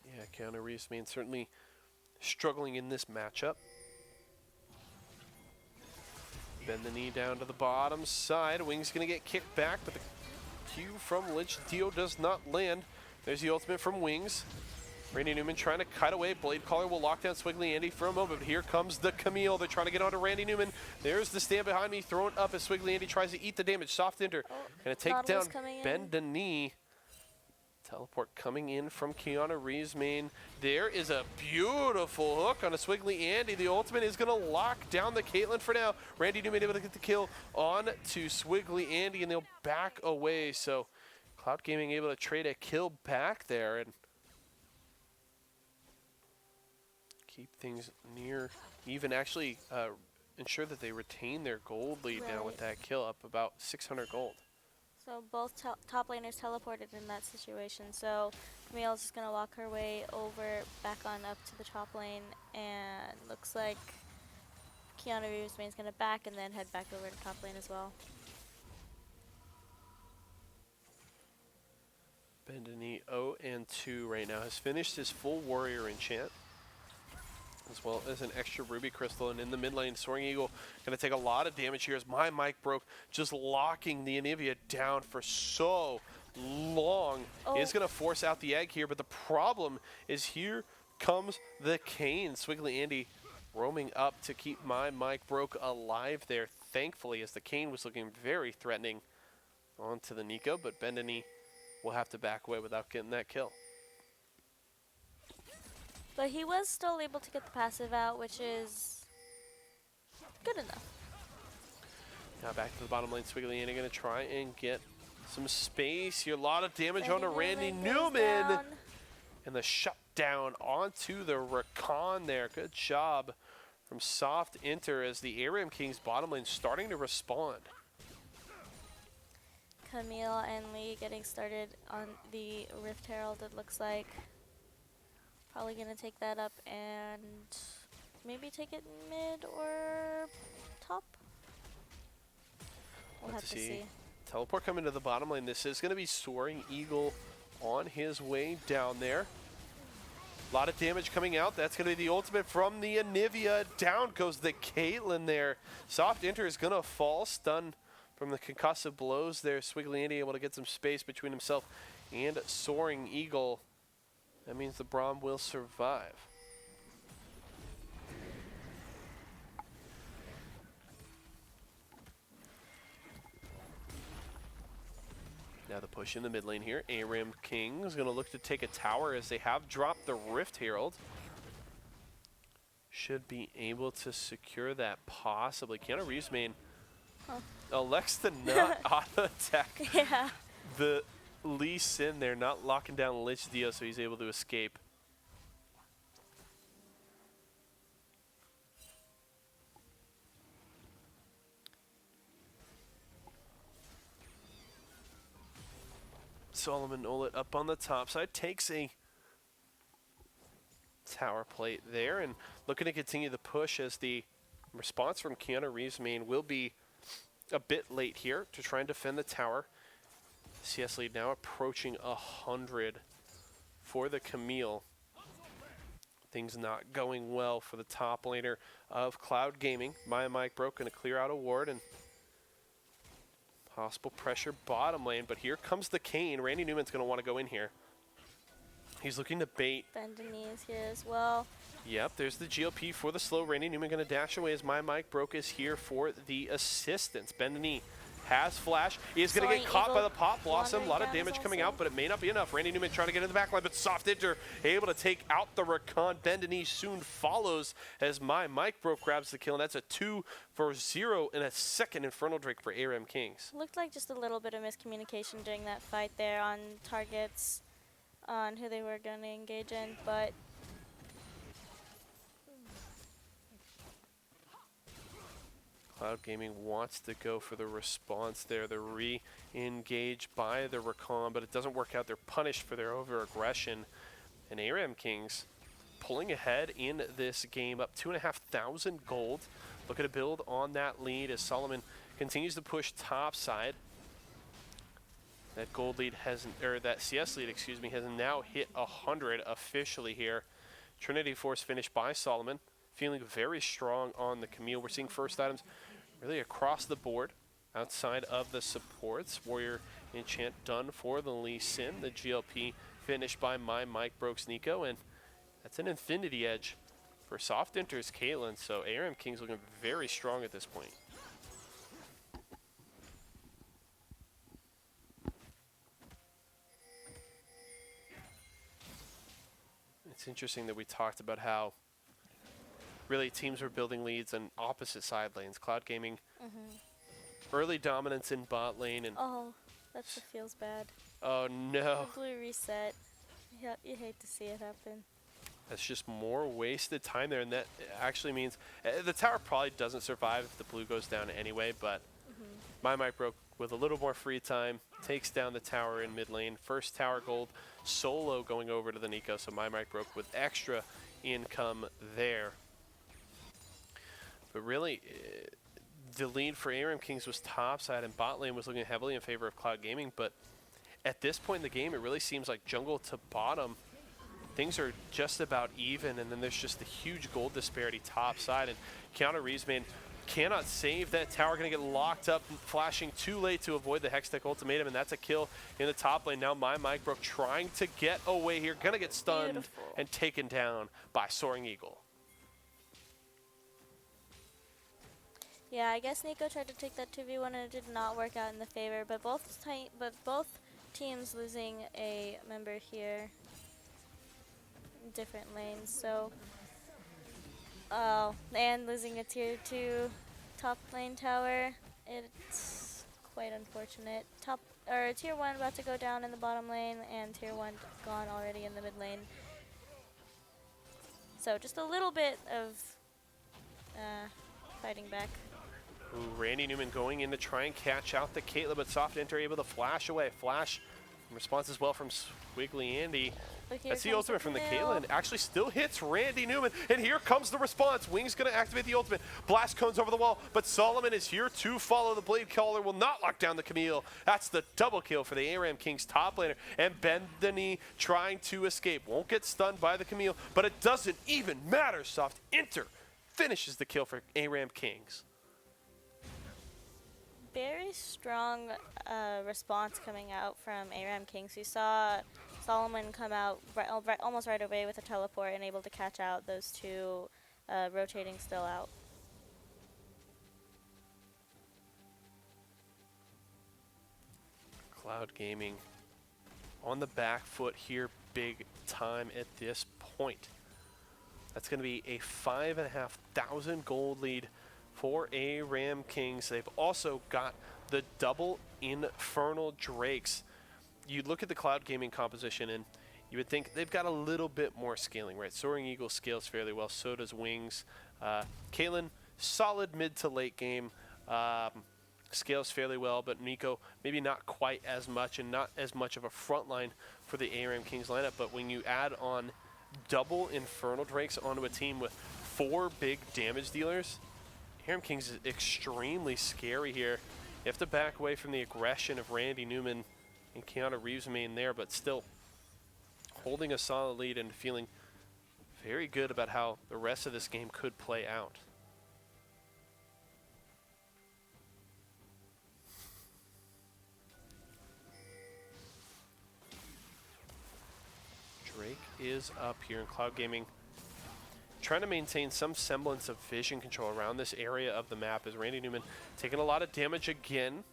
Yeah, Keanu Reeves certainly struggling in this matchup. Bend the knee down to the bottom side. Wings gonna get kicked back, but the Q from Lich Dio does not land. There's the ultimate from Wings. Randy Newman trying to cut away. Blade Caller will lock down Swiggly Andy for a moment, but here comes the Camille. They're trying to get onto Randy Newman. There's the stand behind me, thrown up as Swiggly Andy tries to eat the damage. Soft Enter, gonna take Nautilus down coming in. Bend the knee. Teleport coming in from Keanu Reeves main. There is a beautiful hook on a Swiggly Andy. The ultimate is gonna lock down the Caitlyn for now. Randy Newman able to get the kill on to Swiggly Andy, and they'll back away. So Cloud Gaming able to trade a kill back there and keep things near even. Actually ensure that they retain their gold lead now with that kill, up about 600 gold. So both top laners teleported in that situation. So Camille's just gonna walk her way over, back on up to the top lane, and looks like Keanu Reeves main's gonna back and then head back over to top lane as well. Bendini 0-2 right now, has finished his full warrior enchant, as well as an extra ruby crystal. And in the mid lane, Soaring Eagle going to take a lot of damage here as my mic broke, just locking the Anivia down for so long. Is going to force out the egg here, but the problem is here comes the Kane. Swiggly Andy roaming up to keep my mic broke alive there, thankfully, as the Kane was looking very threatening onto the Nico, but Bendini will have to back away without getting that kill. But he was still able to get the passive out, which is good enough. Now back to the bottom lane, Swiggly Andy going to try and get some space here. A lot of damage onto Randy Newman. And the shutdown onto the Rakan there. Good job from Soft Enter as the ARAM Kings bottom lane starting to respond. Camille and Lee getting started on the Rift Herald, it looks like. Probably going to take that up and maybe take it mid or top. We'll have to see. Teleport coming to the bottom lane. This is going to be Soaring Eagle on his way down there. A lot of damage coming out. That's going to be the ultimate from the Anivia. Down goes the Caitlyn there. Soft Enter is going to fall. Stun from the concussive blows there. Swiggly Andy able to get some space between himself and Soaring Eagle. That means the Braum will survive. Now the push in the mid lane here. ARAM King is going to look to take a tower as they have dropped the Rift Herald. Should be able to secure that possibly. Keanu Reeves main elects to not auto-attack the Lee Sin there, not locking down Lich Dio, so he's able to escape. Solomon Olet up on the top side, takes a tower plate there, and looking to continue the push as the response from Keanu Reeves main will be a bit late here to try and defend the tower. CS lead now approaching 100 for the Camille. Things not going well for the top laner of Cloud Gaming. Mike broke going to clear out a ward and possible pressure bottom lane, but here comes the Kane. Randy Newman's going to want to go in here. He's looking to bait. Bendany is here as well. Yep, there's the GLP for the slow. Randy Newman going to dash away as Mike broke is here for the assistance. Bendany has flash. He is going to get caught by the Pop Blossom. A lot of damage coming out, but it may not be enough. Randy Newman trying to get in the backline, but Soft Enter able to take out the Recon. Bendany soon follows as Mike broke grabs the kill, and that's a 2-for-0 in a second Infernal Drake for ARAM Kings. Looked like just a little bit of miscommunication during that fight there on targets on who they were going to engage in, but Cloud Gaming wants to go for the response there. They're re-engaged by the Recon, but it doesn't work out. They're punished for their over-aggression. And ARAM Kings pulling ahead in this game, up 2,500 gold. Looking to build on that lead as Solomon continues to push top side. That gold lead hasn't, or that CS lead, excuse me, has now hit 100 officially here. Trinity Force finished by Solomon. Feeling very strong on the Camille. We're seeing first items really across the board outside of the supports. Warrior Enchant done for the Lee Sin. The GLP finished by Mike Brokes Nico, and that's an Infinity Edge for Soft Enters Caitlyn. So ARAM Kings looking very strong at this point. It's interesting that we talked about how really teams were building leads on opposite side lanes. Cloud Gaming, early dominance in bot lane, and oh, that just feels bad. oh no, The blue reset. Yeah, you hate to see it happen. that's just more wasted time there, and that actually means the tower probably doesn't survive if the blue goes down anyway, but Mike broke with a little more free time, takes down the tower in mid lane. First tower gold solo going over to the Nico, so Mike broke with extra income there. But really, the lead for ARAM Kings was topside, and bot lane was looking heavily in favor of Cloud Gaming. But at this point in the game, it really seems like jungle to bottom, things are just about even, and then there's just a huge gold disparity topside. And Keanu Reeves, man, cannot save that tower, going to get locked up, flashing too late to avoid the Hextech ultimatum, and that's a kill in the top lane. Now Mike broke trying to get away here, going to get stunned and taken down by Soaring Eagle. Yeah, I guess Nico tried to take that 2v1 and it did not work out in the favor, but both teams losing a member here in different lanes. So, and losing a tier 2 top lane tower, it's quite unfortunate. Tier 1 about to go down in the bottom lane, and tier 1 gone already in the mid lane. So just a little bit of fighting back. Ooh, Randy Newman going in to try and catch out the Caitlyn, but Soft Enter able to flash away. Flash response as well from Squiggly Andy. That's the ultimate from the Caitlyn. Actually still hits Randy Newman, and here comes the response. Wing's going to activate the ultimate. Blast cones over the wall, but Solomon is here to follow. The Blade Caller will not lock down the Camille. That's the double kill for the ARAM Kings top laner. And Bendany trying to escape. Won't get stunned by the Camille, but it doesn't even matter. Soft Enter finishes the kill for ARAM Kings. Very strong response coming out from ARAM Kings. We saw Solomon come out almost right away with a teleport and able to catch out those two rotating still out. Cloud Gaming on the back foot here big time at this point. That's going to be a 5,500 gold lead for ARAM Kings. They've also got the double Infernal Drakes. You look at the Cloud Gaming composition and you would think they've got a little bit more scaling, right? Soaring Eagle scales fairly well, so does Wings. Caitlyn, solid mid to late game, scales fairly well, but Nico maybe not quite as much, and not as much of a front line for the ARAM Kings lineup. But when you add on double Infernal Drakes onto a team with 4 big damage dealers, ARAM Kings is extremely scary here. You have to back away from the aggression of Randy Newman and Keanu Reeves main there, but still holding a solid lead and feeling very good about how the rest of this game could play out. Drake is up here in Cloud Gaming, trying to maintain some semblance of vision control around this area of the map as Randy Newman taking a lot of damage again.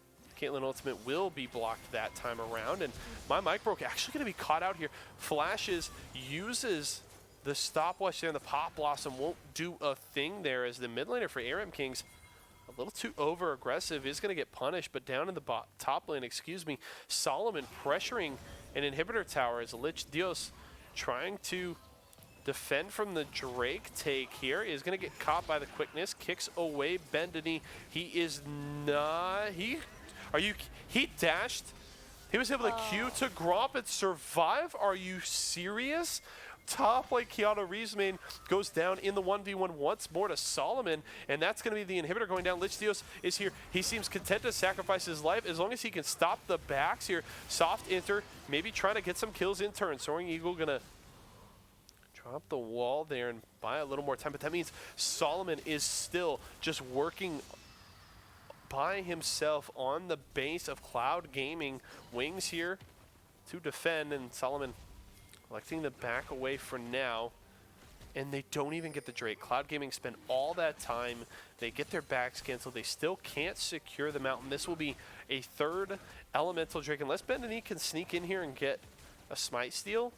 Caitlyn Ultimate will be blocked that time around, and my mic broke actually going to be caught out here. Flashes, uses the stopwatch there, and the Pop Blossom won't do a thing there as the mid laner for ARAM Kings, a little too over aggressive, is going to get punished, but down in the top lane, Solomon pressuring an inhibitor tower as Lich Dios trying to defend from the Drake take here, is going to get caught by the quickness, kicks away Bendany. He is not, he dashed, he was able to Q to Gromp and survive? Are you serious? Top lane Keanu Reeves goes down in the 1v1 once more to Solomon, and that's going to be the inhibitor going down. Lich Dios is here. He seems content to sacrifice his life as long as he can stop the backs here. Soft Inter, maybe trying to get some kills in turn. Soaring Eagle going to drop the wall there and buy a little more time, but that means Solomon is still just working by himself on the base of Cloud Gaming. Wings here to defend, and Solomon electing to back away for now, and they don't even get the Drake. Cloud Gaming spend all that time. They get their backs canceled. They still can't secure the mountain. This will be a third elemental Drake. Unless Bendany can sneak in here and get a smite steal,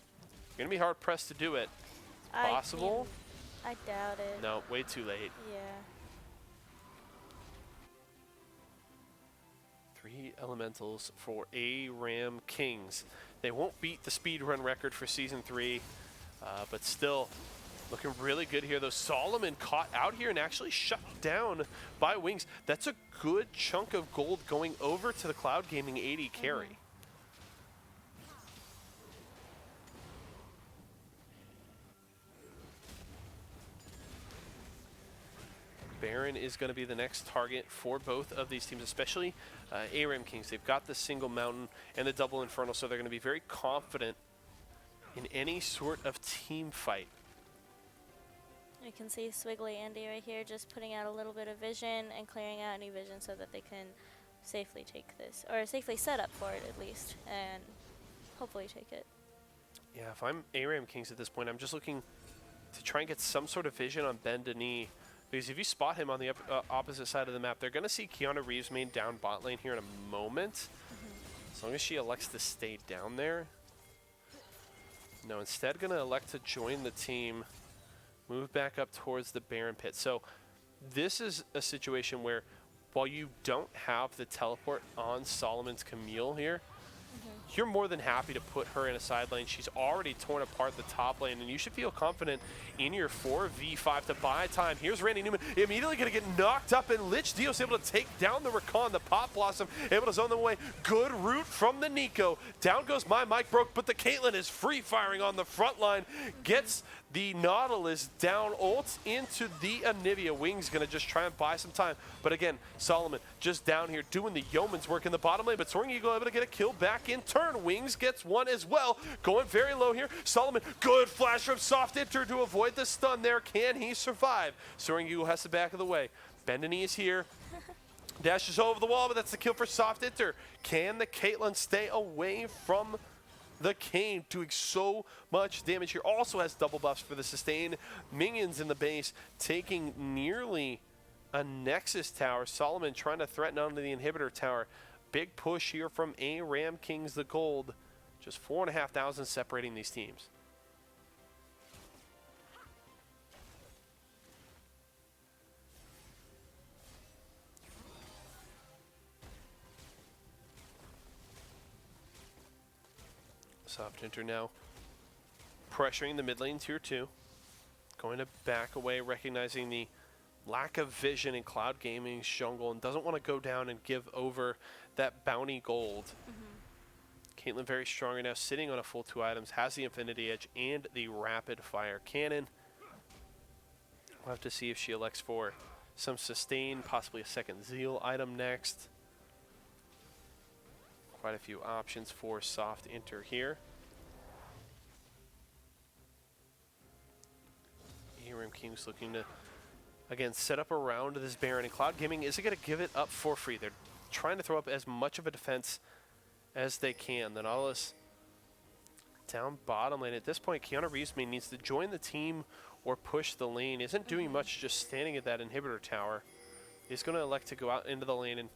you're going to be hard-pressed to do it. Possible? I doubt it. No, way too late. Yeah. 3 elementals for ARAM Kings. They won't beat the speedrun record for Season 3, but still looking really good here, though. Solomon caught out here and actually shut down by Wings. That's a good chunk of gold going over to the Cloud Gaming 80 carry. Baron is going to be the next target for both of these teams, especially ARAM Kings. They've got the single mountain and the double Infernal, so they're going to be very confident in any sort of team fight. You can see Swiggly Andy right here just putting out a little bit of vision and clearing out any vision so that they can safely take this, or safely set up for it at least, and hopefully take it. Yeah, if I'm ARAM Kings at this point, I'm just looking to try and get some sort of vision on Bendany. Because if you spot him on the opposite side of the map, they're going to see Keanu Reeves down bot lane here in a moment. As long as she elects to stay down there. No, instead going to elect to join the team, move back up towards the Baron pit. So this is a situation where while you don't have the teleport on Solomon's Camille here, you're more than happy to put her in a side lane. She's already torn apart the top lane, and you should feel confident in your 4v5 to buy time. Here's Randy Newman, immediately going to get knocked up, and Lich Dios able to take down the Rakan, the Pop Blossom, able to zone them away. Good route from the Nico. Down goes my mic broke, but the Caitlyn is free-firing on the front line. Gets the Nautilus down, ults into the Anivia. Wings going to just try and buy some time. But again, Solomon just down here doing the yeoman's work in the bottom lane, but Soaring Eagle able to get a kill back in turn. Wings gets one as well. Going very low here. Solomon, good flash from Soft Inter to avoid the stun there. Can he survive? Soaring Eagle has the back of the way. Bendany is here. Dashes over the wall, but that's the kill for Soft Inter. Can the Caitlyn stay away from the Kane, doing so much damage here? Also has double buffs for the sustain. Minions in the base, taking nearly a Nexus tower. Solomon trying to threaten onto the inhibitor tower. Big push here from ARAM Kings the gold. Just 4,500 separating these teams. Soft Inter now pressuring the mid lane tier 2. Going to back away, recognizing the lack of vision in Cloud Gaming's jungle, and doesn't want to go down and give over that bounty gold. Caitlyn very strong right now, sitting on a full 2 items, has the Infinity Edge and the Rapid Fire Cannon. We'll have to see if she elects for some sustain, possibly a second Zeal item next. Quite a few options for Soft Inter here. Kings looking to, again, set up around this Baron. And Cloud Gaming isn't going to give it up for free. They're trying to throw up as much of a defense as they can. The Nautilus down bottom lane. At this point, Keanu Reeves needs to join the team or push the lane. Isn't doing much, just standing at that inhibitor tower. He's going to elect to go out into the lane and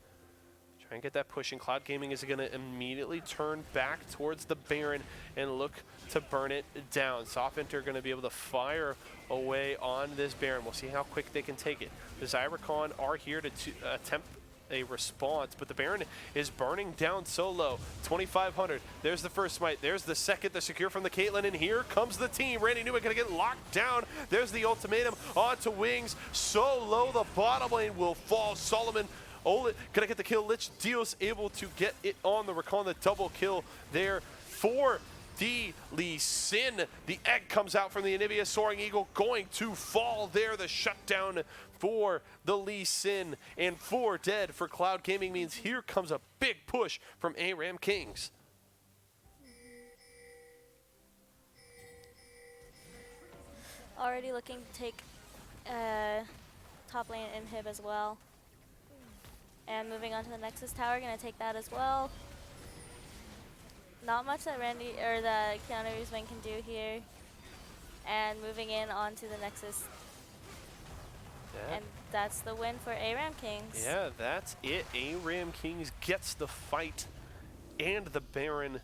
try and get that push. And Cloud Gaming is going to immediately turn back towards the Baron and look to burn it down. Soft are going to be able to fire away on this Baron. We'll see how quick they can take it. The Zyricon are here to attempt a response, but the Baron is burning down so low. 2,500. There's the first smite. There's the second. The secure from the Caitlyn, and here comes the team. Randy Newman gonna get locked down. There's the ultimatum onto Wings. So low, the bottom lane will fall. Solomon gonna get the kill. Lich Dios able to get it on the Recon. The double kill there for the Lee Sin. The egg comes out from the Anivia. Soaring Eagle going to fall there. The shutdown for the Lee Sin, and 4 dead for Cloud Gaming means here comes a big push from ARAM Kings. Already looking to take top lane inhib as well. And moving on to the Nexus tower, gonna take that as well. Not much that Randy or the Keanu Reeves can do here. And moving in onto the Nexus. Yeah. And that's the win for ARAM Kings. Yeah, that's it. ARAM Kings gets the fight and the Baron.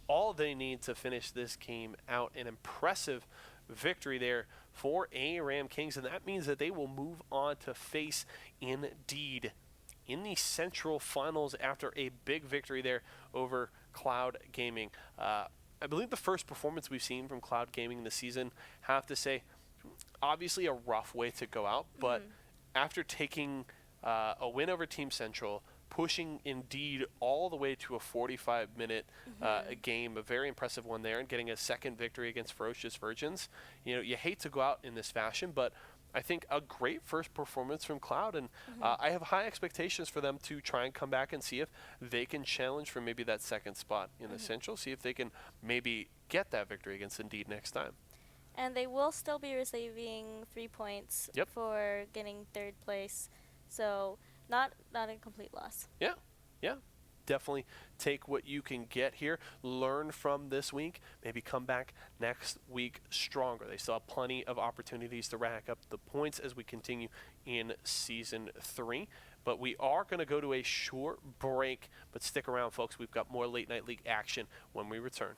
All they need to finish this game out. An impressive victory there for ARAM Kings, and that means that they will move on to face Indeed in the Central Finals after a big victory there over Cloud Gaming. I believe the first performance we've seen from Cloud Gaming this season, have to say, obviously a rough way to go out, but after taking a win over Team Central, pushing Indeed all the way to a 45-minute game, a very impressive one there, and getting a second victory against Ferocious Virgins. You know, you hate to go out in this fashion, but I think a great first performance from Cloud, and I have high expectations for them to try and come back and see if they can challenge for maybe that second spot in the Central, see if they can maybe get that victory against Indeed next time. And they will still be receiving 3 points for getting 3rd place. So not a complete loss. Yeah, yeah. Definitely take what you can get here, learn from this week, maybe come back next week stronger. They still have plenty of opportunities to rack up the points as we continue in Season 3. But we are going to go to a short break, but stick around, folks. We've got more Late Night League action when we return.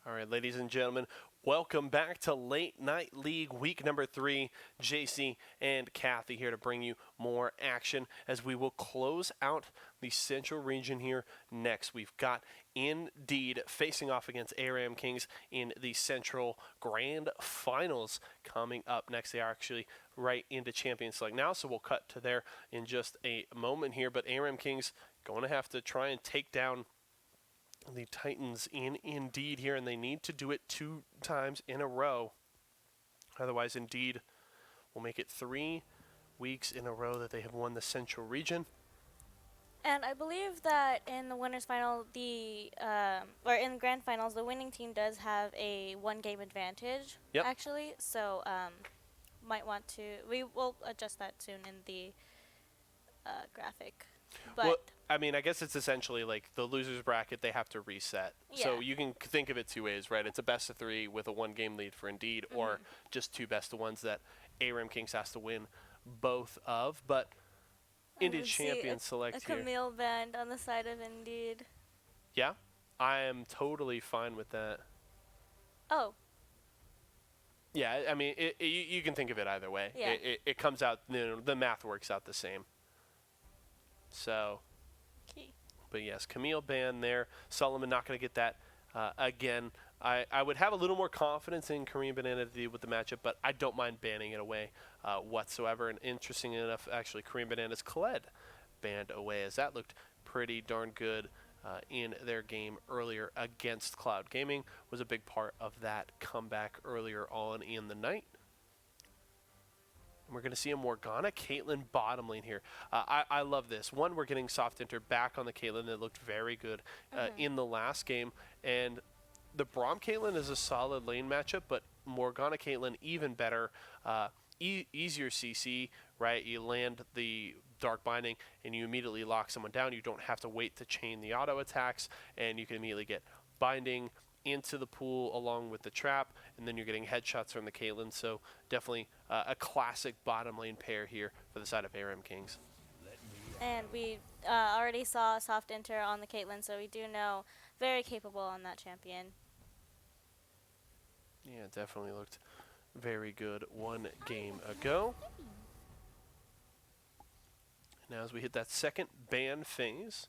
All right, ladies and gentlemen, welcome back to Late Night League week number 3. JC and Kathy here to bring you more action as we will close out the Central region here next. We've got Indeed facing off against ARAM Kings in the Central Grand Finals coming up next. They are actually right into Champions Select now, so we'll cut to there in just a moment here. But ARAM Kings going to have to try and take down the Titans in Indeed here, and they need to do it 2 times in a row. Otherwise, Indeed will make it 3 weeks in a row that they have won the Central region. And I believe that in the winners final, or in the grand finals, the winning team does have a 1-game advantage. Yep. Actually, so might want to. We will adjust that soon in the graphic. But Well, I mean, I guess it's essentially like the loser's bracket, they have to reset. So Yeah. you can think of it 2 ways, right? It's a best of 3 with a 1-game lead for Indeed, or just 2 best of 1s that ARAM Kings has to win both of. But I Indeed would see Champions Select a here. Camille band on the side of Indeed. Yeah, I am totally fine with that. Oh, Yeah, I mean, you can think of it either way. Yeah. It comes out, the math works out the same. So, key. but yes, Camille banned there. Solomon not going to get that again. I would have a little more confidence in Korean Banana to deal with the matchup, but I don't mind banning it away whatsoever. And interesting enough, actually, Korean Banana's Khaled banned away, as that looked pretty darn good in their game earlier against Cloud Gaming. Was a big part of that comeback earlier on in the night. And we're going to see a Morgana Caitlyn bottom lane here. I love this. One, we're getting Soft Enter back on the Caitlyn that looked very good in the last game. And the Braum Caitlyn is a solid lane matchup, but Morgana Caitlyn even better. Easier CC, right? You land the Dark Binding and you immediately lock someone down. You don't have to wait to chain the auto attacks, and you can immediately get Binding into the pool along with the trap, and then you're getting headshots from the Caitlyn. So definitely a classic bottom lane pair here for the side of ARAM Kings. And we already saw a soft enter on the Caitlyn, so we do know very capable on that champion. Yeah, it definitely looked very good 1 game ago. Now as we hit that second ban phase,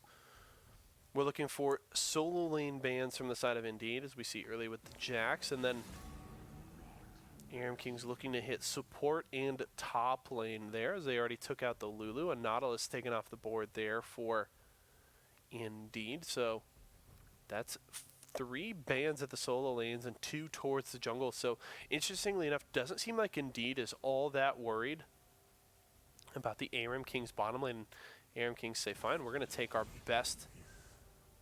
we're looking for solo lane bans from the side of Indeed, as we see early with the Jax, and then ARAM Kings looking to hit support and top lane there, as they already took out the Lulu. A Nautilus taken off the board there for Indeed, so that's 3 bans at the solo lanes and 2 towards the jungle. So interestingly enough, doesn't seem like Indeed is all that worried about the ARAM Kings bottom lane. ARAM Kings say, fine, we're going to take our best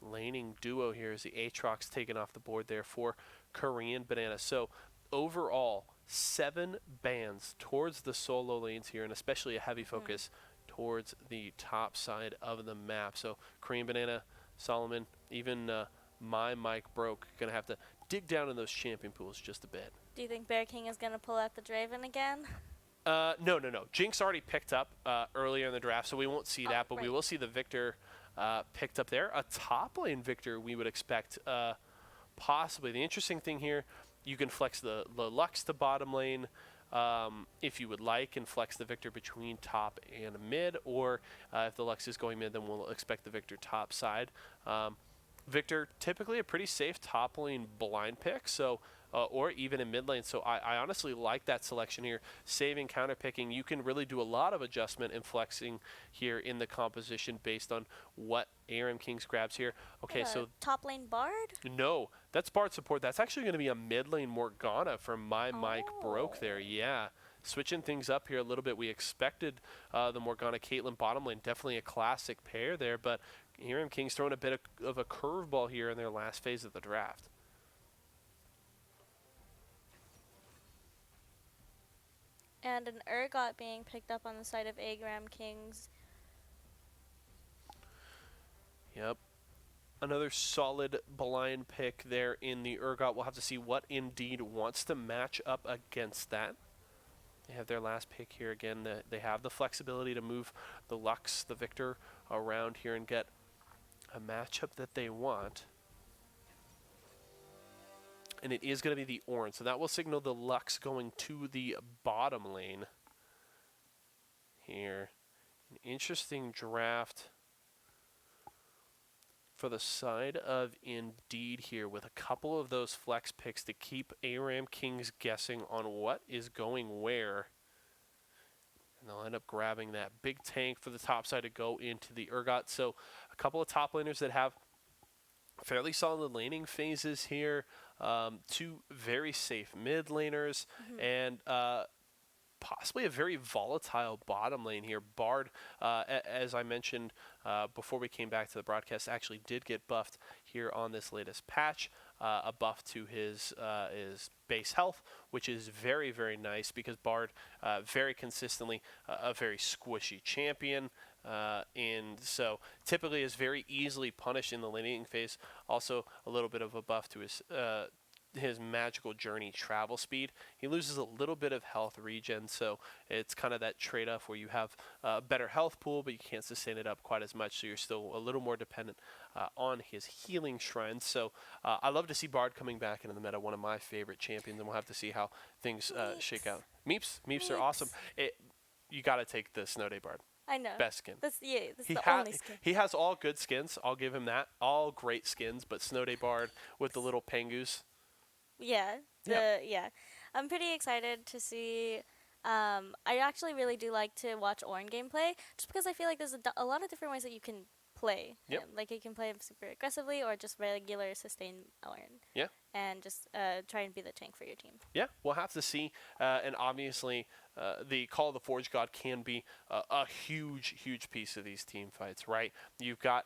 laning duo here, as the Aatrox taken off the board there for Korean Banana. So overall, 7 bans towards the solo lanes here, and especially a heavy focus towards the top side of the map. So Korean Banana, Solomon, even my mic broke, going to have to dig down in those champion pools just a bit. Do you think Bear King is going to pull out the Draven again? No. Jinx already picked up earlier in the draft, so we won't see that, but we right. will see the Victor picked up there. A top lane Victor we would expect possibly. The interesting thing here, you can flex the Lux to bottom lane if you would like, and flex the Victor between top and mid, or if the Lux is going mid, then we'll expect the Victor top side. Victor, typically a pretty safe top lane blind pick, so or even in mid lane. So I honestly like that selection here. Saving, counter picking, you can really do a lot of adjustment and flexing here in the composition based on what ARAM Kings grabs here. Okay, so top lane Bard? no, that's Bard support. That's actually going to be a mid lane Morgana from my mic broke there. Yeah. Switching things up here a little bit. We expected the Morgana Caitlyn bottom lane, definitely a classic pair there, but ARAM Kings throwing a bit of a curveball here in their last phase of the draft. And an Urgot being picked up on the side of ARAM Kings. Yep. Another solid blind pick there in the Urgot. We'll have to see what Indeed wants to match up against that. They have their last pick here again. They have the flexibility to move the Lux, the Victor, around here and get a matchup that they want. And it is going to be the orange. So that will signal the Lux going to the bottom lane here. An interesting draft for the side of Indeed here, with a couple of those flex picks to keep ARAM Kings guessing on what is going where. And they'll end up grabbing that big tank for the top side to go into the Urgot. So a couple of top laners that have fairly solid laning phases here. Two very safe mid laners, and possibly a very volatile bottom lane here. Bard, as I mentioned before we came back to the broadcast, actually did get buffed here on this latest patch. A buff to his base health, which is very, very nice because Bard very consistently a very squishy champion. And so typically is very easily punished in the laning phase. Also a little bit of a buff to his magical journey travel speed. He loses a little bit of health regen, so it's kind of that trade-off where you have a better health pool, but you can't sustain it up quite as much, so you're still a little more dependent on his healing shrines. So I love to see Bard coming back into the meta, one of my favorite champions, and we'll have to see how things shake out. Meeps are awesome. You got to take the Snow Day Bard. I know. Best skin. That's the only skin. He has all good skins. I'll give him that. All great skins, but Snow Day Bard with the little Pengus. Yeah. I'm pretty excited to see. I actually really do like to watch Ornn gameplay, just because I feel like there's a lot of different ways that you can play him. Like you can play him super aggressively or just regular sustain Ornn. Yeah. And just try and be the tank for your team. Yeah, we'll have to see. And obviously, the Call of the Forge God can be a huge, huge piece of these team fights, right? You've got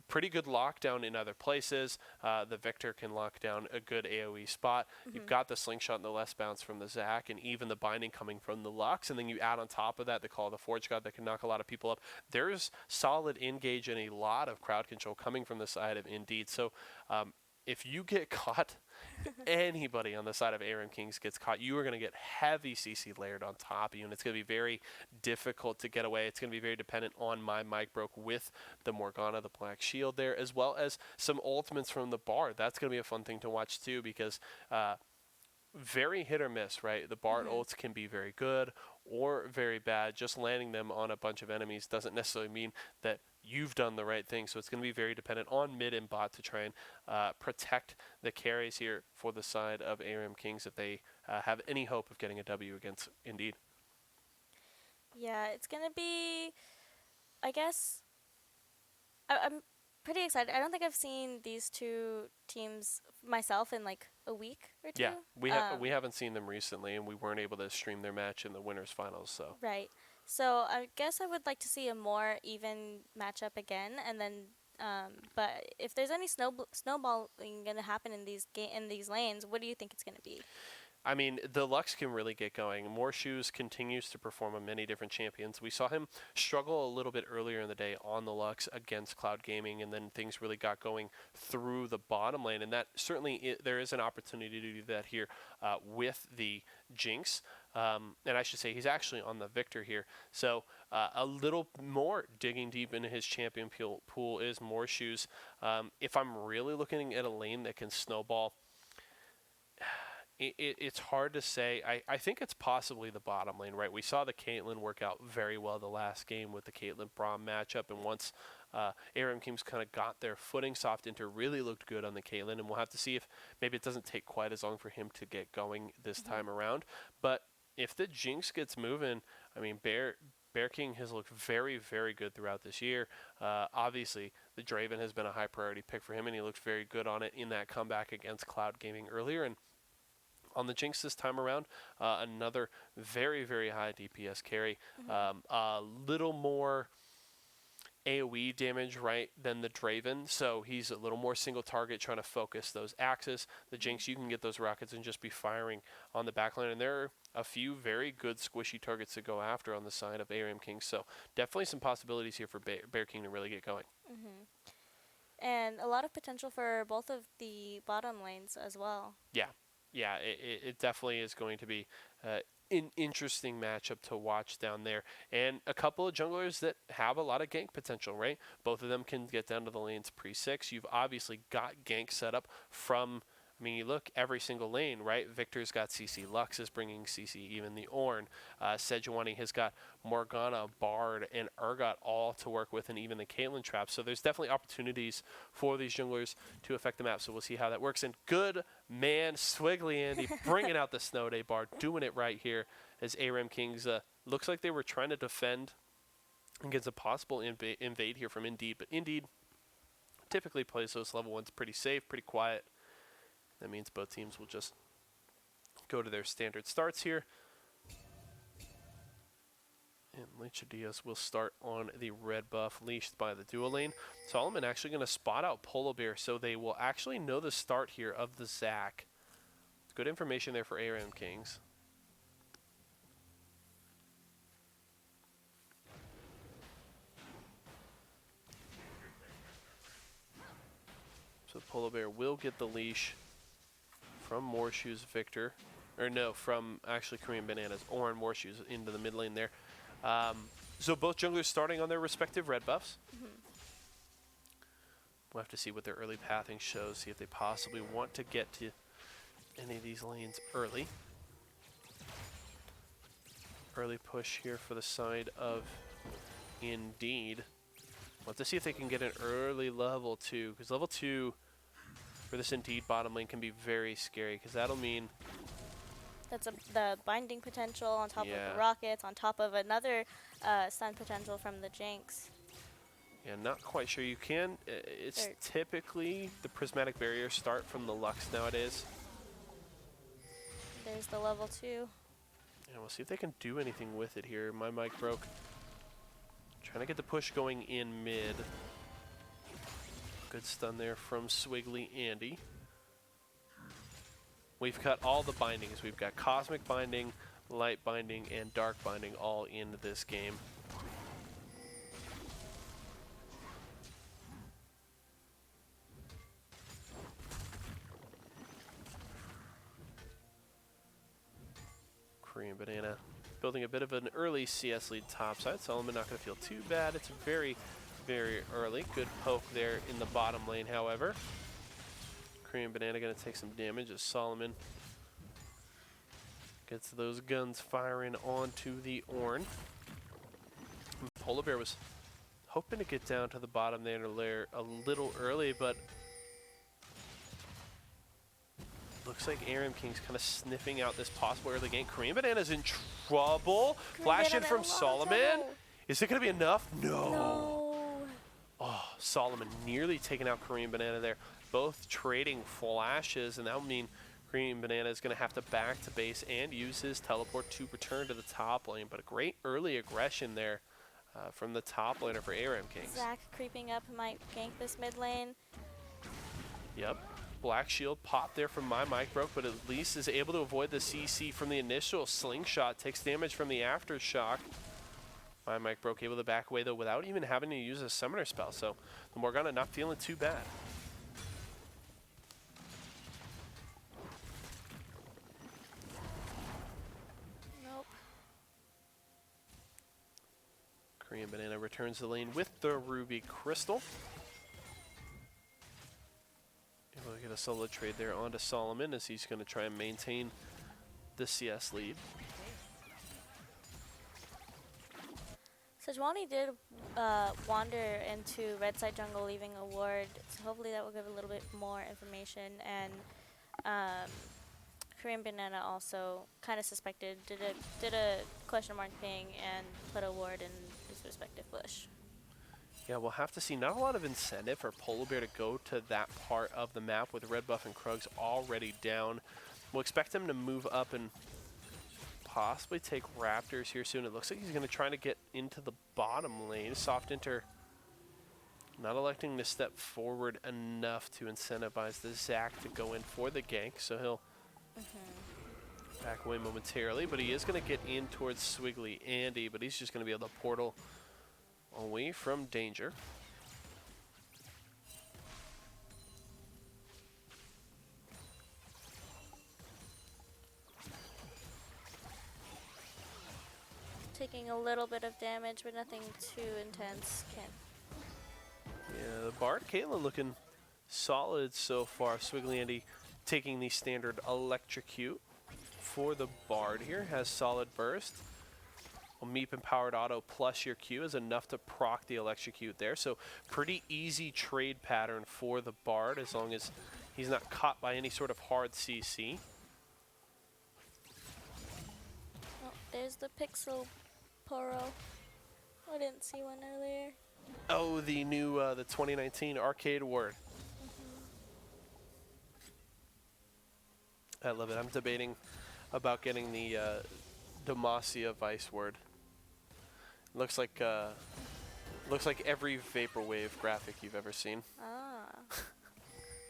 pretty good lockdown in other places. The Victor can lock down a good AoE spot. You've got the Slingshot and the Less Bounce from the Zac, and even the Binding coming from the Lux. And then you add on top of that the Call of the Forge God that can knock a lot of people up. There's solid engage and a lot of crowd control coming from the side of Indeed. So if you get caught, anybody on the side of ARAM Kings gets caught, you are going to get heavy CC layered on top of you, and it's going to be very difficult to get away. It's going to be very dependent on my mic broke with the Morgana, the Black Shield there, as well as some ultimates from the Bard. That's going to be a fun thing to watch too, because very hit or miss, right? The Bard ults can be very good or very bad. Just landing them on a bunch of enemies doesn't necessarily mean that you've done the right thing. So it's going to be very dependent on mid and bot to try and protect the carries here for the side of ARAM Kings if they have any hope of getting a W against Indeed. Yeah, it's going to be, I guess, I'm pretty excited. I don't think I've seen these two teams myself in like a week or two. Yeah, we haven't seen them recently, and we weren't able to stream their match in the winners finals. So right. So I guess I would like to see a more even matchup again, and then. But if there's any snowballing gonna happen in these lanes, what do you think it's gonna be? I mean, the Lux can really get going. More Shoes continues to perform on many different champions. We saw him struggle a little bit earlier in the day on the Lux against Cloud Gaming, and then things really got going through the bottom lane. And that certainly there is an opportunity to do that here with the Jinx. And I should say he's actually on the Victor here. So a little more digging deep into his champion pool is More Shoes. If I'm really looking at a lane that can snowball, it's hard to say. I think it's possibly the bottom lane, right? We saw the Caitlyn work out very well the last game with the Caitlyn Braum matchup, and once ARAM Kings kind of got their footing, Soft Inter really looked good on the Caitlyn, and we'll have to see if maybe it doesn't take quite as long for him to get going this time around. But if the Jinx gets moving, I mean, Bear King has looked very, very good throughout this year. Obviously, the Draven has been a high priority pick for him, and he looked very good on it in that comeback against Cloud Gaming earlier. And on the Jinx this time around, another very, very high DPS carry. A little more AoE damage, right, than the Draven. So he's a little more single target, trying to focus those axes. The Jinx, you can get those rockets and just be firing on the backline. And there are a few very good squishy targets to go after on the side of ARAM King. So definitely some possibilities here for Bear King to really get going. And a lot of potential for both of the bottom lanes as well. Yeah, it definitely is going to be an interesting matchup to watch down there. And a couple of junglers that have a lot of gank potential, right? Both of them can get down to the lanes pre-6. You've obviously got gank set up from I mean, you look every single lane, right? Victor's got CC, Lux is bringing CC, even the Ornn. Sejuani has got Morgana, Bard, and Urgot all to work with, and even the Caitlyn trap. So there's definitely opportunities for these junglers to affect the map. So we'll see how that works. And good man, Swiggly Andy, bringing out the Snow Day Bard, doing it right here as ARAM Kings looks like they were trying to defend against a possible invade here from Indeed. But Indeed typically plays those level ones pretty safe, pretty quiet. That means both teams will just go to their standard starts here. And Lecha Diaz will start on the red buff, leashed by the dual lane. Solomon actually going to spot out Polar Bear, so they will actually know the start here of the Zac. Good information there for ARAM Kings. So Polar Bear will get the leash from Morshoes Victor. Or no, from actually Korean Bananas. Ornn Morshoes into the mid lane there. So both junglers starting on their respective red buffs. We'll have to see what their early pathing shows, see if they possibly want to get to any of these lanes early. Early push here for the side of Indeed. We'll have to see if they can get an early level 2, because level 2 for this Indeed bottom lane can be very scary, because that'll mean That's the binding potential on top of the rockets, on top of another stun potential from the Jinx. Yeah, not quite sure. You can, it's typically the prismatic barrier start from the Lux nowadays. There's the level 2. Yeah, we'll see if they can do anything with it here. My mic broke. Trying to get the push going in mid. Good stun there from Swiggly Andy. We've got all the bindings. We've got Cosmic Binding, Light Binding, and Dark Binding all in this game. Korean Banana building a bit of an early CS lead topside. Solomon not going to feel too bad. It's very, very early. Good poke there in the bottom lane, however. Korean Banana going to take some damage as Solomon gets those guns firing onto the Ornn. Polar Bear was hoping to get down to the bottom there a little early, but looks like ARAM King's kind of sniffing out this possible early game. Korean Banana's in trouble. Flash in from Solomon. Is it going to be enough? No. Oh, Solomon nearly taking out Korean Banana there. Both trading flashes, and that would mean Korean Banana is going to have to back to base and use his teleport to return to the top lane. But a great early aggression there from the top laner for ARAM Kings. Zac creeping up might gank this mid lane. Yep. Black Shield popped there from my mic broke, but at least is able to avoid the CC from the initial slingshot. Takes damage from the aftershock. My mic broke able to back away though without even having to use a summoner spell. So the Morgana not feeling too bad. Nope. Korean Banana returns the lane with the Ruby Crystal. Able to get a solo trade there onto Solomon as he's going to try and maintain the CS lead. Sejuani did wander into red side jungle, leaving a ward, so hopefully that will give a little bit more information. And Korean Banana also kind of suspected, did a question mark ping and put a ward in his respective bush. Yeah, we'll have to see. Not a lot of incentive for Polar Bear to go to that part of the map with Red Buff and Krugs already down. We'll expect him to move up and possibly take Raptors here soon. It looks like he's going to try to get into the bottom lane. Soft Enter not electing to step forward enough to incentivize the Zac to go in for the gank, so he'll back away momentarily, but he is going to get in towards Swiggly Andy, but he's just going to be able to portal away from danger. Taking a little bit of damage, but nothing too intense. Yeah, the Bard Caitlyn looking solid so far. Swiggly Andy taking the standard electrocute for the Bard here. Has solid burst. A Meep empowered auto plus your Q is enough to proc the electrocute there. So pretty easy trade pattern for the Bard as long as he's not caught by any sort of hard CC. Oh, there's the Pixel Poro. I didn't see one earlier. Oh, the new, the 2019 arcade word. I love it. I'm debating about getting the Demacia Vice word. Looks like every vaporwave graphic you've ever seen, Ah.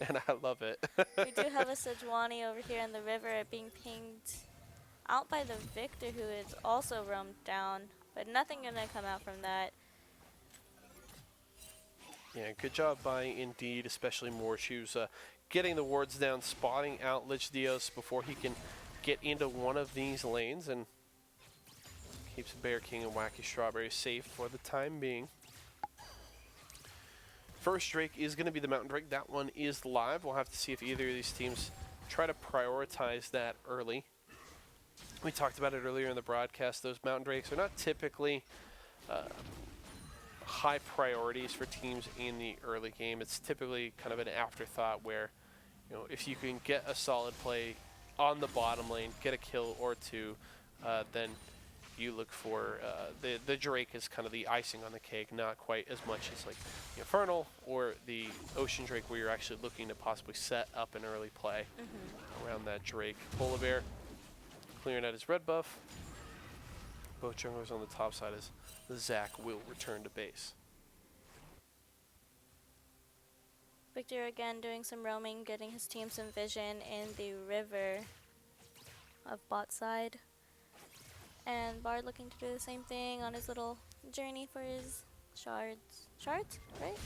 and I love it. We do have a Sejuani over here in the river being pinged out by the Victor, who is also roamed down, but nothing gonna come out from that. Yeah, good job by Indeed, especially Morshoes, getting the wards down, spotting out Lich Dios before he can get into one of these lanes, and keeps Bear King and Wacky Strawberry safe for the time being. First Drake is going to be the Mountain Drake. That one is live. We'll have to see if either of these teams try to prioritize that early. We talked about it earlier in the broadcast. Those Mountain Drakes are not typically high priorities for teams in the early game. It's typically kind of an afterthought where, you know, if you can get a solid play on the bottom lane, get a kill or two, then you look for the Drake is kind of the icing on the cake, not quite as much as like the Infernal or the Ocean Drake, where you're actually looking to possibly set up an early play around that Drake. Polar Bear clearing out his red buff. Both junglers on the top side as Zach will return to base. Victor again doing some roaming, getting his team some vision in the river of bot side. And Bard looking to do the same thing on his little journey for his shards. Shards, right?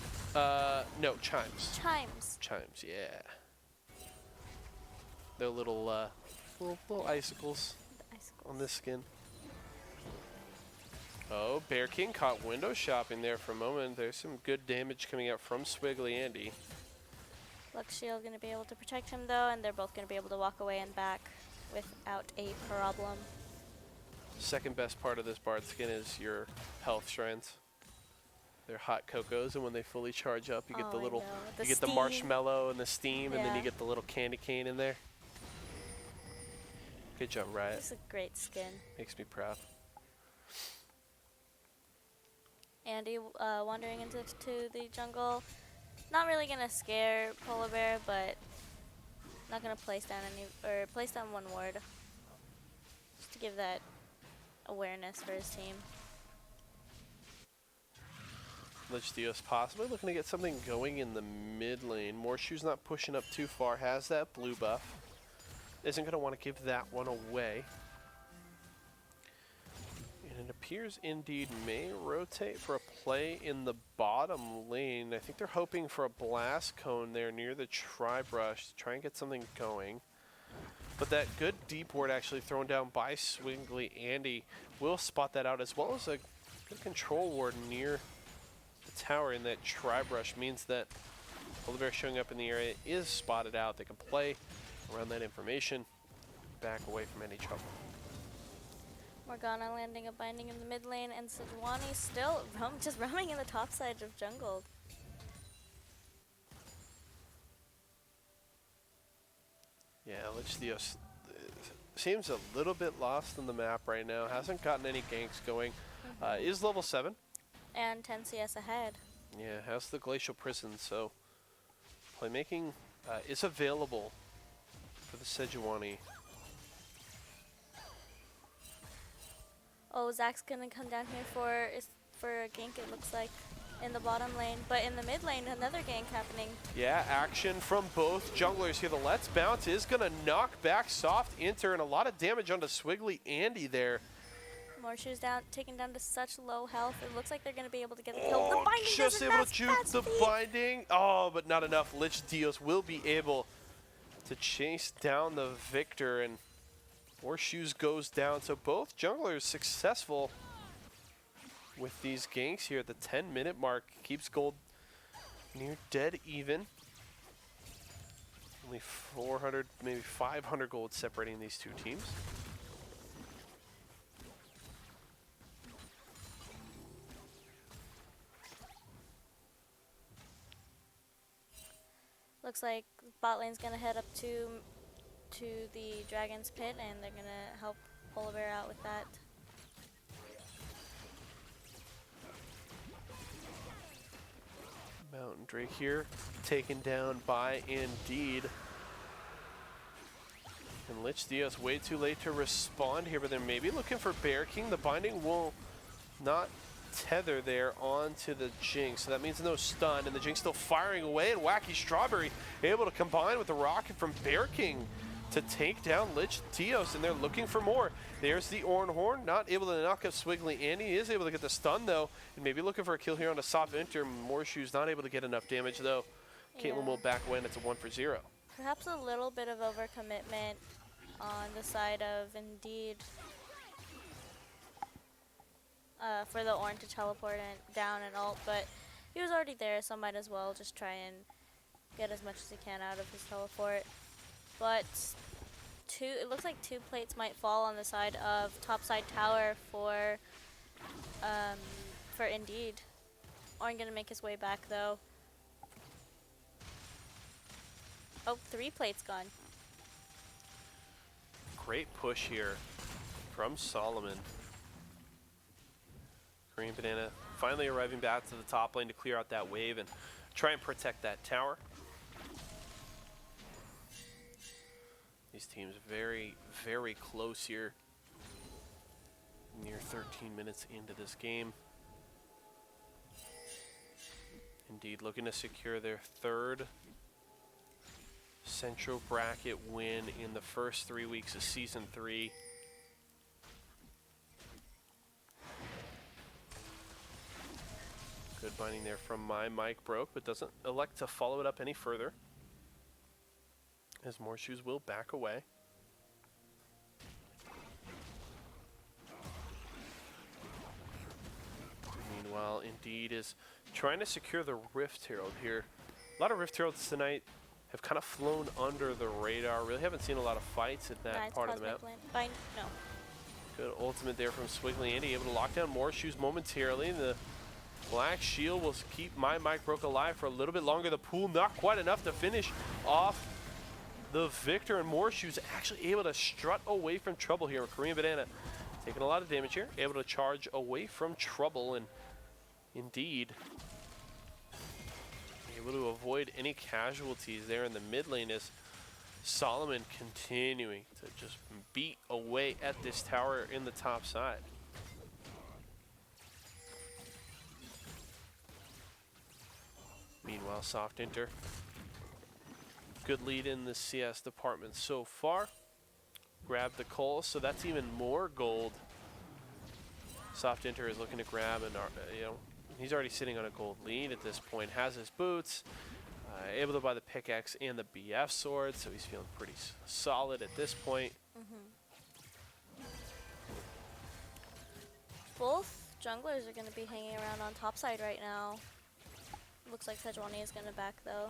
No, chimes. Chimes. Chimes, yeah. They're little icicles The icicles. on this skin. Oh, Bear King caught window shopping there for a moment. There's some good damage coming out from Swiggly Andy. Lux Shield going to be able to protect him though, and they're both going to be able to walk away and back without a problem. Second best part of this Bard skin is your health shrines. They're hot cocos, and when they fully charge up, you get the Oh, I little, know. you The get the steam. marshmallow and the steam, and then you Yeah. get the little candy cane in there. Good job, Riot. This is a great skin. Makes me proud. Andy wandering into the jungle. Not really going to scare Polar Bear, but not going to place down place down one ward. Just to give that awareness for his team. Lich Dios possibly looking to get something going in the mid lane. Morshoe's not pushing up too far, has that blue buff. Isn't going to want to give that one away. And it appears Indeed may rotate for a play in the bottom lane. I think they're hoping for a blast cone there near the tri-brush to try and get something going. But that good deep ward actually thrown down by Swiggly Andy will spot that out, as well as a good control ward near the tower, and that tri-brush means that Polar Bear showing up in the area is spotted out. They can play around that information, back away from any trouble. Morgana landing a binding in the mid lane, and Sejuani still just roaming in the top side of jungle. Yeah, Lich Dios seems a little bit lost on the map right now. Hasn't gotten any ganks going. Is level 7. And 10 CS ahead. Yeah, has the Glacial Prison, so playmaking is available for the Sejuani. Oh, Zach's gonna come down here for a gank, it looks like, in the bottom lane. But in the mid lane, another gank happening. Yeah, action from both junglers here. The Let's Bounce is going to knock back Soft Inter, and a lot of damage onto Swiggly Andy there. Morshoe's down, taken down to such low health. It looks like they're gonna be able to get the kill. The binding just doesn't able match to juke fast the speed. binding. Oh, but not enough. Lich Dios will be able to chase down the Victor, and Morshoes goes down. So both junglers successful with these ganks here at the 10-minute mark. Keeps gold near dead even. Only 400, maybe 500 gold separating these two teams. Looks like bot lane's gonna head up to the Dragon's Pit, and they're gonna help Polar Bear out with that. Mountain Drake here, taken down by Indeed. And Lich Dios way too late to respond here, but they're maybe looking for Bear King. The binding will not tether there onto the Jinx, so that means no stun, and the Jinx still firing away, and Wacky Strawberry able to combine with the rocket from Bear King to take down Lich Dios, and they're looking for more. There's the Orn Horn, not able to knock up Swiggly Andy. He is able to get the stun though, and maybe looking for a kill here on a soft enter. Morshoes not able to get enough damage though. Caitlyn will back away, and it's a 1-for-0. Perhaps a little bit of overcommitment on the side of Indeed for the Orn to teleport down and ult, but he was already there, so might as well just try and get as much as he can out of his teleport. But it looks like 2 plates might fall on the side of topside tower for Indeed. Orn gonna make his way back though. Oh, 3 plates gone. Great push here from Solomon. Korean Banana finally arriving back to the top lane to clear out that wave and try and protect that tower. These teams very, very close here. Near 13 minutes into this game. Indeed, looking to secure their 3rd Central Bracket win in the first 3 weeks of Season 3. Good binding there from my mic broke, but doesn't elect to follow it up any further, as Morshoes will back away. Meanwhile, Indeed is trying to secure the Rift Herald here. A lot of Rift Heralds tonight have kind of flown under the radar. Really haven't seen a lot of fights in that part of the map. No. Good ultimate there from Swiggly Andy, able to lock down Morshoes momentarily. The Black Shield will keep my mic broke alive for a little bit longer. The pool not quite enough to finish off the victor, and Morshoes actually able to strut away from trouble here. Korean Banana taking a lot of damage here, able to charge away from trouble, and Indeed able to avoid any casualties there in the mid lane as Solomon continuing to just beat away at this tower in the top side. Meanwhile, soft enter. Good lead in the CS department so far. Grab the coal, so that's even more gold. Soft enter is looking to grab, and he's already sitting on a gold lead at this point. Has his boots, able to buy the pickaxe and the BF sword, so he's feeling pretty solid at this point. Both junglers are going to be hanging around on topside right now. Looks like Sejuani is going to back though.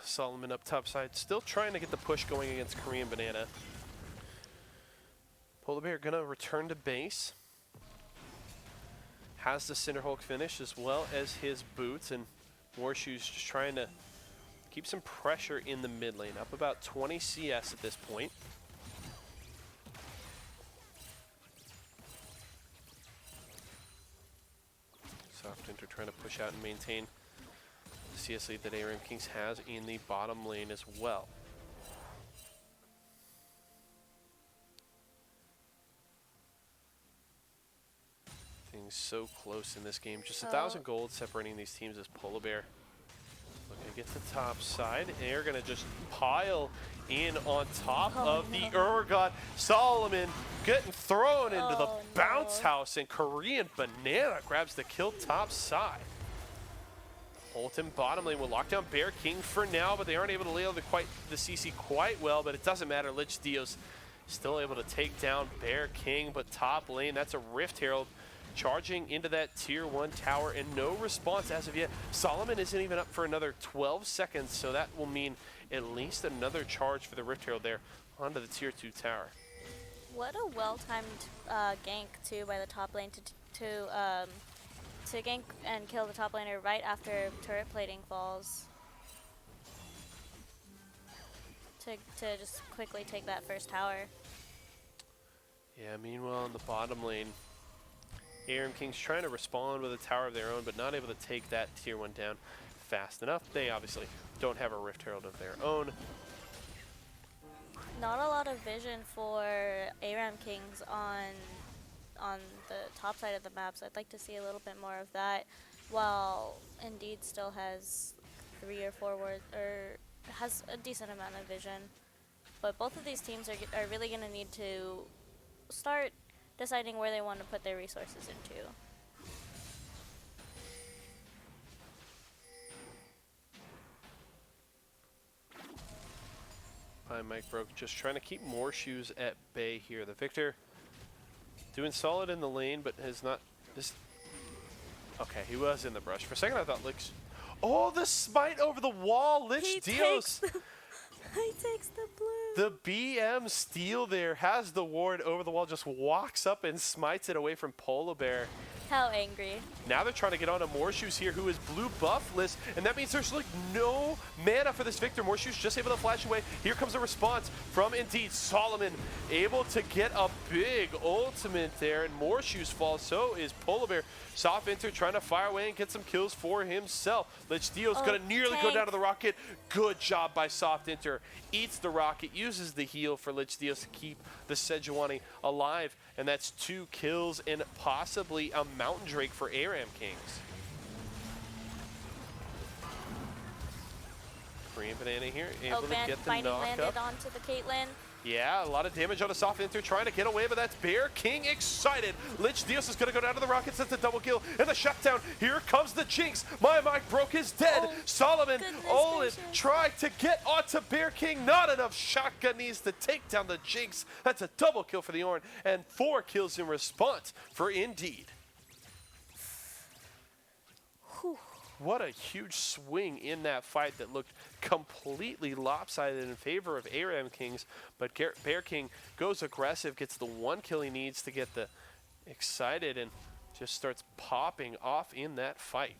Solomon up topside, still trying to get the push going against Korean Banana. Polar Bear gonna return to base. Has the Cinderhulk finish as well as his boots, and Morshoes just trying to keep some pressure in the mid lane. Up about 20 CS at this point. Soft enter trying to push out and maintain the CS lead that ARAM Kings has in the bottom lane as well. Things so close in this game. Just 1,000 gold separating these teams as Polar Bear looking to get to top side. And they're going to just pile in on top of the Urgot. Solomon getting thrown into the bounce house, and Korean Banana grabs the kill top side. Holton bottom lane will lock down Bear King for now, but they aren't able to lay the CC quite well, but it doesn't matter. Lich Dios still able to take down Bear King, but top lane, that's a Rift Herald charging into that tier 1 tower, and no response as of yet. Solomon isn't even up for another 12 seconds, so that will mean at least another charge for the Rift Herald there onto the tier 2 tower. What a well-timed gank too by the top lane to gank and kill the top laner right after turret plating falls. To just quickly take that first tower. Yeah, meanwhile in the bottom lane, ARAM Kings trying to respond with a tower of their own, but not able to take that tier 1 down fast enough. They obviously don't have a Rift Herald of their own. Not a lot of vision for ARAM Kings on the top side of the map, so I'd like to see a little bit more of that, while Indeed still has 3 or 4 wards, or has a decent amount of vision. But both of these teams are really going to need to start deciding where they want to put their resources into. Hi, Mike Broke, just trying to keep more shoes at bay here. The Victor doing solid in the lane, but has not this. Okay, he was in the brush. For a second I thought Lich. Oh, the smite over the wall, Lich Dios. He takes the blue. The BM steal there, has the ward over the wall, just walks up and smites it away from Polar Bear. How angry. Now they're trying to get onto Morshoes here, who is blue buffless, and that means there's like no mana for this Victor. Morshoes just able to flash away. Here comes a response from Indeed. Solomon able to get a big ultimate there, and Morshoes falls. So is Polar Bear. Soft Enter trying to fire away and get some kills for himself. Lich Dio's gonna nearly go down to the rocket. Good job by Soft Enter. Eats the rocket, uses the heal for Lich Dios to keep the Sejuani alive, and that's 2 kills and possibly a Mountain Drake for ARAM Kings. Korean Banana here, able to get the finally knock landed up. onto the Caitlyn. Yeah, a lot of damage on a Soft Enter, trying to get away, but that's Bear King excited. Lich Dios is going to go down to the rockets. That's a double kill, and the shutdown. Here comes the Jinx. My Mike Broke is dead. Oh, Solomon, Olin, gracious. try to get onto Bear King. Not enough shotgun needs to take down the Jinx. That's a double kill for the Ornn, and 4 kills in response for Indeed. Whew. What a huge swing in that fight that looked completely lopsided in favor of ARAM Kings, but Bear King goes aggressive, gets the 1 kill he needs to get the excited, and just starts popping off in that fight.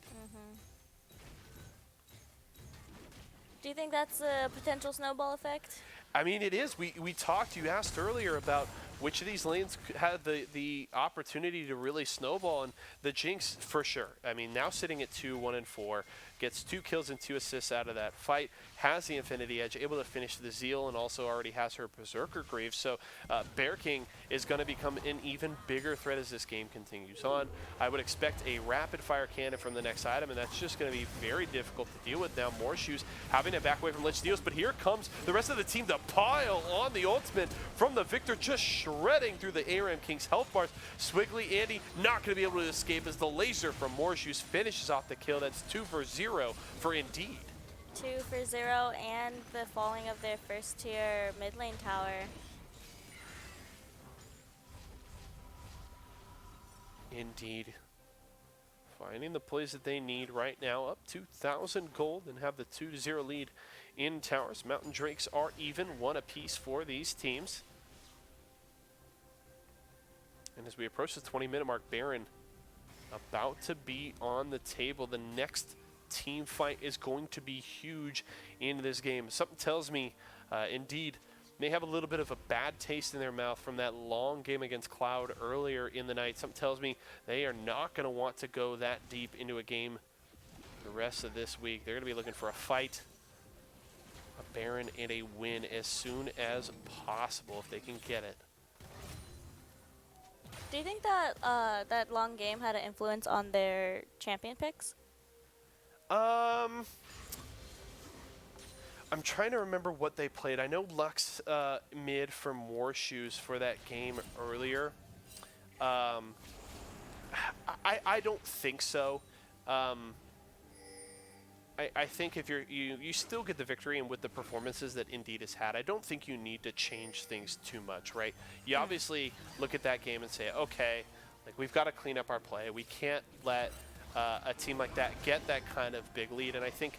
Do you think that's a potential snowball effect? I mean, it is. We talked, you asked earlier about which of these lanes had the opportunity to really snowball, and the Jinx for sure. I mean, now sitting at 2, 1, and 4, gets 2 kills and 2 assists out of that fight, has the Infinity Edge, able to finish the Zeal, and also already has her Berserker Greaves. So Bear King is going to become an even bigger threat as this game continues on. I would expect a rapid fire cannon from the next item, and that's just going to be very difficult to deal with now. Morshoes having to back away from Lich Dios, but here comes the rest of the team to pile on the ultimate from the Victor, just shredding through the ARAM King's health bars. Swiggly Andy not going to be able to escape as the laser from Morshoes finishes off the kill. That's 2 for 0 for Indeed. 2 for 0, and the falling of their first tier mid lane tower. Indeed. Finding the plays that they need right now, up 2,000 gold and have the 2-0 lead in towers. Mountain Drakes are even, 1 apiece for these teams. And as we approach the 20-minute mark, Baron about to be on the table. The next team fight is going to be huge in this game. Something tells me Indeed may have a little bit of a bad taste in their mouth from that long game against Cloud earlier in the night. Something tells me they are not going to want to go that deep into a game the rest of this week. They're going to be looking for a fight, a Baron, and a win as soon as possible if they can get it. Do you think that that long game had an influence on their champion picks? I'm trying to remember what they played. I know Lux mid from Morshoes for that game earlier. I don't think so. I think if you still get the victory, and with the performances that Indeed has had, I don't think you need to change things too much, right? You obviously look at that game and say, okay, Like, we've got to clean up our play. We can't let a team like that get that kind of big lead. And I think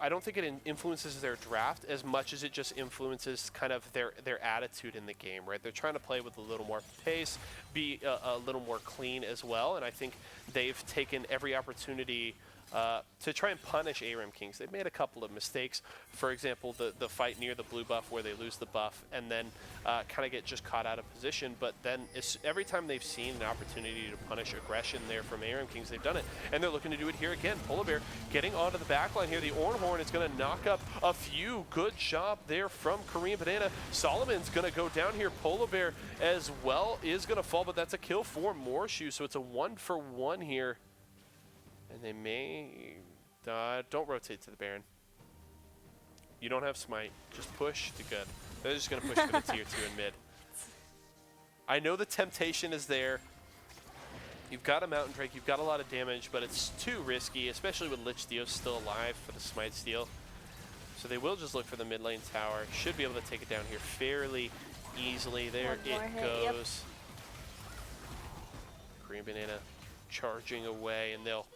I don't think it influences their draft as much as it just influences kind of their attitude in the game, right? They're trying to play with a little more pace, be a little more clean as well, and I think they've taken every opportunity to try and punish ARAM Kings. They've made a couple of mistakes. For example, the fight near the blue buff where they lose the buff and then kind of get just caught out of position. But then every time they've seen an opportunity to punish aggression there from ARAM Kings, they've done it. And they're looking to do it here again. Polar Bear getting onto the back line here. The Ornhorn is going to knock up a few. Good job there from Korean Banana. Solomon's going to go down here. Polar Bear as well is going to fall, but that's a kill for Morshoe. So it's a 1-for-1 here. And they may... don't rotate to the Baron. You don't have smite. Just push to good. They're just going to push for the tier 2 in mid. I know the temptation is there. You've got a Mountain Drake. You've got a lot of damage, but it's too risky, especially with Lich Theos still alive for the smite steal. So they will just look for the mid lane tower. Should be able to take it down here fairly easily. There it goes. Green Banana charging away, and they'll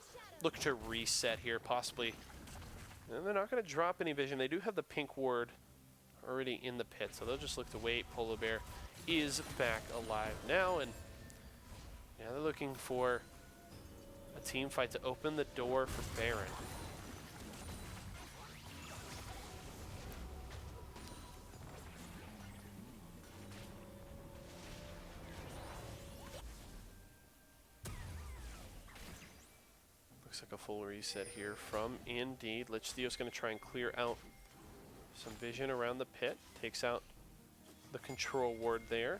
look to reset here, possibly. And they're not going to drop any vision. They do have the pink ward already in the pit, so they'll just look to wait. Polar Bear is back alive now, and yeah, they're looking for a team fight to open the door for Baron. Looks like a full reset here from Indeed. Lich Theo's going to try and clear out some vision around the pit. Takes out the control ward there.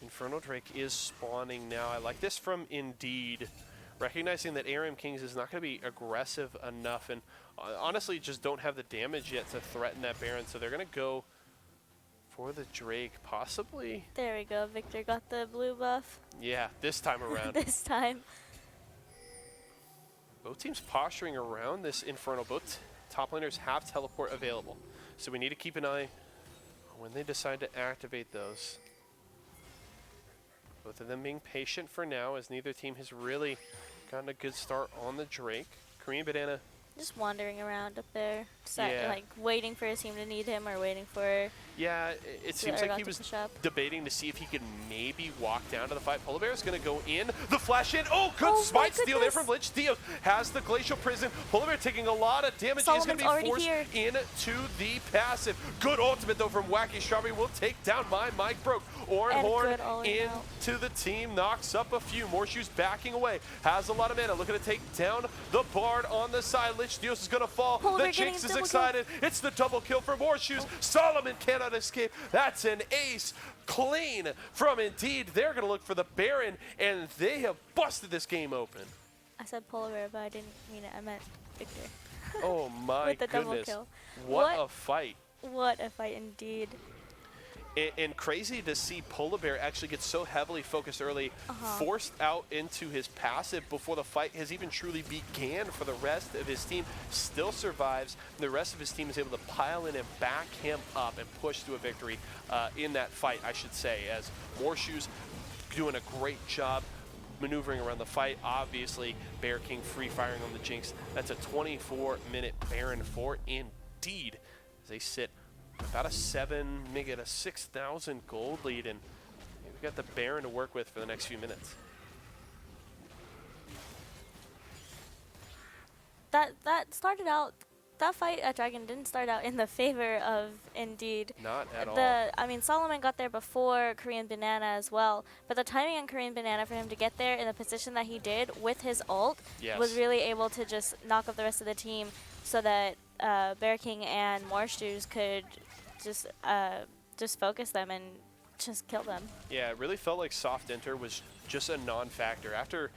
Infernal Drake is spawning now. I like this from Indeed. Recognizing that ARAM Kings is not going to be aggressive enough and honestly just don't have the damage yet to threaten that Baron. So they're going to go for the Drake, possibly. There we go. Victor got the blue buff. Yeah, this time around. This time. Both teams posturing around this Infernal. Both top laners have teleport available. So we need to keep an eye when they decide to activate those. Both of them being patient for now, as neither team has really gotten a good start on the Drake. Korean Banana Just wandering around up there, like waiting for his team to need him or waiting for... Yeah, it seems like he was debating to see if he could maybe walk down to the fight. Polar Bear is going to go in. The flash in. Oh, good smite steal there from Lich Theo. Has the Glacial Prison. Polar Bear taking a lot of damage. He's going to be forced into the passive. Good ultimate, though, from Wacky Strawberry. Will take down my mic broke. Ornhorn into the team. Knocks up a few. Morshoe's backing away. Has a lot of mana. Looking to take down the Bard on the side. Lich Theos is going to fall. The Jinx is excited. It's the double kill for Morshoes. Solomon cannot escape. That's an ace. Clean from Indeed. They're going to look for the Baron, and they have busted this game open. I said Polar Bear, but I didn't mean it. I meant Victor. Oh my With the goodness. double kill. What a fight. What a fight indeed. And crazy to see Polar Bear actually get so heavily focused early, forced out into his passive before the fight has even truly began for the rest of his team. Still survives. The rest of his team is able to pile in and back him up and push to a victory in that fight, I should say, as Morshoe's doing a great job maneuvering around the fight. Obviously, Bear King free firing on the Jinx. That's a 24-minute Baron for Indeed as they sit about a 7, maybe a 6,000 gold lead, and we've got the Baron to work with for the next few minutes. That started out, that fight at Dragon didn't start out in the favor of Indeed. Not at all. I mean, Solomon got there before Korean Banana as well, but the timing on Korean Banana for him to get there in the position that he did with his ult was really able to just knock up the rest of the team so that Bear King and Morshoes could just focus them and just kill them. Yeah, it really felt like soft enter was just a non-factor. After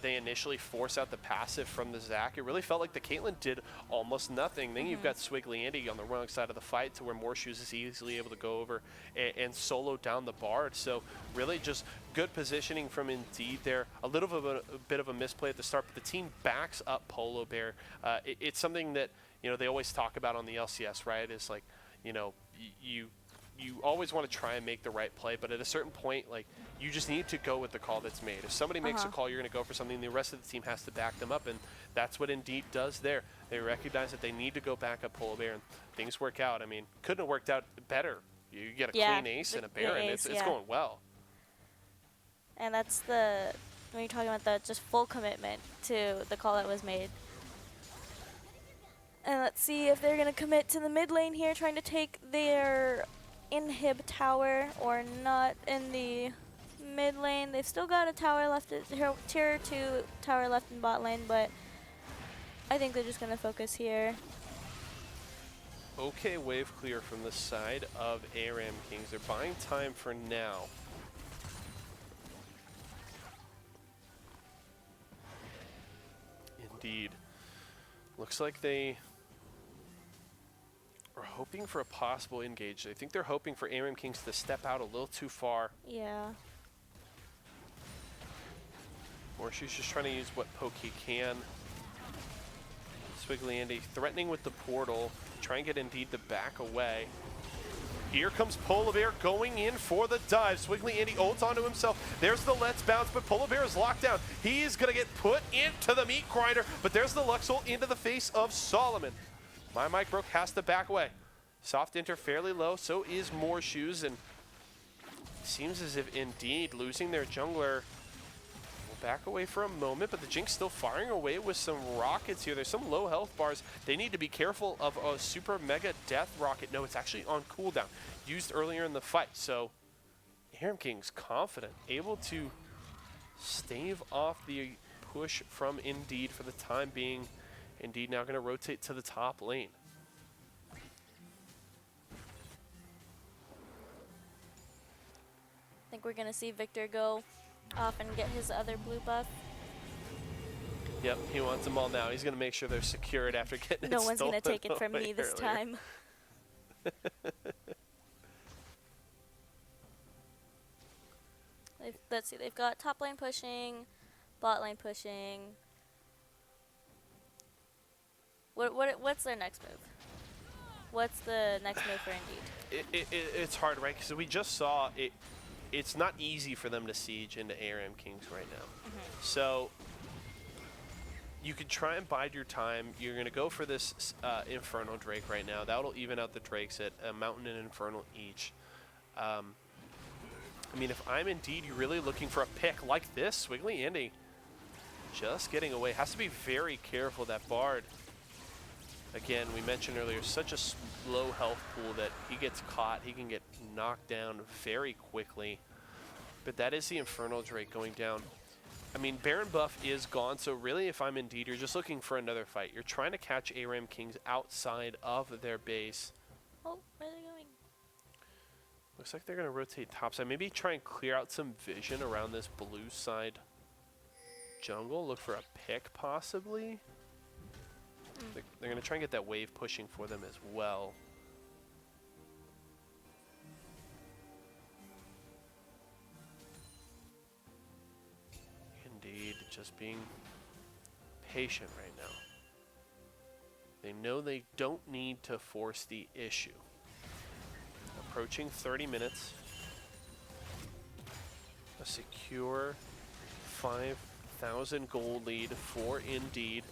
they initially force out the passive from the Zac, it really felt like the Caitlyn did almost nothing. Then you've got Swiggly Andy on the wrong side of the fight to where Morshoes is easily able to go over and solo down the Bard. So really just good positioning from Indeed there. A bit of a misplay at the start, but the team backs up Polar Bear. It's something that they always talk about on the LCS, right? It's like, you know, you always want to try and make the right play, but at a certain point, like, you just need to go with the call that's made. If somebody makes a call, you're going to go for something. The rest of the team has to back them up, and that's what Indeed does there. They recognize that they need to go back up Polar Bear, and things work out. I mean, couldn't have worked out better. You get a clean ace and a Baron. It's going well. And that's when you're talking about the just full commitment to the call that was made. And let's see if they're going to commit to the mid lane here, trying to take their inhib tower or not in the mid lane. They've still got a tower left, tier 2 tower left in bot lane, but I think they're just going to focus here. Okay, wave clear from the side of ARAM Kings. They're buying time for now. Indeed. Looks like they are hoping for a possible engage. I think they're hoping for ARAM Kings to step out a little too far. Yeah. Or she's just trying to use what poke he can. Swiggly Andy threatening with the portal. Try and get Indeed to back away. Here comes Polar Bear going in for the dive. Swiggly Andy ults onto himself. There's the Let's Bounce, but Polar Bear is locked down. He's going to get put into the meat grinder, but there's the Lux ult into the face of Solomon. My Mike Broke has to back away. Soft enter fairly low, so is More Shoes, and it seems as if Indeed losing their jungler will back away for a moment, but the Jinx still firing away with some rockets here. There's some low health bars. They need to be careful of a super mega death rocket. No, it's actually on cooldown, used earlier in the fight. So ARAM King's confident, able to stave off the push from Indeed for the time being. Indeed now going to rotate to the top lane. I think we're going to see Victor go off and get his other blue buff. Yep, he wants them all now. He's going to make sure they're secured after getting No it one's going to stolen take it from me this earlier. time. Let's see, they've got top lane pushing, bot lane pushing. What's their next move? What's the next move for Indeed? It's hard, right? Because we just saw it. It's not easy for them to siege into ARAM Kings right now. So you could try and bide your time. You're going to go for this Infernal Drake right now. That'll even out the Drakes at a Mountain and Infernal each. I mean, if I'm Indeed, you're really looking for a pick like this. Swiggly Andy just getting away. Has to be very careful, that Bard. Again, we mentioned earlier, such a low health pool that he gets caught. He can get knocked down very quickly. But that is the Infernal Drake going down. I mean, Baron buff is gone, so really if I'm Indeed, you're just looking for another fight. You're trying to catch ARAM Kings outside of their base. Oh, where are they going? Looks like they're going to rotate topside. Maybe try and clear out some vision around this blue side jungle. Look for a pick, possibly. They're going to try and get that wave pushing for them as well. Indeed, just being patient right now. They know they don't need to force the issue. Approaching 30 minutes. A secure 5,000 gold lead for Indeed.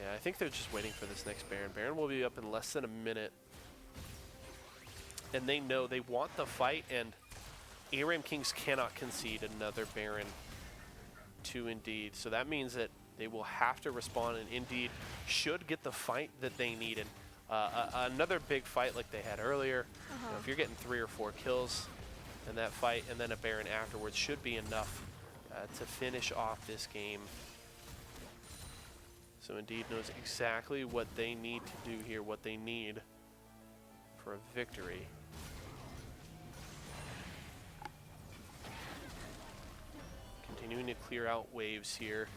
Yeah, I think they're just waiting for this next Baron. Baron will be up in less than a minute. And they know they want the fight, and ARAM Kings cannot concede another Baron to Indeed. So that means that they will have to respond, and Indeed should get the fight that they needed. Another big fight like they had earlier. You know, if you're getting 3 or 4 kills in that fight and then a Baron afterwards, should be enough to finish off this game. So Indeed knows exactly what they need to do here, what they need for a victory. Continuing to clear out waves here.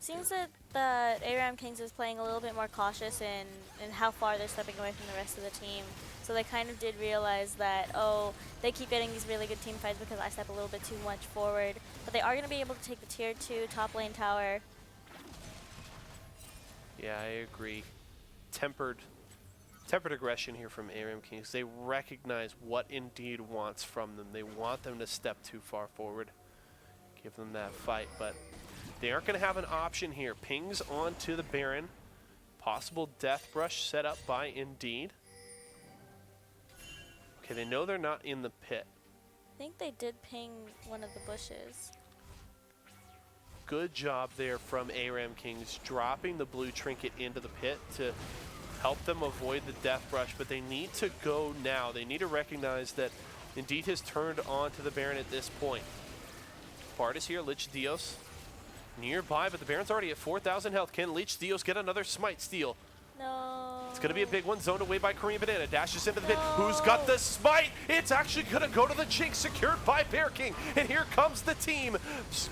Seems that ARAM Kings is playing a little bit more cautious in how far they're stepping away from the rest of the team. So they kind of did realize that, oh, they keep getting these really good team fights because I step a little bit too much forward. But they are going to be able to take the tier 2 top lane tower. Yeah, Yeah, I agree. Tempered aggression here from ARAM Kings. They recognize what Indeed wants from them. They want them to step too far forward, give them that fight, but they aren't going to have an option here. Pings onto the Baron. Possible death brush set up by Indeed. Okay, they know they're not in the pit. I think they did ping one of the bushes. Good job there from ARAM Kings, dropping the blue trinket into the pit to help them avoid the death brush, but they need to go now. They need to recognize that Indeed has turned on to the Baron at this point. Bard is here, Lich Dios nearby, but the Baron's already at 4,000 health. Can Lich Dios get another smite steal? No. It's going to be a big one, zoned away by Korean Banana. Dashes into the pit. Who's got the smite? It's actually going to go to the Jinx, secured by Bear King. And here comes the team.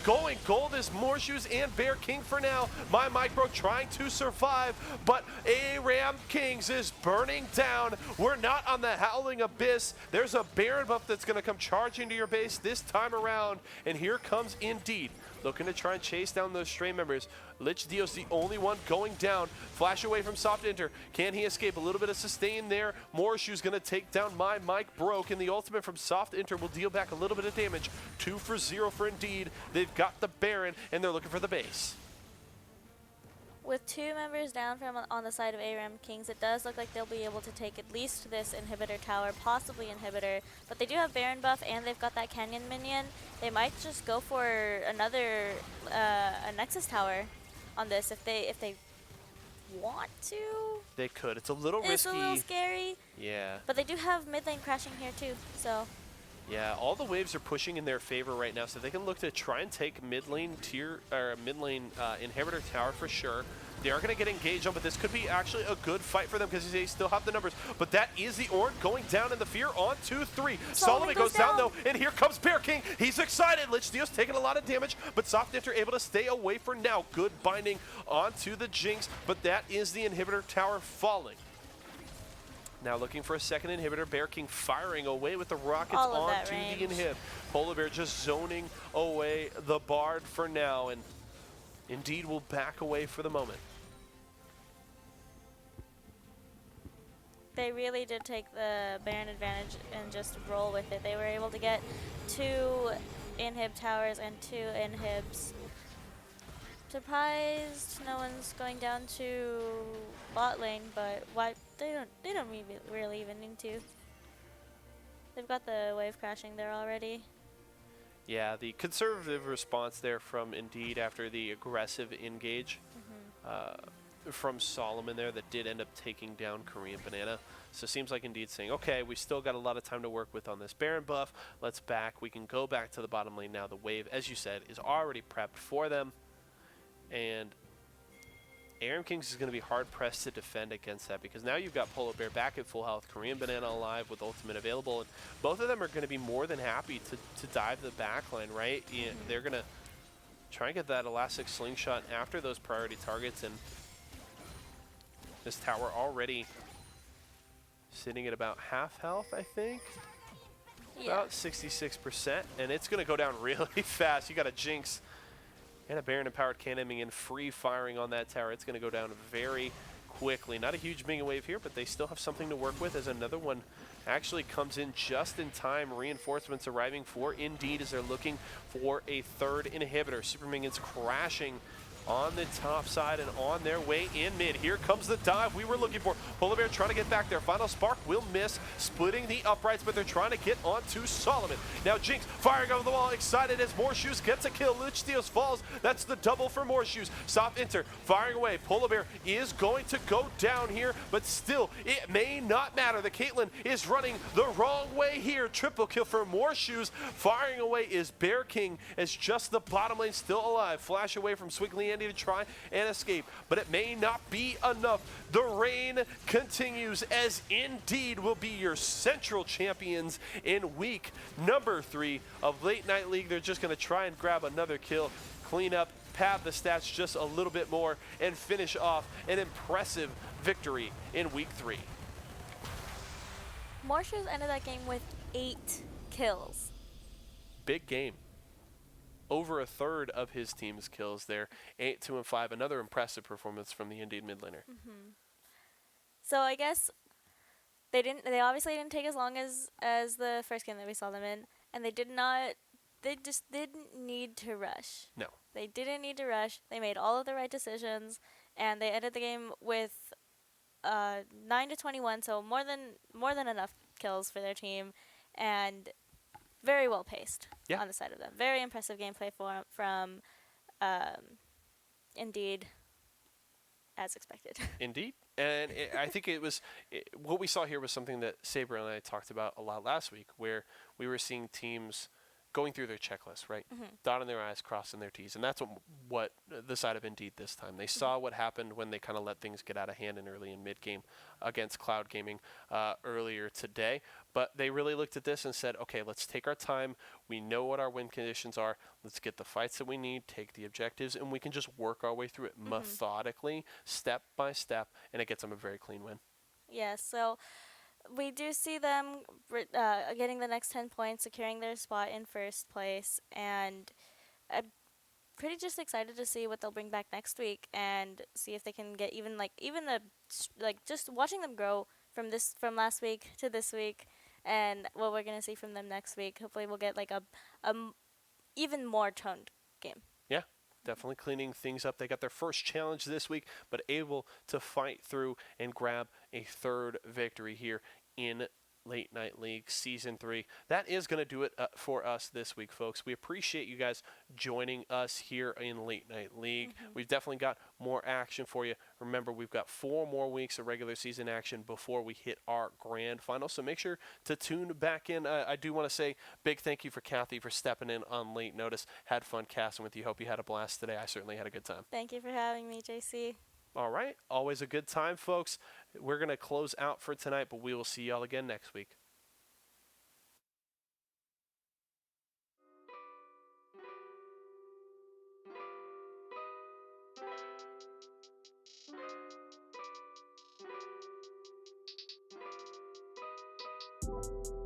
Going gold is Morshoes and Bear King for now. My Micro trying to survive, but ARAM Kings is burning down. We're not on the Howling Abyss. There's a Baron buff that's going to come charging to your base this time around. And here comes Indeed, looking to try and chase down those Stray members. Lich Dios the only one going down. Flash away from Soft Enter. Can he escape? A little bit of sustain there. Morshoe's going to take down My Mike Broke, and the ultimate from Soft Enter will deal back a little bit of damage. 2 for 0 for Indeed. They've got the Baron, and they're looking for the base. With 2 members down from on the side of ARAM Kings, it does look like they'll be able to take at least this inhibitor tower, possibly inhibitor. But they do have Baron buff, and they've got that Canyon minion. They might just go for another a Nexus tower on this if they want to. They could. It's a little risky. It's a little scary. Yeah. But they do have mid lane crashing here too, so. Yeah, all the waves are pushing in their favor right now, so they can look to try and take mid lane inhibitor tower for sure. They are going to get engaged on, but this could be actually a good fight for them because they still have the numbers. But that is the Ornn going down in the fear on 2-3. Solomon goes down though, and here comes Bear King. He's excited. Lich Dios taking a lot of damage, but Soft Enter able to stay away for now. Good binding onto the Jinx, but that is the inhibitor tower falling. Now looking for a second inhibitor. Bear King firing away with the rockets onto the inhib. Polar Bear just zoning away the Bard for now, and Indeed will back away for the moment. They really did take the Baron advantage and just roll with it. They were able to get 2 inhib towers and 2 inhibs. Surprised no one's going down to bot lane, but why they don't really even need to. They've got the wave crashing there already. Yeah, the conservative response there from Indeed after the aggressive engage from Solomon there that did end up taking down Korean Banana. So it seems like Indeed saying, okay, we still got a lot of time to work with on this Baron buff. Let's back. We can go back to the bottom lane now. The wave, as you said, is already prepped for them. And ARAM Kings is going to be hard-pressed to defend against that because now you've got Polar Bear back at full health, Korean Banana alive with ultimate available, and both of them are going to be more than happy to dive the backline, right? Yeah, they're going to try and get that elastic slingshot after those priority targets, and this tower already sitting at about half health, I think. Yeah. About 66%, and it's going to go down really fast. You got a Jinx and a Baron-empowered cannoning and free firing on that tower. It's going to go down very quickly. Not a huge mega wave here, but they still have something to work with as another one actually comes in just in time. Reinforcements arriving for Indeed as they're looking for a 3rd inhibitor. Super Minions crashing on the top side and on their way in mid. Here comes the dive we were looking for. Polar Bear trying to get back there. Final Spark will miss, splitting the uprights, but they're trying to get onto Solomon. Now Jinx firing over the wall, excited as Morshoes gets a kill. Lich Dios falls. That's the double for Morshoes. Soft Enter firing away. Polar Bear is going to go down here, but still, it may not matter. The Caitlyn is running the wrong way here. Triple kill for Morshoes. Firing away is Bear King as just the bottom lane still alive. Flash away from Swiggly Andy to try and escape, but it may not be enough. The reign continues as Indeed will be your central champions in week number 3 of Late Night League. They're just going to try and grab another kill, clean up, pad the stats just a little bit more, and finish off an impressive victory in week 3. Morshoes ended that game with 8 kills. Big game. over a third of his team's kills there. 8-2-5, another impressive performance from the Indeed mid laner. So I guess they obviously didn't take as long as the first game that we saw them in, and they just didn't need to rush. No. They didn't need to rush. They made all of the right decisions, and they ended the game with 9-21, so more than enough kills for their team, and very well paced on the side of them. Very impressive gameplay from Indeed, as expected. Indeed. And I think what we saw here was something that Saber and I talked about a lot last week, where we were seeing teams going through their checklist, right? Dotting their I's, crossing their T's. And that's what the side of Indeed this time. They saw what happened when they kind of let things get out of hand in early and mid-game against Cloud Gaming earlier today. But they really looked at this and said, okay, let's take our time. We know what our win conditions are. Let's get the fights that we need, take the objectives, and we can just work our way through it methodically, step by step, and it gets them a very clean win. Yeah, so we do see them getting the next 10 points, securing their spot in first place, and I'm pretty just excited to see what they'll bring back next week and see if they can get just watching them grow from last week to this week, and what we're gonna see from them next week. Hopefully, we'll get like a even more toned game. Yeah. Definitely cleaning things up. They got their first challenge this week, but able to fight through and grab a third victory here in Late Night League Season 3. That is going to do it for us this week, folks. We appreciate you guys joining us here in Late Night League. We've definitely got more action for you. Remember, we've got 4 more weeks of regular season action before we hit our grand final, so make sure to tune back in. I do want to say big thank you for Kathy for stepping in on late notice. Had fun casting with you. Hope you had a blast today. I certainly had a good time. Thank you for having me, JC. All right. Always a good time, folks. We're going to close out for tonight, but we will see y'all again next week. Thank you.